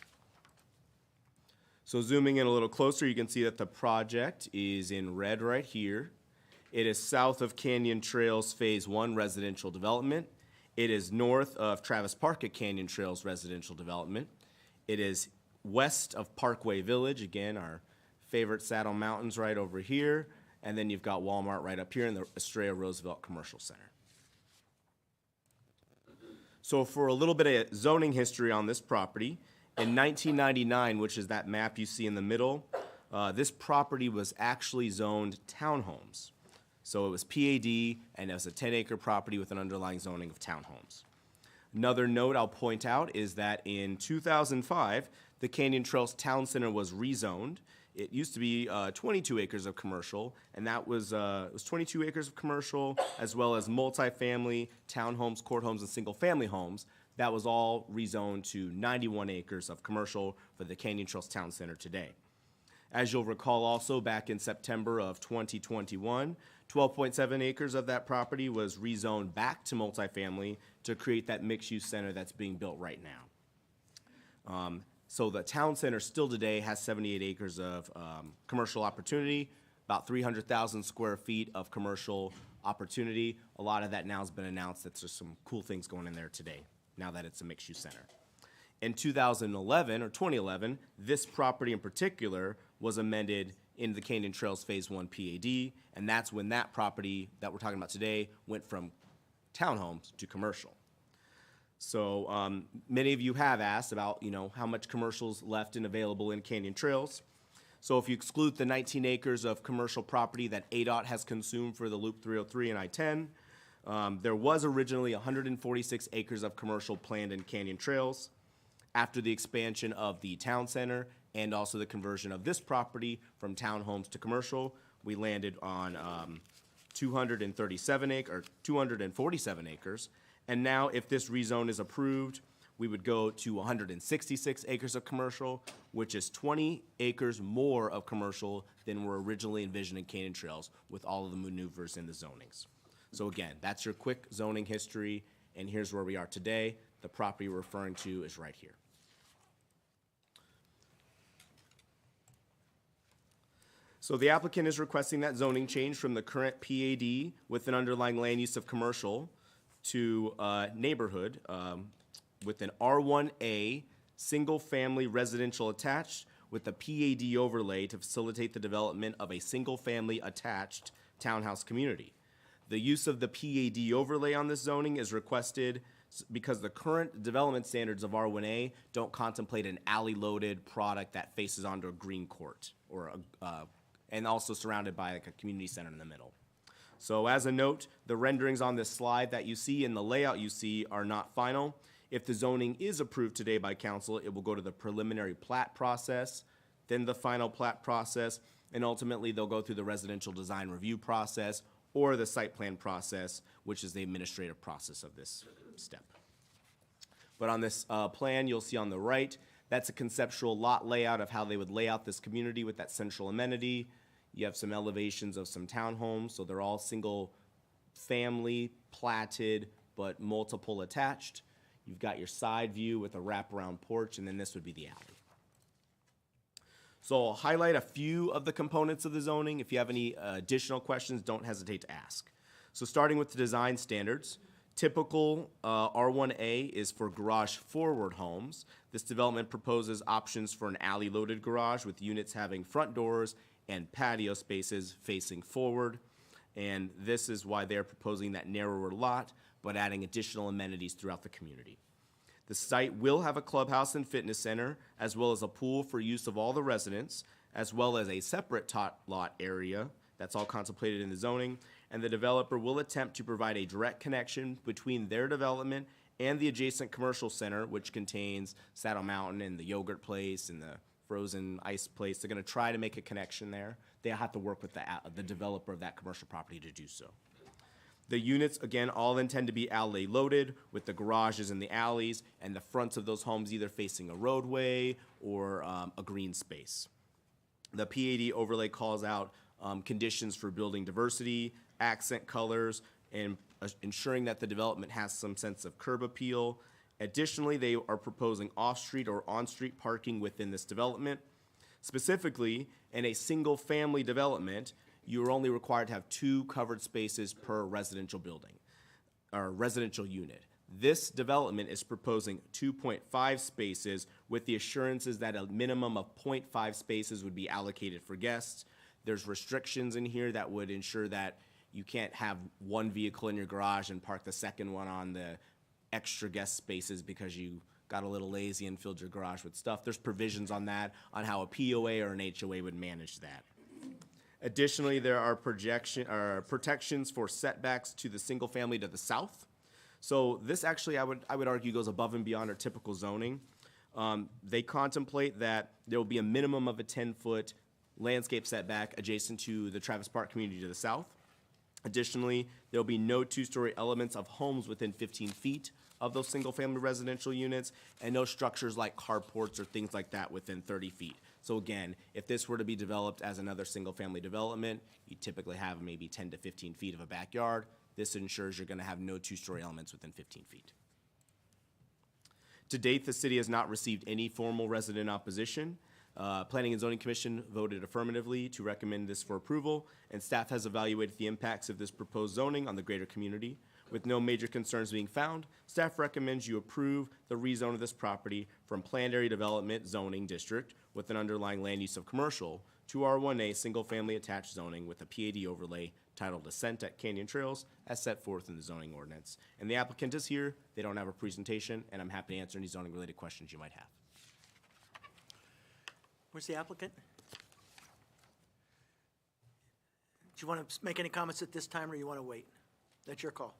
So zooming in a little closer, you can see that the project is in red right here. It is south of Canyon Trails Phase 1 residential development. It is north of Travis Park at Canyon Trails residential development. It is west of Parkway Village, again, our favorite Saddle Mountains right over here. And then you've got Walmart right up here in the Estrella Roosevelt Commercial Center. So for a little bit of zoning history on this property, in 1999, which is that map you see in the middle, this property was actually zoned townhomes. So it was PAD, and it was a 10-acre property with an underlying zoning of townhomes. Another note I'll point out is that in 2005, the Canyon Trails Town Center was rezoned. It used to be 22 acres of commercial, and that was, it was 22 acres of commercial, as well as multifamily, townhomes, court homes, and single-family homes. That was all rezoned to 91 acres of commercial for the Canyon Trails Town Center today. As you'll recall also, back in September of 2021, 12.7 acres of that property was rezoned back to multifamily to create that mixed-use center that's being built right now. So the town center still today has 78 acres of commercial opportunity, about 300,000 square feet of commercial opportunity. A lot of that now has been announced that there's some cool things going in there today, now that it's a mixed-use center. In 2011, this property in particular was amended into the Canyon Trails Phase 1 PAD, and that's when that property that we're talking about today went from townhomes to commercial. So many of you have asked about, how much commercial's left and available in Canyon Trails. So if you exclude the 19 acres of commercial property that ADOT has consumed for the Loop 303 and I-10, there was originally 146 acres of commercial planned in Canyon Trails. After the expansion of the town center and also the conversion of this property from townhomes to commercial, we landed on 247 acres. And now, if this rezone is approved, we would go to 166 acres of commercial, which is 20 acres more of commercial than were originally envisioned in Canyon Trails with all of the maneuvers in the zonings. So again, that's your quick zoning history, and here's where we are today. The property we're referring to is right here. So the applicant is requesting that zoning change from the current PAD with an underlying land use of commercial to neighborhood with an R1A single-family residential attached with a PAD overlay to facilitate the development of a single-family attached townhouse community. The use of the PAD overlay on this zoning is requested because the current development standards of R1A don't contemplate an alley-loaded product that faces onto a green court or and also surrounded by like a community center in the middle. So as a note, the renderings on this slide that you see and the layout you see are not final. If the zoning is approved today by council, it will go to the preliminary plat process, then the final plat process, and ultimately they'll go through the residential design review process or the site plan process, which is the administrative process of this step. But on this plan, you'll see on the right, that's a conceptual lot layout of how they would lay out this community with that central amenity. You have some elevations of some townhomes, so they're all single family, platted, but multiple attached. You've got your side view with a wraparound porch, and then this would be the alley. So I'll highlight a few of the components of the zoning. If you have any additional questions, don't hesitate to ask. So starting with the design standards, typical R1A is for garage-forward homes. This development proposes options for an alley-loaded garage with units having front doors and patio spaces facing forward. And this is why they're proposing that narrower lot, but adding additional amenities throughout the community. The site will have a clubhouse and fitness center, as well as a pool for use of all the residents, as well as a separate tot lot area. That's all contemplated in the zoning. And the developer will attempt to provide a direct connection between their development and the adjacent commercial center, which contains Saddle Mountain and the yogurt place and the frozen ice place. They're gonna try to make a connection there. They'll have to work with the developer of that commercial property to do so. The units, again, all intend to be alley loaded with the garages in the alleys and the fronts of those homes either facing a roadway or a green space. The PAD overlay calls out conditions for building diversity, accent colors, and ensuring that the development has some sense of curb appeal. Additionally, they are proposing off-street or on-street parking within this development. Specifically, in a single-family development, you are only required to have 2 covered spaces per residential building, or residential unit. This development is proposing 2.5 spaces with the assurances that a minimum of 0.5 spaces would be allocated for guests. There's restrictions in here that would ensure that you can't have one vehicle in your garage and park the second one on the extra guest spaces because you got a little lazy and filled your garage with stuff. There's provisions on that, on how a POA or an HOA would manage that. Additionally, there are protections for setbacks to the single family to the south. So this actually, I would argue, goes above and beyond our typical zoning. They contemplate that there will be a minimum of a 10-foot landscape setback adjacent to the Travis Park community to the south. Additionally, there will be no 2-story elements of homes within 15 feet of those single-family residential units, and no structures like carports or things like that within 30 feet. So again, if this were to be developed as another single-family development, you typically have maybe 10 to 15 feet of a backyard. This ensures you're gonna have no 2-story elements within 15 feet. To date, the city has not received any formal resident opposition. Planning and Zoning Commission voted affirmatively to recommend this for approval, and staff has evaluated the impacts of this proposed zoning on the greater community. With no major concerns being found, staff recommends you approve the rezone of this property from Planned Area Development Zoning District with an underlying land use of commercial to R1A single-family attached zoning with a PAD overlay titled Ascent at Canyon Trails as set forth in the zoning ordinance. And the applicant is here. They don't have a presentation, and I'm happy to answer any zoning-related questions you might have. Where's the applicant? Do you want to make any comments at this time, or you want to wait? That's your call.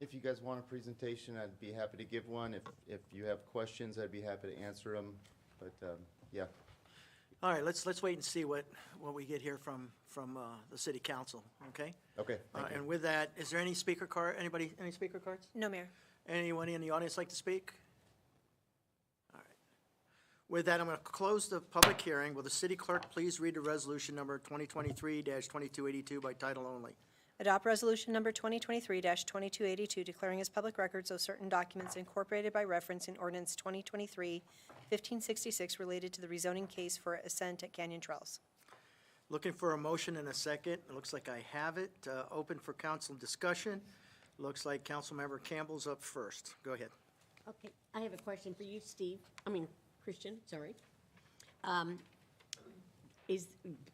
If you guys want a presentation, I'd be happy to give one. If you have questions, I'd be happy to answer them. But yeah. All right, let's wait and see what we get here from the city council, okay? Okay. Thank you. And with that, is there any speaker card, anybody, any speaker cards? No, Mayor. Anyone in the audience like to speak? All right. With that, I'm going to close the public hearing. Will the city clerk please read the resolution number 2023-2282 by title only? Adopt resolution number 2023-2282 declaring as public records of certain documents incorporated by reference in ordinance 2023-1566 related to the rezoning case for Ascent at Canyon Trails. Looking for a motion and a second. It looks like I have it. Open for council discussion. Looks like Councilmember Campbell's up first. Go ahead. Okay, I have a question for you, Christian, sorry.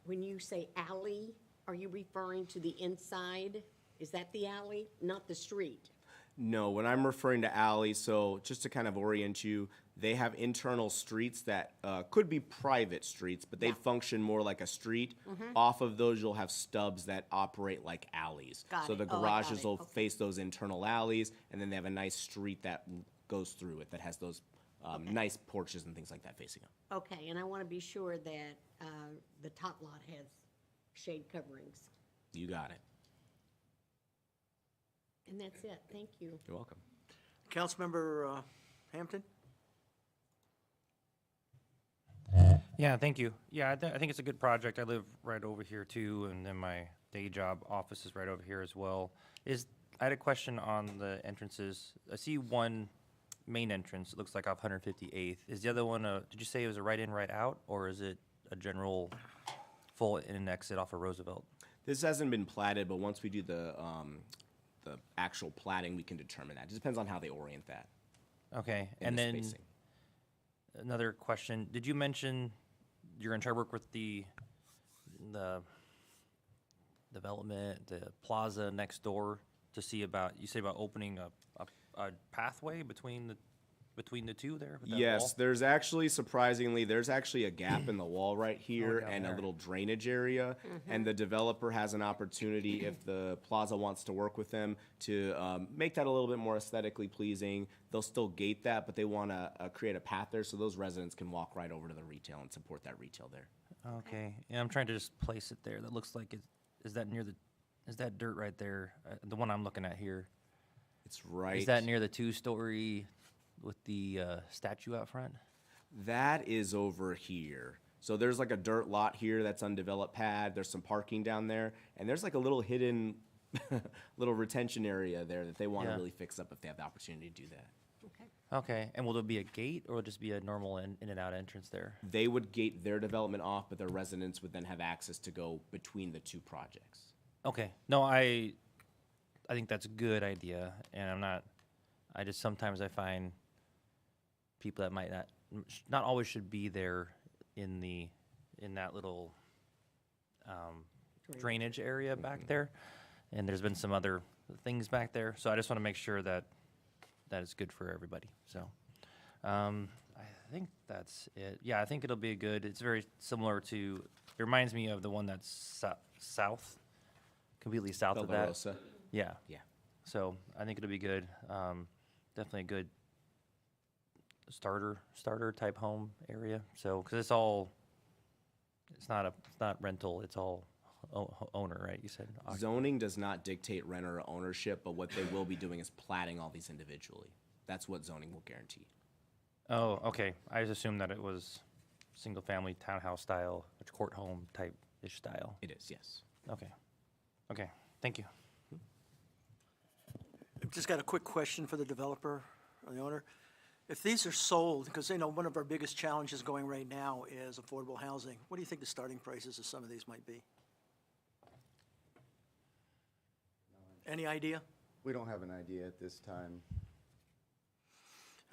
When you say alley, are you referring to the inside? Is that the alley, not the street? No, when I'm referring to alleys, so just to kind of orient you, they have internal streets that could be private streets, but they function more like a street. Mhm. Off of those, you'll have stubs that operate like alleys. Got So it. the Oh, I got garages it. will Okay. face those internal alleys, and then they have a nice street that goes through it that has those nice porches and things like that facing them. Okay, and I want to be sure that the top lot has shade coverings. You got it. And that's it, thank you. You're welcome. Councilmember Hampton? Yeah, thank you. Yeah, I think it's a good project. I live right over here too, and then my day job office is right over here as well. I had a question on the entrances. I see one main entrance, it looks like off 158th. Is the other one, did you say it was a right in, right out, or is it a general full in and exit off of Roosevelt? This hasn't been platted, but once we do the actual platting, we can determine that. It just depends on how they orient that. Okay, and and the then spacing. another question, did you mention you're gonna try to work with the development, the plaza next door to see about, you say about opening a pathway between the two there? with that Yes, wall? there's actually, surprisingly, there's actually a gap in the wall right here down and there. a little drainage area. And the developer has an opportunity, if the plaza wants to work with them, to make that a little bit more aesthetically pleasing. They'll still gate that, but they want to create a path there so those residents can walk right over to the retail and support that retail there. Okay, yeah, I'm trying to just place it there. That looks like is that near is that dirt right there? The one I'm looking at here. It's right. Is that near the 2-story with the statue out front? That is over here. So there's like a dirt lot here that's undeveloped pad. There's some parking down there. And there's like a little hidden little retention area there that they want to Yeah. really fix up if they have the opportunity to do that. Okay, and will there be a gate or will it just be a normal in and out entrance there? They would gate their development off, but their residents would then have access to go between the two projects. Okay, no, I think that's a good idea, and I just sometimes I find people that might not always should be there in that little drainage area back there, and there's been some other things back there, so I just want to make sure that it's good for everybody. So I think that's it. Yeah, I think it'll be it's very similar to, it reminds me of the one that's south, completely south of that. Belvarosa. Yeah. Yeah. So I think it'll be good. Definitely a good starter type home area. So, because it's not rental, it's all owner, right? You said. Zoning does not dictate rent or ownership, but what they will be doing is platting all these individually. That's what zoning will guarantee. Oh, okay. I just assumed that it was single-family townhouse style, court home type-ish style. It is, yes. Okay. Okay, thank you. I've just got a quick question for the developer or the owner. If these are sold, because one of our biggest challenges going right now is affordable housing, what do you think the starting prices of some of these might be? Any idea? We don't have an idea at this time.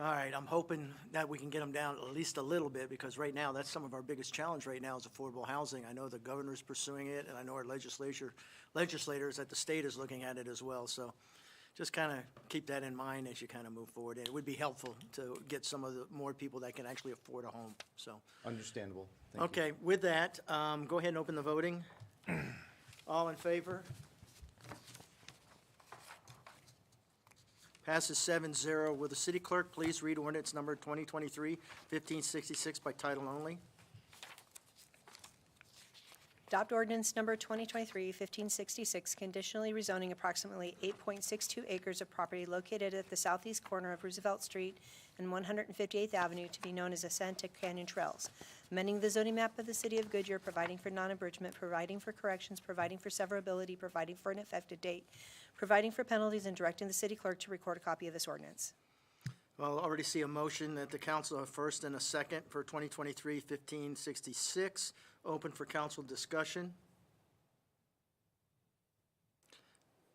All right, I'm hoping that we can get them down at least a little bit, because right now, that's some of our biggest challenge right now is affordable housing. I know the governor's pursuing it, and I know our legislators at the state is looking at it as well. So just kind of keep that in mind as you kind of move forward. And it would be helpful to get some of the more people that can actually afford a home, so. Understandable. Thank you. Okay, with that, go ahead and open the voting. All in favor? Passes 7-0. Will the city clerk please read ordinance number 2023-1566 by title only? Adopt ordinance number 2023-1566, conditionally rezoning approximately 8.62 acres of property located at the southeast corner of Roosevelt Street and 158th Avenue to be known as Ascent to Canyon Trails, amending the zoning map of the city of Goodyear, providing for non-abridgment, providing for corrections, providing for severability, providing for an effective date, providing for penalties, and directing the city clerk to record a copy of this ordinance. Well, I already see a motion that the council, a first and a second for 2023-1566. Open for council discussion.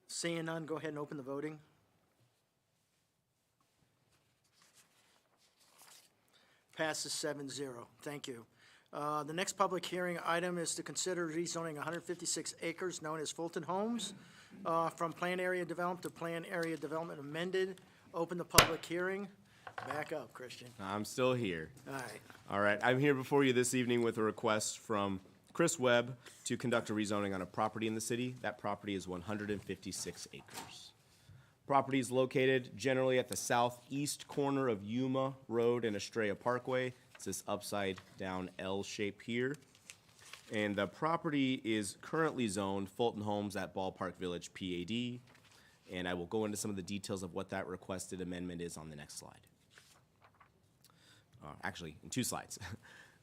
Seeing none, go ahead and open the voting. Passes 7-0. Thank you. The next public hearing item is to consider rezoning 156 acres known as Fulton Homes from Plan Area Development to Plan Area Development amended. Open the public hearing. Back up, Christian. I'm still here. All right. All right, I'm here before you this evening with a request from Chris Webb to conduct a rezoning on a property in the city. That property is 156 acres. Property is located generally at the southeast corner of Yuma Road and Estrella Parkway. It's this upside down L shape here. And the property is currently zoned Fulton Homes at Ballpark Village, PAD. And I will go into some of the details of what that requested amendment is on the next slide. Actually, in 2 slides.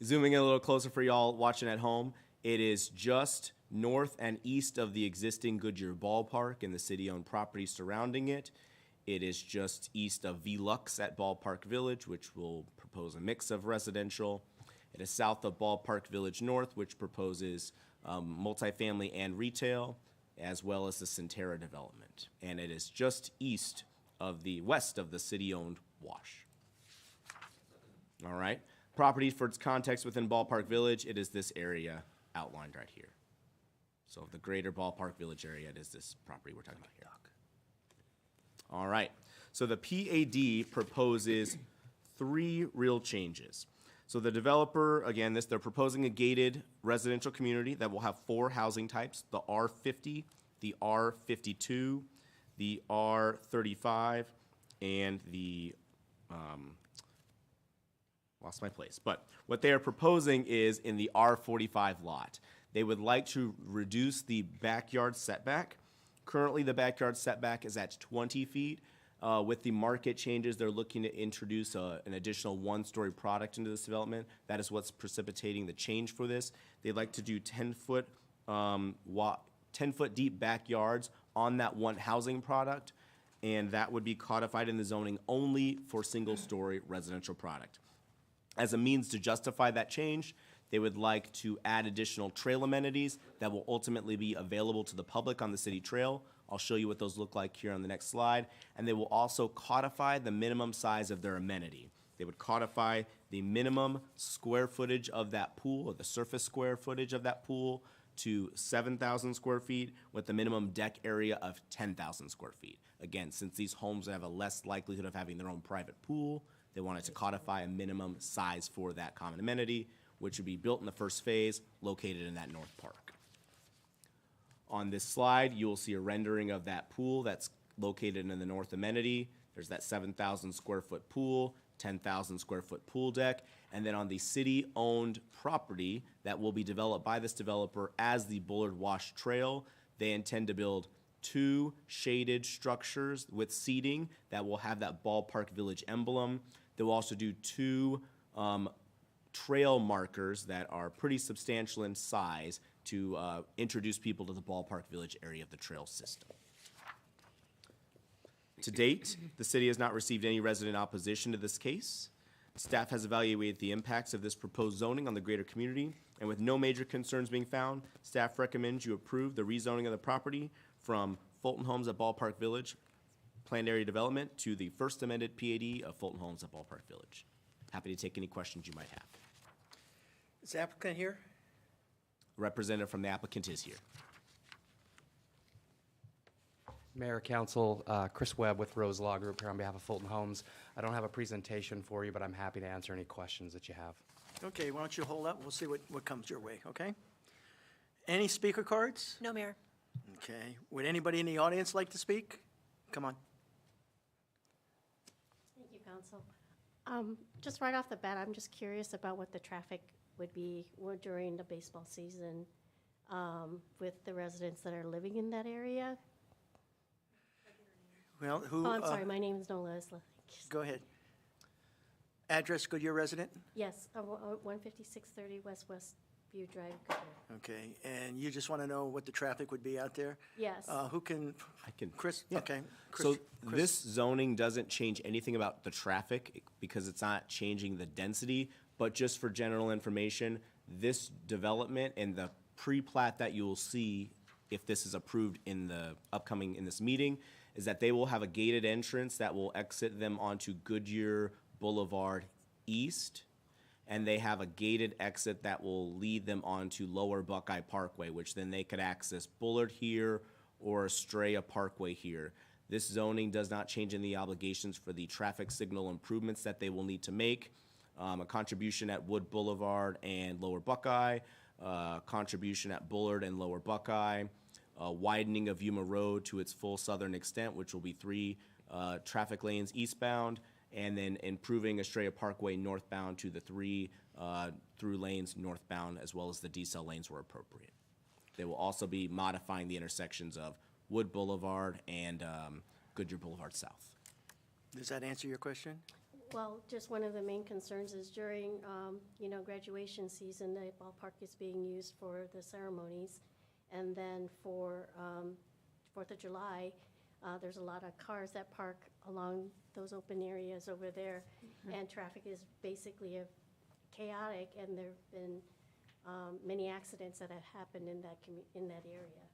Zooming in a little closer for y'all watching at home, it is just north and east of the existing Goodyear Ballpark and the city-owned property surrounding it. It is just east of Velux at Ballpark Village, which will propose a mix of residential. It is south of Ballpark Village North, which proposes multifamily and retail, as well as the Centera development. And it is just west of the city-owned Wash. All right. Property, for its context within Ballpark Village, it is this area outlined right here. So the greater Ballpark Village area, it is this property we're talking about here. All right. So the PAD proposes 3 real changes. So the developer, again, they're proposing a gated residential community that will have 4 housing types: the R50, the R52, the R35, and the lost my place. But what they are proposing is in the R45 lot. They would like to reduce the backyard setback. Currently, the backyard setback is at 20 feet. With the market changes, they're looking to introduce an additional 1-story product into this development. That is what's precipitating the change for this. They'd like to do 10-foot deep backyards on that one housing product, and that would be codified in the zoning only for single-story residential product. As a means to justify that change, they would like to add additional trail amenities that will ultimately be available to the public on the city trail. I'll show you what those look like here on the next slide. And they will also codify the minimum size of their amenity. They would codify the minimum square footage of that pool, or the surface square footage of that pool, to 7,000 square feet with the minimum deck area of 10,000 square feet. Again, since these homes have a less likelihood of having their own private pool, they wanted to codify a minimum size for that common amenity, which would be built in the first phase, located in that north park. On this slide, you will see a rendering of that pool that's located in the north amenity. There's that 7,000 square foot pool, 10,000 square foot pool deck, and then on the city-owned property that will be developed by this developer as the Bullard Wash Trail, they intend to build 2 shaded structures with seating that will have that Ballpark Village emblem. They'll also do 2 trail markers that are pretty substantial in size to introduce people to the Ballpark Village area of the trail system. To date, the city has not received any resident opposition to this case. Staff has evaluated the impacts of this proposed zoning on the greater community, and with no major concerns being found, staff recommends you approve the rezoning of the property from Fulton Homes at Ballpark Village Planned Area Development to the first amended PAD of Fulton Homes at Ballpark Village. Happy to take any questions you might have. Is the applicant here? Representative from the applicant is here. Mayor, Council, Chris Webb with Rose Law Group here on behalf of Fulton Homes. I don't have a presentation for you, but I'm happy to answer any questions that you have. Okay, why don't you hold up? We'll see what comes your way, okay? Any speaker cards? No, Mayor. Okay. Would anybody in the audience like to speak? Come on. Thank you, Council. Just right off the bat, I'm just curious about what the traffic would be during the baseball season with the residents that are living in that area. Well, who? Oh, I'm sorry, my name is Nola Isla. Go ahead. Address, Goodyear resident? Yes, 15630 West View Drive, Goodyear. Okay, and you just want to know what the traffic would be out there? Yes. Who can? I can. Chris? Yeah. Okay. Chris, So this zoning doesn't change anything about the traffic because it's not changing the density, but just for general information, this development and the pre-plat that you will see if this is approved in this meeting, is that they will have a gated entrance that will exit them onto Goodyear Boulevard East, and they have a gated exit that will lead them onto Lower Buckeye Parkway, which then they could access Bullard here or Estrella Parkway here. This zoning does not change any obligations for the traffic signal improvements that they will need to make. A contribution at Wood Boulevard and Lower Buckeye, contribution at Bullard and Lower Buckeye, widening of Yuma Road to its full southern extent, which will be 3 traffic lanes eastbound, and then improving Estrella Parkway northbound to the 3 through lanes northbound, as well as the decel lanes where appropriate. They will also be modifying the intersections of Wood Boulevard and Goodyear Boulevard South. Does that answer your question? Well, just one of the main concerns is during, graduation season, the ballpark is being used for the ceremonies. And then for 4th of July, there's a lot of cars that park along those open areas over there. And traffic is basically chaotic, and there've been many accidents that have happened in that area.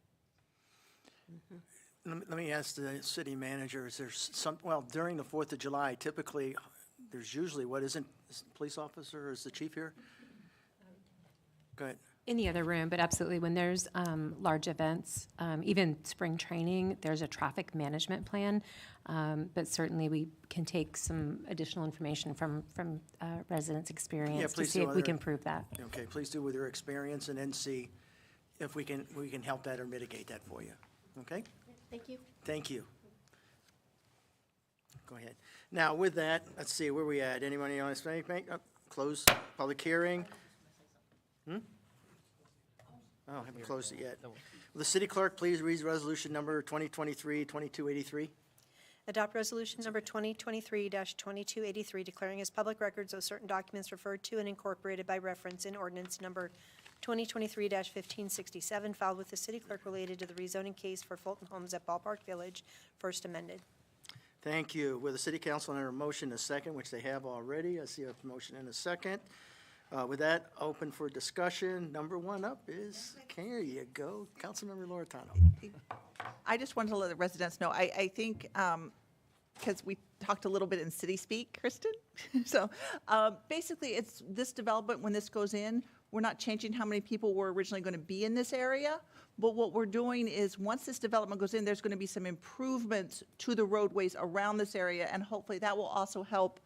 Let me ask the city manager, is there some, well, during the 4th of July, typically, there's usually, what, isn't police officer, or is the chief here? Go ahead. In the other room, but absolutely, when there's large events, even spring training, there's a traffic management plan. But certainly, we can take some additional information from residents' experience to please see do if we other- can prove that. Okay, please do with your experience, and then see if we can help that or mitigate that for you. Okay? Thank you. Thank you. Go ahead. Now, with that, let's see, where we at? Anybody want to say anything? Close public hearing? Oh, I haven't closed it yet. Will the city clerk please read resolution number 2023-2283? Adopt resolution number 2023-2283, declaring as public records of certain documents referred to and incorporated by reference in ordinance number 2023-1567, filed with the city clerk related to the rezoning case for Fulton Homes at Ballpark Village, first amended. Thank you. Will the city council enter a motion a second, which they have already? I see a motion in a second. With that, open for discussion. Number one up is, here you go, Councilmember Loretano. I just wanted to let the residents know, I think, because we talked a little bit in city speak, Kristen. So basically, it's this development, when this goes in, we're not changing how many people were originally going to be in this area. But what we're doing is, once this development goes in, there's going to be some improvements to the roadways around this area. And hopefully that will also help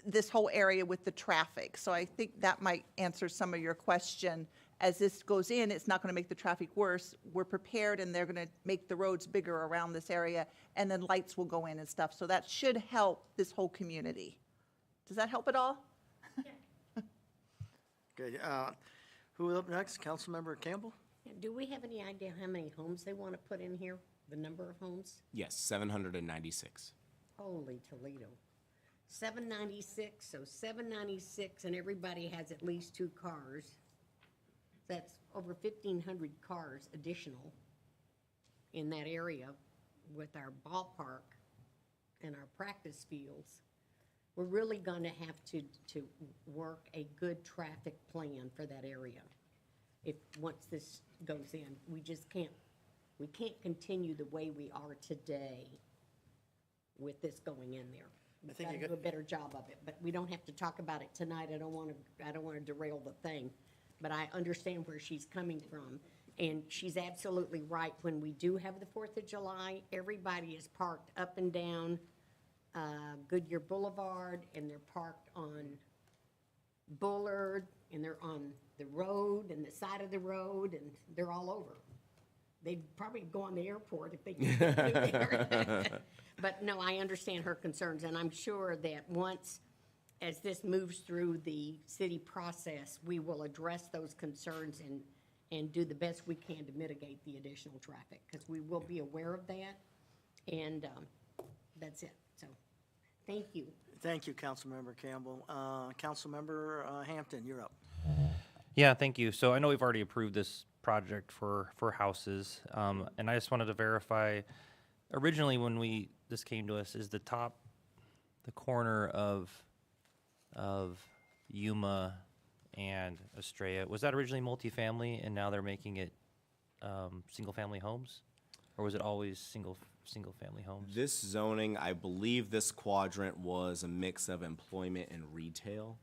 this whole area with the traffic. So I think that might answer some of your question. As this goes in, it's not going to make the traffic worse. We're prepared, and they're going to make the roads bigger around this area, and then lights will go in and stuff. So that should help this whole community. Does that help at all? Good. Who is up next? Councilmember Campbell? Do we have any idea how many homes they want to put in here? The number of homes? Yes, 796. Holy Toledo. 796, so 796, and everybody has at least 2 cars. That's over 1,500 cars additional in that area with our ballpark and our practice fields. We're really going to have to work a good traffic plan for that area. If, once this goes in, we can't continue the way we are today with this going in there. We've got to do a better job of it, but we don't have to talk about it tonight. I don't want to derail the thing, but I understand where she's coming from, and she's absolutely right. When we do have the 4th of July, everybody is parked up and down Goodyear Boulevard, and they're parked on Bullard, and they're on the road and the side of the road, and they're all over. They'd probably go on the airport if they could get through there. But no, I understand her concerns, and I'm sure that once, as this moves through the city process, we will address those concerns and do the best we can to mitigate the additional traffic, because we will be aware of that, and that's it. So, thank you. Thank you, Councilmember Campbell. Councilmember Hampton, you're up. Yeah, thank you. So I know we've already approved this project for houses, and I just wanted to verify, originally when this came to us, is the corner of Yuma and Estrella, was that originally multifamily, and now they're making it single-family homes? Or was it always single-family homes? This zoning, I believe this quadrant was a mix of employment and retail.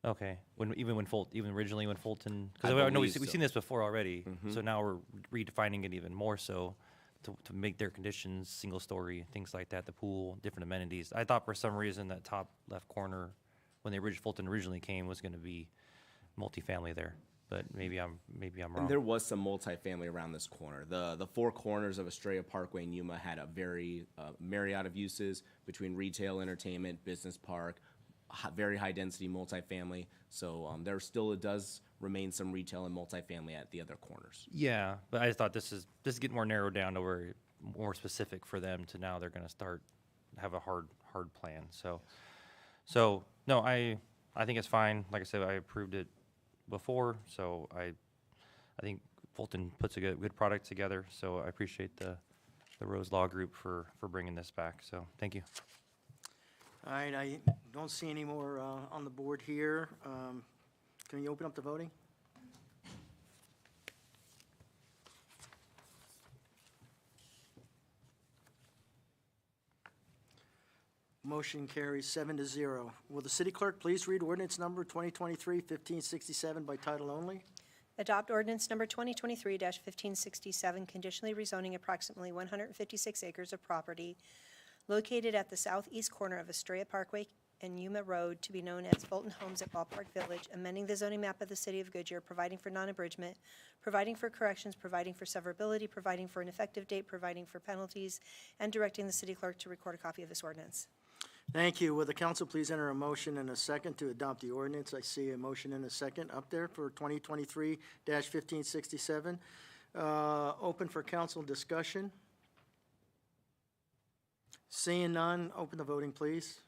Okay, even originally when Fulton, I because I know believe we've so. seen this before already, Mhm. so now we're redefining it even more so to make their conditions single-story, things like that, the pool, different amenities. I thought for some reason that top left corner, when Fulton originally came, was going to be multifamily there, but maybe I'm wrong. And there was some multifamily around this corner. The 4 corners of Estrella Parkway and Yuma had a very myriad of uses between retail, entertainment, business park, very high-density multifamily. So there still does remain some retail and multifamily at the other corners. Yeah, but I just thought this is getting more narrowed down to where more specific for them to now they're going to have a hard plan. So no, I think it's fine. Like I said, I approved it before, so I think Fulton puts a good product together. So I appreciate the Rose Law Group for bringing this back. So thank you. All right, I don't see any more on the board here. Can you open up the voting? Motion carries 7-0. Will the city clerk please read ordinance number 2023-1567 by title only? Adopt ordinance number 2023-1567, conditionally rezoning approximately 156 acres of property located at the southeast corner of Estrella Parkway and Yuma Road to be known as Fulton Homes at Ballpark Village, amending the zoning map of the city of Goodyear, providing for non-abridgment, providing for corrections, providing for severability, providing for an effective date, providing for penalties, and directing the city clerk to record a copy of this ordinance. Thank you. Will the council please enter a motion and a second to adopt the ordinance? I see a motion and a second up there for 2023-1567. Open for council discussion. Seeing none, open the voting, please.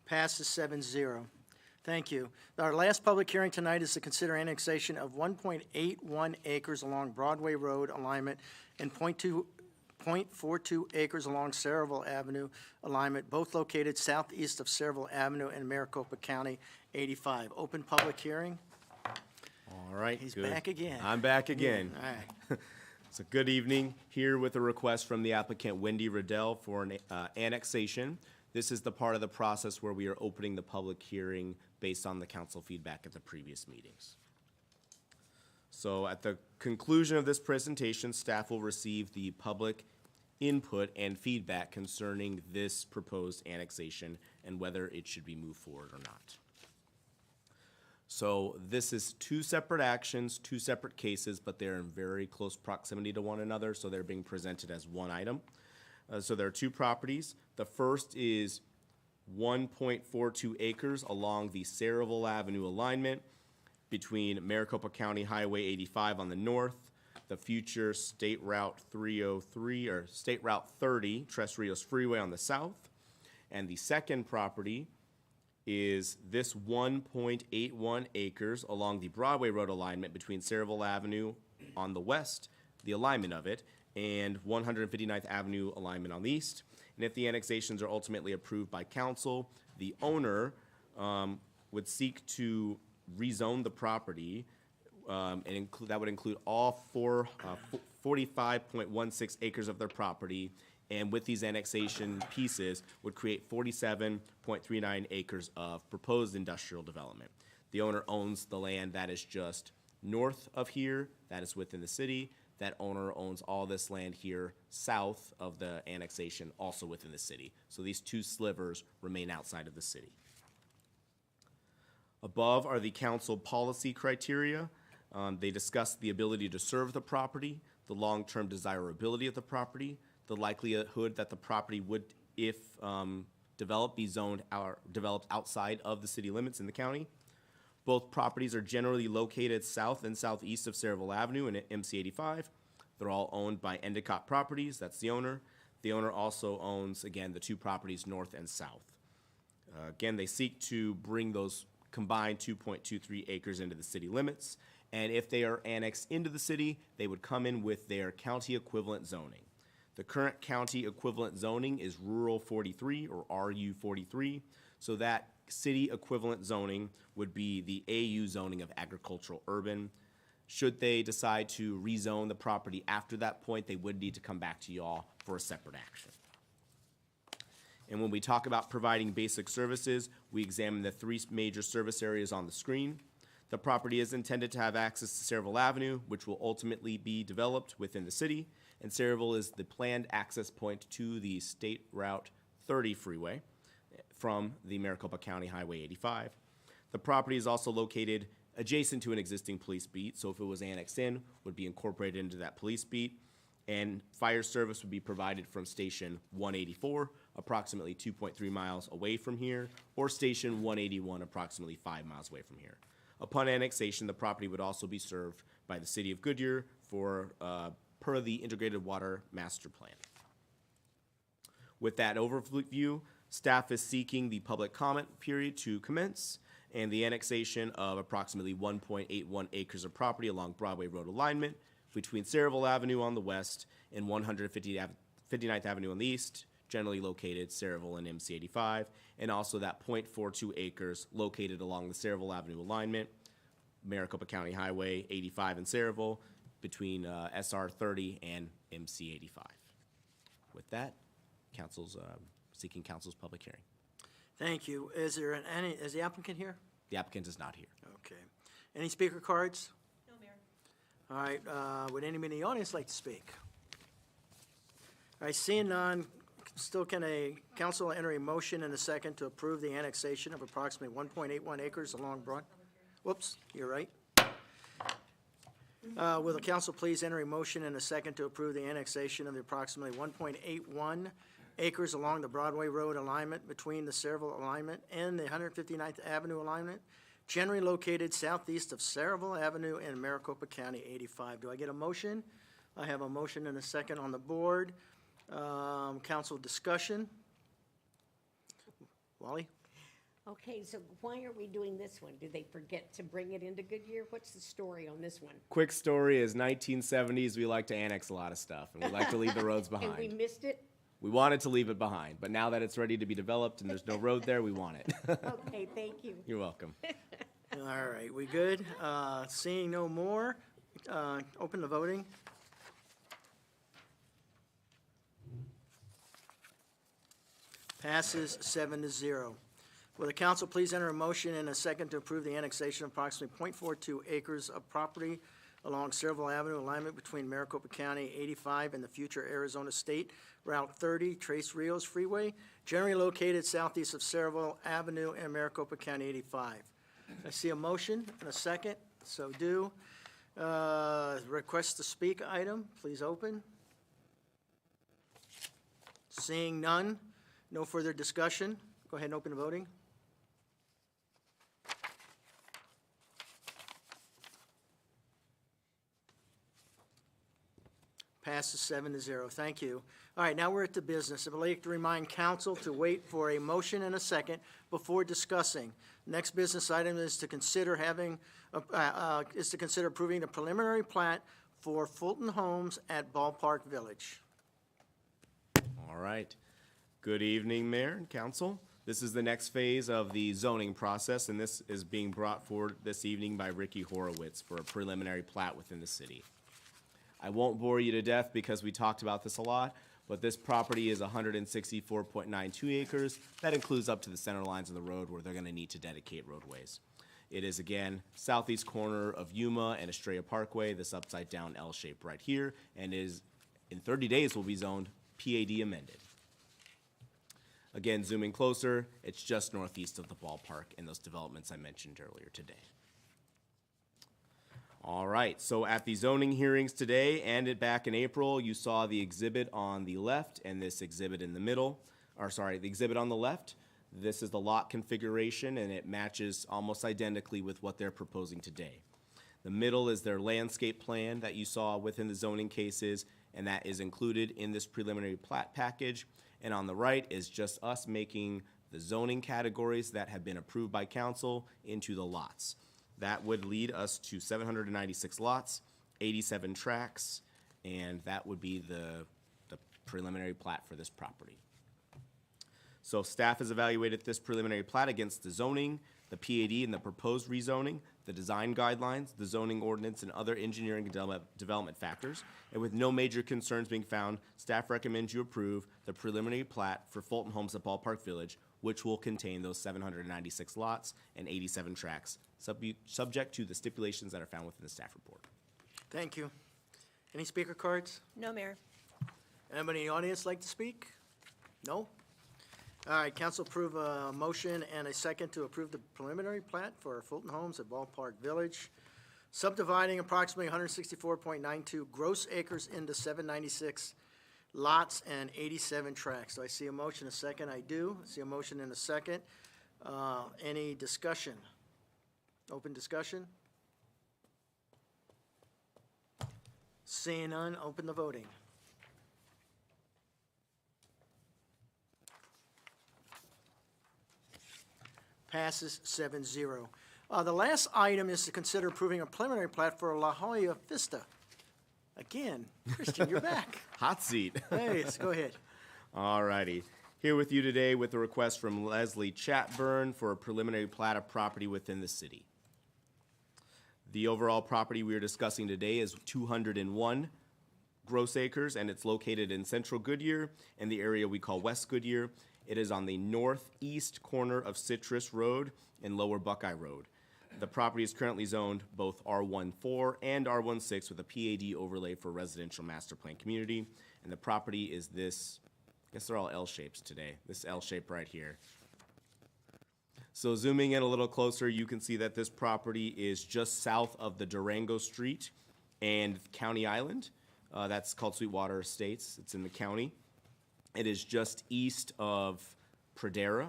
Passes 7-0. Thank you. Our last public hearing tonight is to consider annexation of 1.81 acres along Broadway Road alignment and 0.42 acres along Saraville Avenue alignment, both located southeast of Saraville Avenue in Maricopa County, 85. Open public hearing. All right. He's good. back again. I'm back again. All right. So good evening. Here with a request from the applicant Wendy Riddell for an annexation. This is the part of the process where we are opening the public hearing based on the council feedback at the previous meetings. So at the conclusion of this presentation, staff will receive the public input and feedback concerning this proposed annexation and whether it should be moved forward or not. So this is two separate actions, two separate cases, but they're in very close proximity to one another, so they're being presented as one item. So there are two properties. The first is 1.42 acres along the Saraville Avenue alignment between Maricopa County Highway 85 on the north, the future State Route 303 or State Route 30, Tres Rios Freeway on the south. And the second property is this 1.81 acres along the Broadway Road alignment between Saraville Avenue on the west, the alignment of it, and 159th Avenue alignment on the east. And if the annexations are ultimately approved by council, the owner would seek to rezone the property, and that would include all 45.16 acres of their property, and with these annexation pieces would create 47.39 acres of proposed industrial development. The owner owns the land that is just north of here, that is within the city. That owner owns all this land here south of the annexation, also within the city. So these two slivers remain outside of the city. Above are the council policy criteria. They discuss the ability to serve the property, the long-term desirability of the property, the likelihood that the property would, if developed, be zoned or developed outside of the city limits in the county. Both properties are generally located south and southeast of Saraville Avenue and MC 85. They're all owned by Endicott Properties, that's the owner. The owner also owns, again, the two properties north and south. Again, they seek to bring those combined 2.23 acres into the city limits, and if they are annexed into the city, they would come in with their county equivalent zoning. The current county equivalent zoning is Rural 43 or RU 43, so that city equivalent zoning would be the AU zoning of agricultural urban. Should they decide to rezone the property after that point, they would need to come back to y'all for a separate action. And when we talk about providing basic services, we examine the three major service areas on the screen. The property is intended to have access to Saraville Avenue, which will ultimately be developed within the city, and Saraville is the planned access point to the State Route 30 freeway from the Maricopa County Highway 85. The property is also located adjacent to an existing police beat, so if it was annexed in, would be incorporated into that police beat, and fire service would be provided from Station 184, approximately 2.3 miles away from here, or Station 181, approximately 5 miles away from here. Upon annexation, the property would also be served by the City of Goodyear per the Integrated Water Master Plan. With that overview, staff is seeking the public comment period to commence and the annexation of approximately 1.81 acres of property along Broadway Road alignment between Saraville Avenue on the west and 159th Avenue on the east, generally located Saraville and MC 85, and also that .42 acres located along the Saraville Avenue alignment, Maricopa County Highway 85 in Saraville, between SR 30 and MC 85. With that, council's seeking council's public hearing. Thank you. Is the applicant here? The applicant is not here. Okay. Any speaker cards? No, Mayor. All right, would anybody in the audience like to speak? All right, seeing none, still can a council enter a motion and a second to approve the annexation of approximately 1.81 acres along Broad? Whoops, you're right. Will the council please enter a motion and a second to approve the annexation of the approximately 1.81 acres along the Broadway Road alignment between the Saraville alignment and the 159th Avenue alignment, generally located southeast of Saraville Avenue in Maricopa County 85. Do I get a motion? I have a motion and a second on the board. Council discussion. Wally? Okay, so why are we doing this one? Did they forget to bring it into Goodyear? What's the story on this one? Quick story is 1970s, we like to annex a lot of stuff, and we like to leave the roads behind. And we missed it? We wanted to leave it behind, but now that it's ready to be developed and there's no road there, we want it. Okay, thank you. You're welcome. All right, we good? Seeing no more, open the voting. Passes 7-0. Will the council please enter a motion and a second to approve the annexation of approximately .42 acres of property along Saraville Avenue alignment between Maricopa County 85 and the future Arizona State Route 30 Tres Rios Freeway, generally located southeast of Saraville Avenue and Maricopa County 85. I see a motion and a second, so do. Request to speak item, please open. Seeing none, no further discussion. Go ahead and open the voting. Passes 7-0. Thank you. All right, now we're at the business. I'd like to remind council to wait for a motion and a second before discussing. Next business item is to consider approving the preliminary plat for Fulton Homes at Ballpark Village. All right. Good evening, Mayor and Council. This is the next phase of the zoning process, and this is being brought forward this evening by Ricky Horowitz for a preliminary plat within the city. I won't bore you to death because we talked about this a lot, but this property is 164.92 acres. That includes up to the center lines of the road where they're gonna need to dedicate roadways. It is, again, southeast corner of Yuma and Estrella Parkway, this upside-down L shape right here, and is, in 30 days, will be zoned PAD amended. Again, zooming closer, it's just northeast of the ballpark and those developments I mentioned earlier today. All right, so at the zoning hearings today and back in April, you saw the exhibit on the left and this exhibit in the middle, the exhibit on the left. This is the lot configuration and it matches almost identically with what they're proposing today. The middle is their landscape plan that you saw within the zoning cases, and that is included in this preliminary plat package. And on the right is just us making the zoning categories that have been approved by council into the lots. That would lead us to 796 lots, 87 tracts, and that would be the preliminary plat for this property. So staff has evaluated this preliminary plat against the zoning, the PAD and the proposed rezoning, the design guidelines, the zoning ordinance, and other engineering and development factors. And with no major concerns being found, staff recommends you approve the preliminary plat for Fulton Homes at Ballpark Village, which will contain those 796 lots and 87 tracts, subject to the stipulations that are found within the staff report. Thank you. Any speaker cards? No, Mayor. Anybody in the audience like to speak? No? All right, council approve a motion and a second to approve the preliminary plat for Fulton Homes at Ballpark Village, subdividing approximately 164.92 gross acres into 796 lots and 87 tracts. Do I see a motion, a second? I do. I see a motion and a second. Any discussion? Open discussion? Seeing none, open the voting. Passes 7-0. The last item is to consider approving a preliminary plat for La Jolla Vista. Again, Christian, you're back. Hot seat. Hey, go ahead. All righty. Here with you today with a request from Leslie Chatburn for a preliminary plat of property within the city. The overall property we are discussing today is 201 gross acres, and it's located in central Goodyear in the area we call West Goodyear. It is on the northeast corner of Citrus Road and Lower Buckeye Road. The property is currently zoned both R14 and R16 with a PAD overlay for residential master plan community. And the property is this, I guess they're all L shapes today, this L shape right here. So zooming in a little closer, you can see that this property is just south of the Durango Street and County Island. That's called Sweetwater Estates. It's in the county. It is just east of Pradera.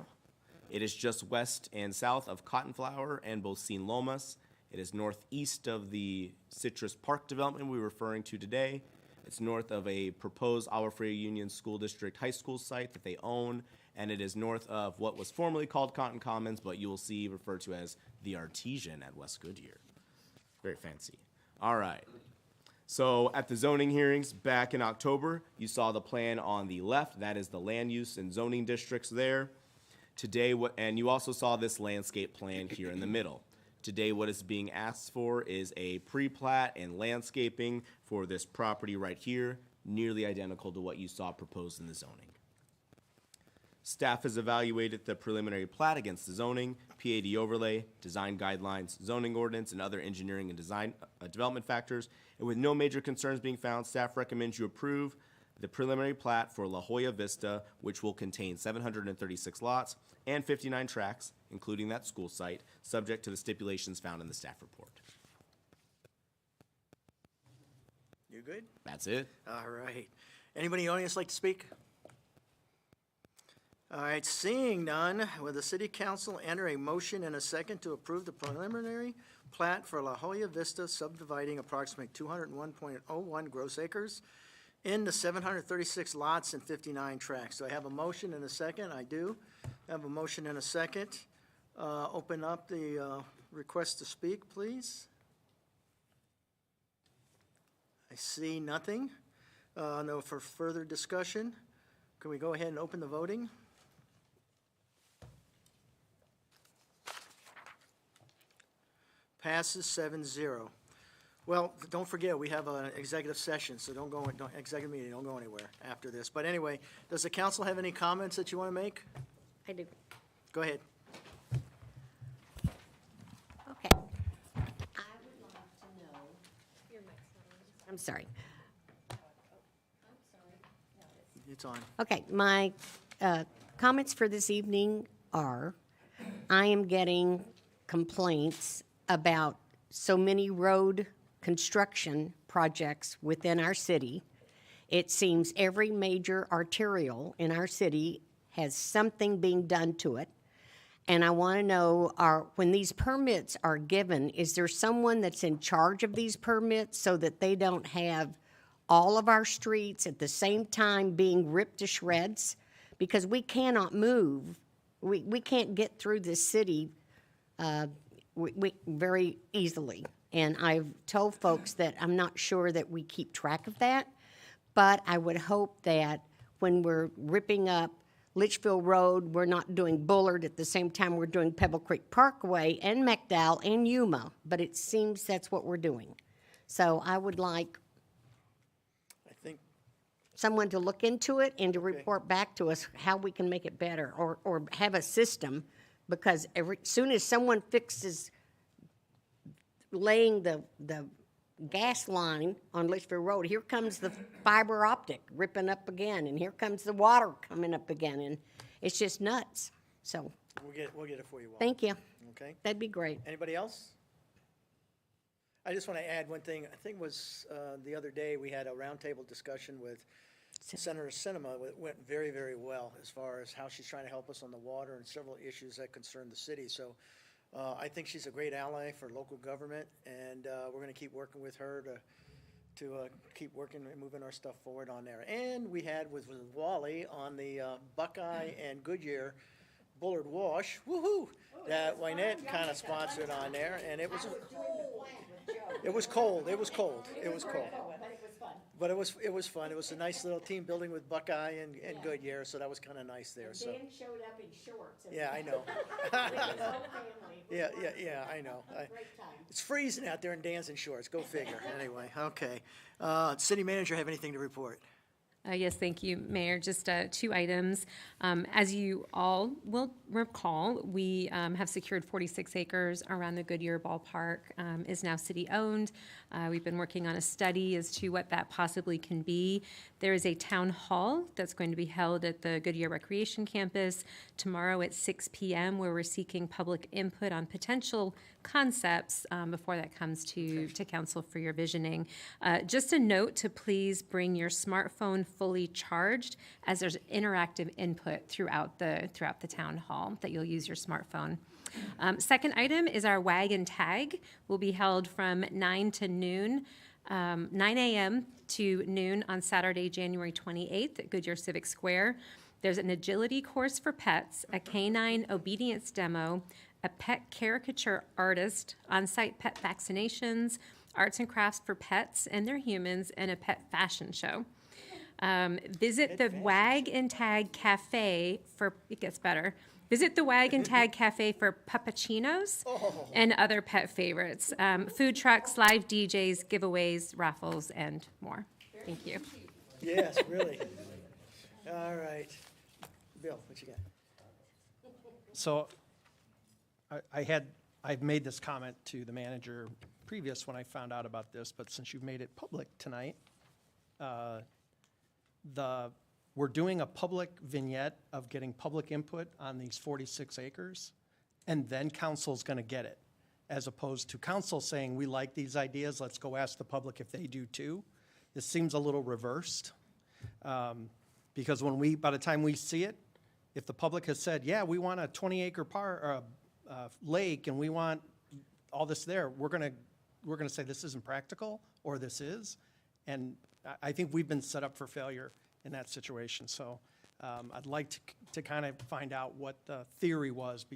It is just west and south of Cottonflower and Bocine Lomas. It is northeast of the Citrus Park development we're referring to today. It's north of a proposed Agua Fria Union School District high school site that they own, and it is north of what was formerly called Cotton Commons, but you will see referred to as the Artesian at West Goodyear. Very fancy. All right. So at the zoning hearings back in October, you saw the plan on the left. That is the land use and zoning districts there. Today, and you also saw this landscape plan here in the middle. Today, what is being asked for is a pre-plat and landscaping for this property right here, nearly identical to what you saw proposed in the zoning. Staff has evaluated the preliminary plat against the zoning, PAD overlay, design guidelines, zoning ordinance, and other engineering and design development factors. And with no major concerns being found, staff recommends you approve the preliminary plat for La Jolla Vista, which will contain 736 lots and 59 tracts, including that school site, subject to the stipulations found in the staff report. You good? That's it. All right. Anybody in the audience like to speak? All right, seeing none, will the city council enter a motion and a second to approve the preliminary plat for La Jolla Vista subdividing approximately 201.01 gross acres into 736 lots and 59 tracts? Do I have a motion and a second? I do. I have a motion and a second. Open up the request to speak, please. I see nothing. No for further discussion. Can we go ahead and open the voting? Passes 7-0. Well, don't forget, we have an executive session, so executive meeting, don't go anywhere after this. But anyway, does the council have any comments that you want to make? I do. Go ahead. Okay. I would like to know. I'm sorry. It's on. Okay, my comments for this evening are, I am getting complaints about so many road construction projects within our city. It seems every major arterial in our city has something being done to it. And I want to know, when these permits are given, is there someone that's in charge of these permits so that they don't have all of our streets at the same time being ripped to shreds? Because we cannot move. We can't get through this city very easily. And I've told folks that I'm not sure that we keep track of that, but I would hope that when we're ripping up Litchfield Road, we're not doing Bullard at the same time we're doing Pebble Creek Parkway and McDowell and Yuma, but it seems that's what we're doing. So I would like someone to look into it and to report back to us how we can make it better, or have a system, because soon as someone fixes laying the gas line on Litchfield Road, here comes the fiber optic ripping up again, and here comes the water coming up again, and it's just nuts. So We'll get it for you, Walt. thank you. Okay. That'd be great. Anybody else? I just want to add one thing. I think it was the other day, we had a roundtable discussion with Senator Sinema. It went very, very well as far as how she's trying to help us on the water and several issues that concern the city. So I think she's a great ally for local government, and we're going to keep working with her to keep working and moving our stuff forward on there. And we had with Wally on the Buckeye and Goodyear Bullard Wash, woohoo, that Wynette kind of sponsored on there, and it was cold. It was cold. But it was fun. It was a nice little team building with Buckeye and Goodyear, so that was kind of nice there, so. Dan showed up in shorts. Yeah, I know. With his whole family. It was Yeah, I know. Great time. It's freezing out there in Dan's and shorts, go figure. Anyway, okay. City manager have anything to report? Yes, thank you, Mayor. Just 2 items. As you all will recall, we have secured 46 acres around the Goodyear Ballpark, is now city-owned. We've been working on a study as to what that possibly can be. There is a town hall that's going to be held at the Goodyear Recreation Campus tomorrow at 6 p.m., where we're seeking public input on potential concepts before that comes to council for your visioning. Just a note to please bring your smartphone fully charged, as there's interactive input throughout the town hall that you'll use your smartphone. Second item is our Wag and Tag will be held from 9 to noon, 9 a.m. to noon on Saturday, January 28th at Goodyear Civic Square. There's an agility course for pets, a canine obedience demo, a pet caricature artist, on-site pet vaccinations, arts and crafts for pets and their humans, and a pet fashion show. Visit the Wag and Tag Cafe for, it gets better. Visit the Wag and Tag Cafe for puppuccinos and other pet favorites. Food trucks, live DJs, giveaways, raffles, and more. Thank you. Yes, really. All right. Bill, what you got? So I've made this comment to the manager previous when I found out about this, but since you've made it public tonight, we're doing a public vignette of getting public input on these 46 acres, and then council's gonna get it, as opposed to council saying, we like these ideas, let's go ask the public if they do too. This seems a little reversed, because by the time we see it, if the public has said, yeah, we want a 20-acre lake, and we want all this there, we're gonna say this isn't practical, or this is, and I think we've been set up for failure in that situation. So I'd like to kind of find out what the theory was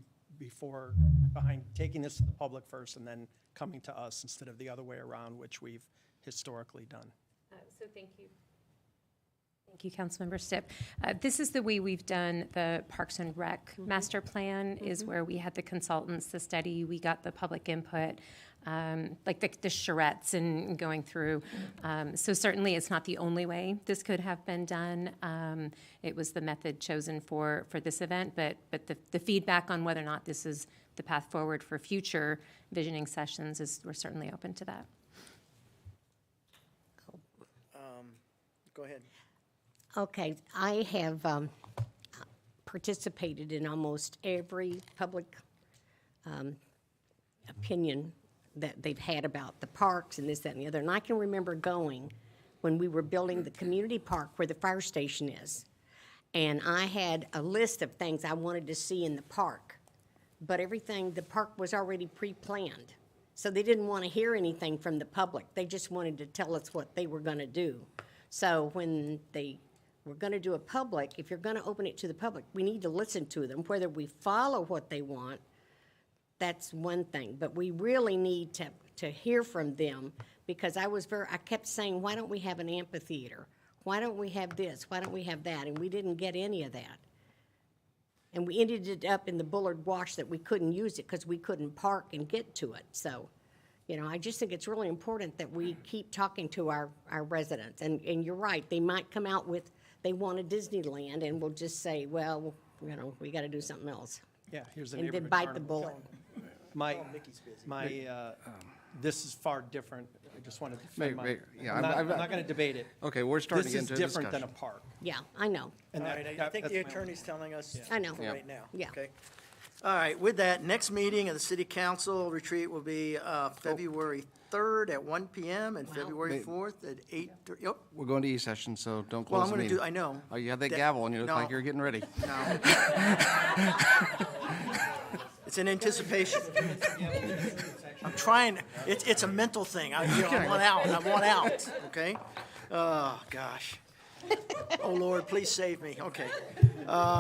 behind taking this to the public first and then coming to us instead of the other way around, which we've historically done. So thank you. Thank you, Councilmember Stipp. This is the way we've done the Parks and Rec master plan, is where we had the consultants, the study, we got the public input, like the charrettes and going through. So certainly it's not the only way this could have been done. It was the method chosen for this event, but the feedback on whether or not this is the path forward for future visioning sessions we're certainly open to that. Go ahead. Okay, I have participated in almost every public opinion that they've had about the parks and this, that, and the other. And I can remember going when we were building the community park where the fire station is. And I had a list of things I wanted to see in the park. But the park was already pre-planned. So they didn't want to hear anything from the public. They just wanted to tell us what they were going to do. So when they were going to do a public, if you're going to open it to the public, we need to listen to them. Whether we follow what they want, that's one thing. But we really need to hear from them, because I kept saying, why don't we have an amphitheater? Why don't we have this? Why don't we have that? And we didn't get any of that. And we ended it up in the Bullard Wash that we couldn't use it because we couldn't park and get to it. So, I just think it's really important that we keep talking to our residents. And you're right, they might come out with, they want a Disneyland, and we'll just say, well, we got to do something else. Yeah, here's the And neighborhood then bite the carnival. bullet. This is far different. I just wanted to defend yeah, I'm not going to debate it. Okay, we're starting to get into a This is different than a discussion. park. Yeah, I know. All right, I think the attorney's telling us I know. right now. Yeah. Okay. All right, with that, next meeting of the city council retreat will be February 3rd at 1 p.m. and February 4th at 8:30. Yep. We're going to E-session, so don't Well, close I'm the going to meeting. do, I know. Oh, you have that That- gavel, and you look no. like you're getting ready. No. It's an anticipation. I'm trying, it's a mental thing. I want out, okay? Oh, gosh. Oh, Lord, please save me. Okay.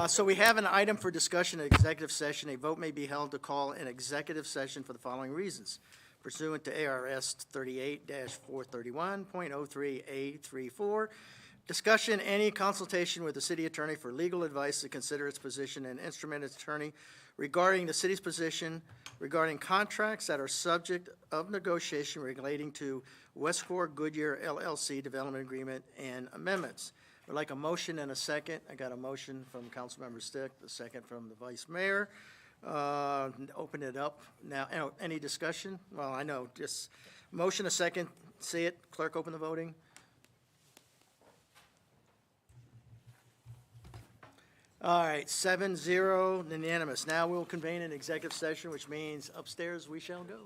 So we have an item for discussion in executive session. A vote may be held to call an executive session for the following reasons: pursuant to ARS 38-431.03A34. Discussion, any consultation with the city attorney for legal advice to consider its position and instrument its attorney regarding the city's position regarding contracts that are subject of negotiation relating to Westcore Goodyear LLC development agreement and amendments. I'd like a motion and a second. I got a motion from Councilmember Stick, the second from the Vice Mayor. Open it up now. Any discussion? Well, I know, just motion, a second. See it. Clerk, open the voting. All right, 7-0, unanimous. Now we'll convene an executive session, which means upstairs we shall go.